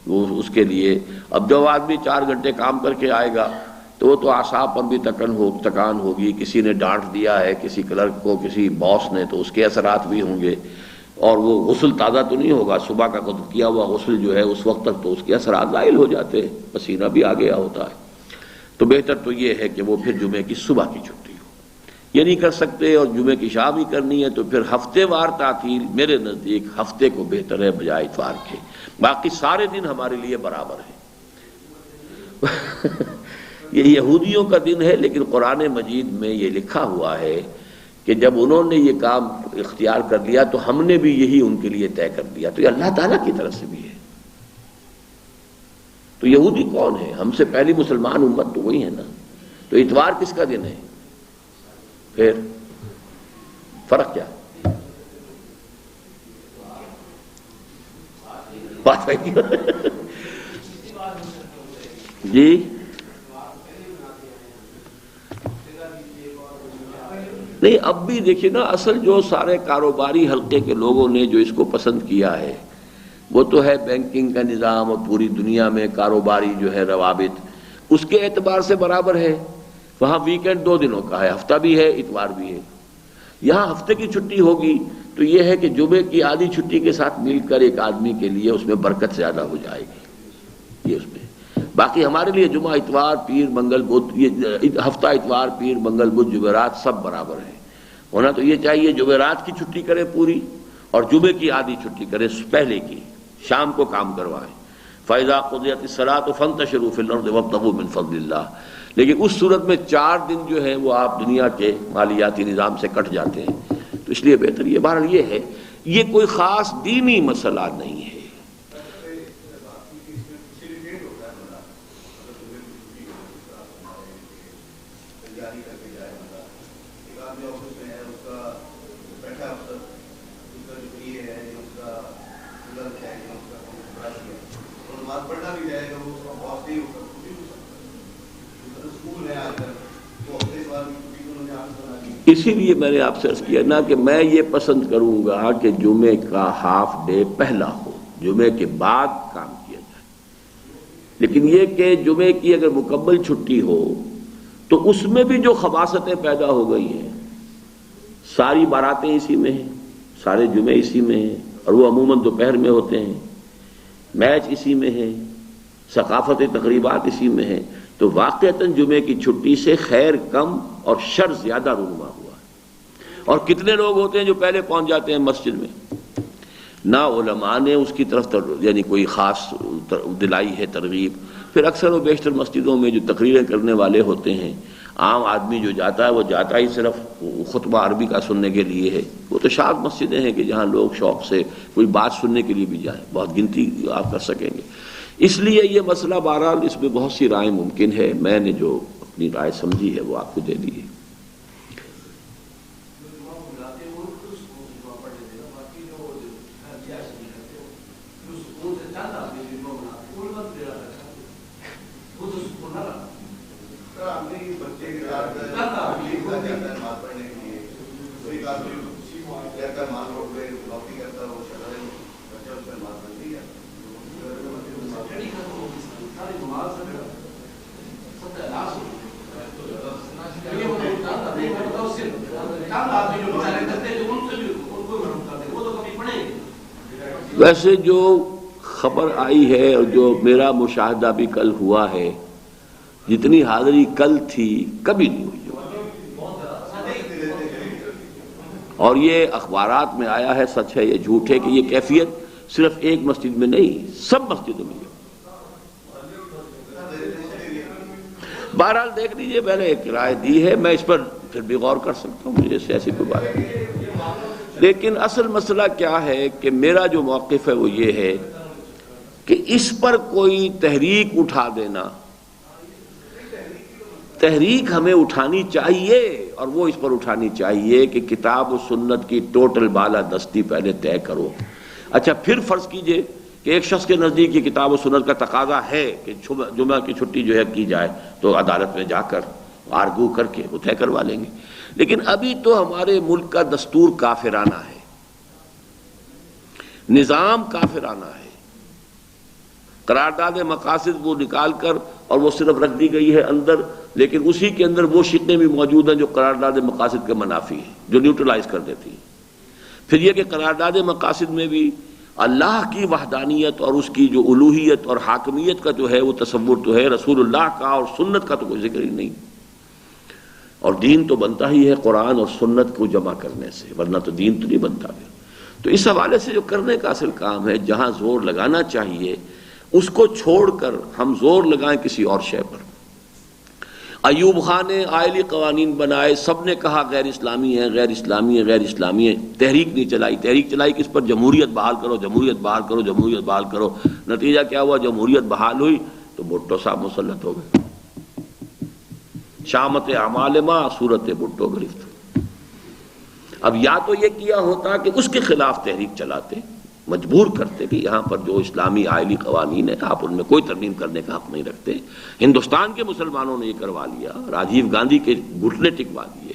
وہ اس کے لیے اب جو آدمی 4 گھنٹے کام کر کے آئے گا تو وہ تو اعصاب پر بھی تکان ہوگی، کسی نے ڈانٹ دیا ہے کسی کلرک کو، کسی باس نے، تو اس کے اثرات بھی ہوں گے، اور وہ غسل تازہ تو نہیں ہوگا، صبح کا کیا ہوا غسل جو ہے اس وقت تک تو اس کے اثرات زائل ہو جاتے ہیں، پسینہ بھی آ گیا ہوتا ہے. تو بہتر تو یہ ہے کہ وہ پھر جمعے کی صبح کی چھٹی ہو. یہ نہیں کر سکتے اور جمعے کی شام ہی کرنی ہے تو پھر ہفتے وار تعطیل میرے نزدیک ہفتے کو بہتر ہے بجائے اتوار کے. باقی سارے دن ہمارے لیے برابر ہیں. یہ یہودیوں کا دن ہے، لیکن قرآن مجید میں یہ لکھا ہوا ہے کہ جب انہوں نے یہ کام اختیار کر لیا تو ہم نے بھی یہی ان کے لیے طے کر دیا. تو یہ اللہ تعالیٰ کی طرف سے بھی ہے. تو یہودی کون ہے؟ ہم سے پہلی مسلمان امت تو وہی ہے نا. تو اتوار کس کا دن ہے؟ پھر فرق کیا بات ہے جی؟ نہیں، اب بھی دیکھیے نا، اصل جو سارے کاروباری حلقے کے لوگوں نے جو اس کو پسند کیا ہے وہ تو ہے بینکنگ کا نظام، اور پوری دنیا میں کاروباری جو ہے روابط اس کے اعتبار سے برابر ہے. وہاں ویکینڈ 2 دنوں کا ہے، ہفتہ بھی ہے اتوار بھی ہے. یہاں ہفتے کی چھٹی ہوگی تو یہ ہے کہ جمعے کی آدھی چھٹی کے ساتھ مل کر ایک آدمی کے لیے اس میں برکت زیادہ ہو جائے گی. یہ اس میں باقی ہمارے لیے جمعہ اتوار پیر منگل بدھ، یہ ہفتہ اتوار پیر منگل بدھ جمعرات سب برابر ہیں. ہونا تو یہ چاہیے جمعرات کی چھٹی کرے پوری اور جمعے کی آدھی چھٹی کرے پہلے کی، شام کو کام کروائیں. فَإِذَا قُضِيَتِ الصَّلَاةُ فَانتَشِرُوا فِي الْأَرْضِ وَابْتَغُوا مِنْ فَضْلِ اللَّهِ. لیکن اس صورت میں 4 دن جو ہے وہ آپ دنیا کے مالیاتی نظام سے کٹ جاتے ہیں. تو اس لیے بہتر یہ بہرحال یہ ہے، یہ کوئی خاص دینی مسئلہ نہیں ہے. اسی لیے میں نے آپ سے عرض کیا نا کہ میں یہ پسند کروں گا کہ جمعے کا ہاف ڈے پہلا ہو، جمعے کے بعد کام کیا جائے. لیکن یہ کہ جمعے کی اگر مکمل چھٹی ہو تو اس میں بھی جو خباثتیں پیدا ہو گئی ہیں، ساری باراتیں اسی میں ہیں، سارے جمعے اسی میں ہیں، اور وہ عموماً دوپہر میں ہوتے ہیں، میچ اسی میں ہے، ثقافتی تقریبات اسی میں ہیں. تو واقعتاً جمعے کی چھٹی سے خیر کم اور شر زیادہ رونما ہوا ہے. اور کتنے لوگ ہوتے ہیں جو پہلے پہنچ جاتے ہیں مسجد میں. نہ علماء نے اس کی طرف یعنی کوئی خاص دلائی ہے ترغیب. پھر اکثر و بیشتر مسجدوں میں جو تقریریں کرنے والے ہوتے ہیں، عام آدمی جو جاتا ہے وہ جاتا ہی صرف خطبہ عربی کا سننے کے لیے ہے. وہ تو شاذ مسجدیں ہیں کہ جہاں لوگ شوق سے کوئی بات سننے کے لیے بھی جائیں، بہت گنتی آپ کر سکیں گے. اس لیے یہ مسئلہ بہرحال اس میں بہت سی رائے ممکن ہے. میں نے جو اپنی رائے سمجھی ہے وہ آپ کو دے دی ہے. ویسے جو خبر آئی ہے اور جو میرا مشاہدہ بھی کل ہوا ہے جتنی حاضری کل تھی کبھی نہیں ہوئی. اور یہ اخبارات میں آیا ہے، سچ ہے یہ جھوٹ ہے، کہ یہ کیفیت صرف ایک مسجد میں نہیں، سب مسجدوں میں. بہرحال دیکھ لیجئے، میں نے ایک رائے دی ہے، میں اس پر پھر بھی غور کر سکتا ہوں، مجھے ایسی کوئی بات نہیں. لیکن اصل مسئلہ کیا ہے کہ میرا جو موقف ہے وہ یہ ہے کہ اس پر کوئی تحریک اٹھا دینا، تحریک ہمیں اٹھانی چاہیے، اور وہ اس پر اٹھانی چاہیے کہ کتاب و سنت کی ٹوٹل بالادستی پہلے طے کرو. اچھا پھر فرض کیجئے کہ ایک شخص کے نزدیک یہ کتاب و سنت کا تقاضا ہے کہ جمعہ کی چھٹی جو ہے کی جائے، تو عدالت میں جا کر آرگو کر کے وہ طے کروا لیں گے. لیکن ابھی تو ہمارے ملک کا دستور کافرانہ ہے، نظام کافرانہ ہے. قرارداد مقاصد وہ نکال کر اور وہ صرف رکھ دی گئی ہے اندر، لیکن اسی کے اندر وہ شقیں بھی موجود ہیں جو قرارداد مقاصد کے منافی ہیں، جو نیوٹرلائز کر دیتی ہیں. پھر یہ کہ قرارداد مقاصد میں بھی اللہ کی وحدانیت اور اس کی جو الوہیت اور حاکمیت کا جو ہے وہ تصور تو ہے، رسول اللہ کا اور سنت کا تو کوئی ذکر ہی نہیں. اور دین تو بنتا ہی ہے قرآن اور سنت کو جمع کرنے سے، ورنہ تو دین تو نہیں بنتا. تو اس حوالے سے جو کرنے کا اصل کام ہے، جہاں زور لگانا چاہیے اس کو چھوڑ کر ہم زور لگائیں کسی اور شے پر. ایوب خان نے آئلی قوانین بنائے، سب نے کہا غیر اسلامی ہے، غیر اسلامی ہے، غیر اسلامی ہے، تحریک نہیں چلائی. تحریک چلائی کس پر؟ جمہوریت بحال کرو، جمہوریت بحال کرو، جمہوریت بحال کرو. نتیجہ کیا ہوا؟ جمہوریت بحال ہوئی تو بھٹو صاحب مسلط ہو گئے. شامت اعمال ما صورت بھٹو گرفت. اب یا تو یہ کیا ہوتا کہ اس کے خلاف تحریک چلاتے، مجبور کرتے کہ یہاں پر جو اسلامی آئلی قوانین ہیں آپ ان میں کوئی ترمیم کرنے کا حق نہیں رکھتے. ہندوستان کے مسلمانوں نے یہ کروا لیا، راجیو گاندھی کے گھٹنے ٹکوا دیے.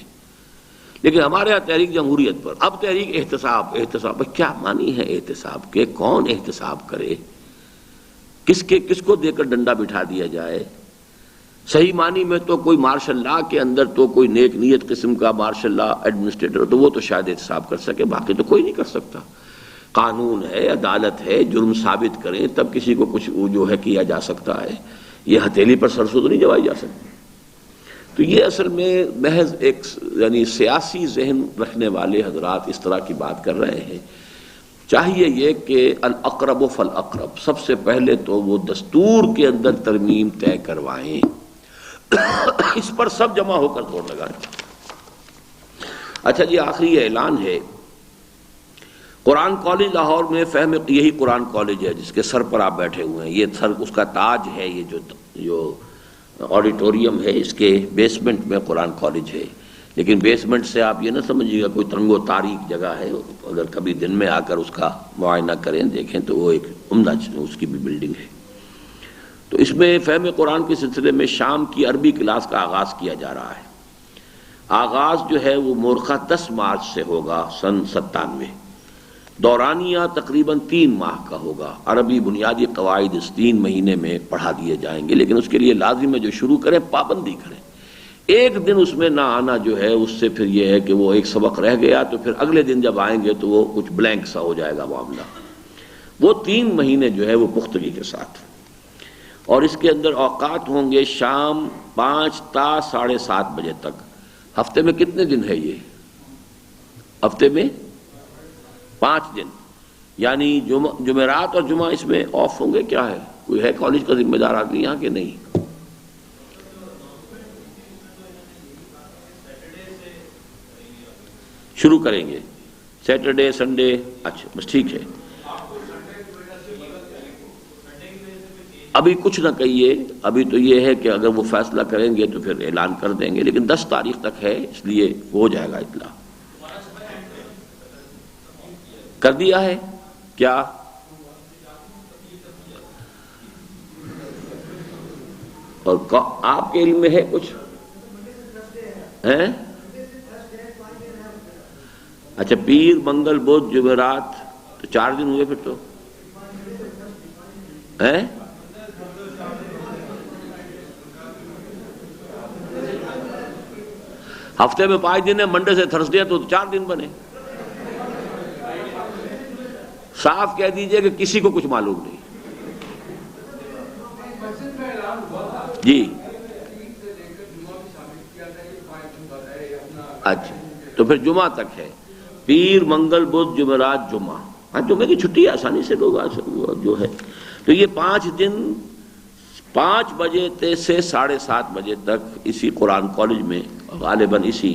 لیکن ہمارے یہاں تحریک جمہوریت پر. اب تحریک احتساب کیا معنی ہے احتساب کے؟ کون احتساب کرے؟ کس کو دے کر ڈنڈا بٹھا دیا جائے؟ صحیح معنی میں تو کوئی مارشل لا کے اندر تو کوئی نیک نیت قسم کا مارشل لا ایڈمنسٹریٹر تو وہ تو شاید احتساب کر سکے، باقی تو کوئی نہیں کر سکتا. قانون ہے، عدالت ہے، جرم ثابت کریں تب کسی کو کچھ جو ہے کیا جا سکتا ہے. یہ ہتھیلی پر سرسوں تو نہیں جوائی جا سکتی. تو یہ اصل میں محض ایک یعنی سیاسی ذہن رکھنے والے حضرات اس طرح کی بات کر رہے ہیں. چاہیے یہ کہ الاقرب فالاقرب، سب سے پہلے تو وہ دستور کے اندر ترمیم طے کروائیں، اس پر سب جمع ہو کر زور لگائیں. اچھا جی، آخری اعلان ہے. قرآن کالج لاہور میں فہم، یہی قرآن کالج ہے جس کے سر پر آپ بیٹھے ہوئے ہیں، یہ سر اس کا تاج ہے. یہ جو آڈیٹوریم ہے اس کے بیسمنٹ میں قرآن کالج ہے. لیکن بیسمنٹ سے آپ یہ نہ سمجھیے گا کوئی تنگ و تاریک جگہ ہے. اگر کبھی دن میں آ کر اس کا معائنہ کریں دیکھیں تو وہ ایک عمدہ اس کی بھی بلڈنگ ہے. تو اس میں فہم قرآن کے سلسلے میں شام کی عربی کلاس کا آغاز کیا جا رہا ہے. آغاز جو ہے وہ مورخہ 10 مارچ سے ہوگا سن 97. دورانیہ تقریباً 3 ماہ کا ہوگا. عربی بنیادی قواعد اس 3 مہینے میں پڑھا دیے جائیں گے، لیکن اس کے لیے لازم ہے جو شروع کریں پابندی کریں. ایک دن اس میں نہ آنا جو ہے اس سے پھر یہ ہے کہ وہ ایک سبق رہ گیا تو پھر اگلے دن جب آئیں گے تو وہ کچھ بلینک سا ہو جائے گا معاملہ. وہ 3 مہینے جو ہے وہ پختگی کے ساتھ، اور اس کے اندر اوقات ہوں گے شام 5 تا 7:30 بجے تک. ہفتے میں کتنے دن ہے یہ؟ ہفتے میں 5 دن، یعنی جمعرات اور جمعہ اس میں آف ہوں گے. کیا ہے، کوئی ہے کالج کا ذمہ دار آدمی یہاں کے؟ نہیں. شروع کریں گے سیٹرڈے سنڈے. اچھا بس ٹھیک ہے. ابھی کچھ نہ کہیے، ابھی تو یہ ہے کہ اگر وہ فیصلہ کریں گے تو پھر اعلان کر دیں گے، لیکن 10 تاریخ تک ہے اس لیے ہو جائے گا اطلاع. کر دیا ہے کیا؟ اور آپ کے علم میں ہے کچھ ہیں؟ اچھا، پیر منگل بدھ جمعرات تو 4 دن ہوئے پھر تو ہیں. ہفتے میں 5 دن ہے، منڈے سے تھرسڈے تو 4 دن بنے. صاف کہہ دیجئے کہ کسی کو کچھ معلوم نہیں. جی اچھا تو پھر جمعہ تک ہے، پیر منگل بدھ جمعرات جمعہ، ہاں جمعے کی چھٹی ہے، آسانی سے لوگ جو ہے، تو یہ 5 دن 5 بجے سے 7:30 بجے تک اسی قرآن کالج میں غالباً اسی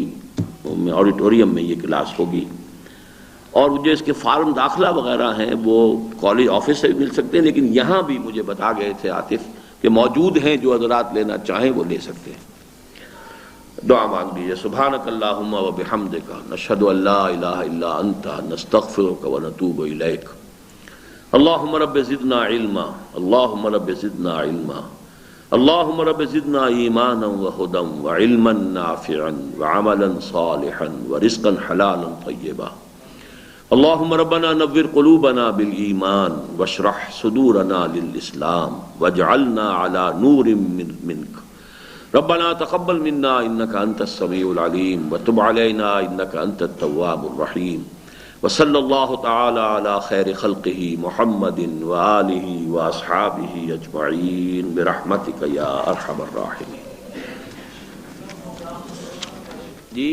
آڈیٹوریم میں یہ کلاس ہوگی، اور جو اس کے فارم داخلہ وغیرہ ہیں وہ کالج آفس سے بھی مل سکتے ہیں، لیکن یہاں بھی مجھے بتا گئے تھے عاطف کہ موجود ہیں، جو حضرات لینا چاہیں وہ لے سکتے ہیں۔ دعا مانگ لیجیے۔ سبحانک اللہم و بحمدک نشہد ان لا الہ الا انت نستغفرک و نتوب الیک۔ اللہم رب زدنا علما، اللہم رب زدنا علما، اللہم رب زدنا ایمانا و ہدى و علما نافعا و عملا صالحا و رزقا حلالا طیبا۔ اللہم ربنا نور قلوبنا بالایمان واشرح صدورنا للاسلام واجعلنا على نور منک۔ ربنا تقبل منا انك انت السميع العليم وتب علينا انك انت التواب الرحيم، وصلى الله تعالى على خير خلقه محمد وآله واصحابه اجمعين برحمتك يا ارحم الراحمين۔ جی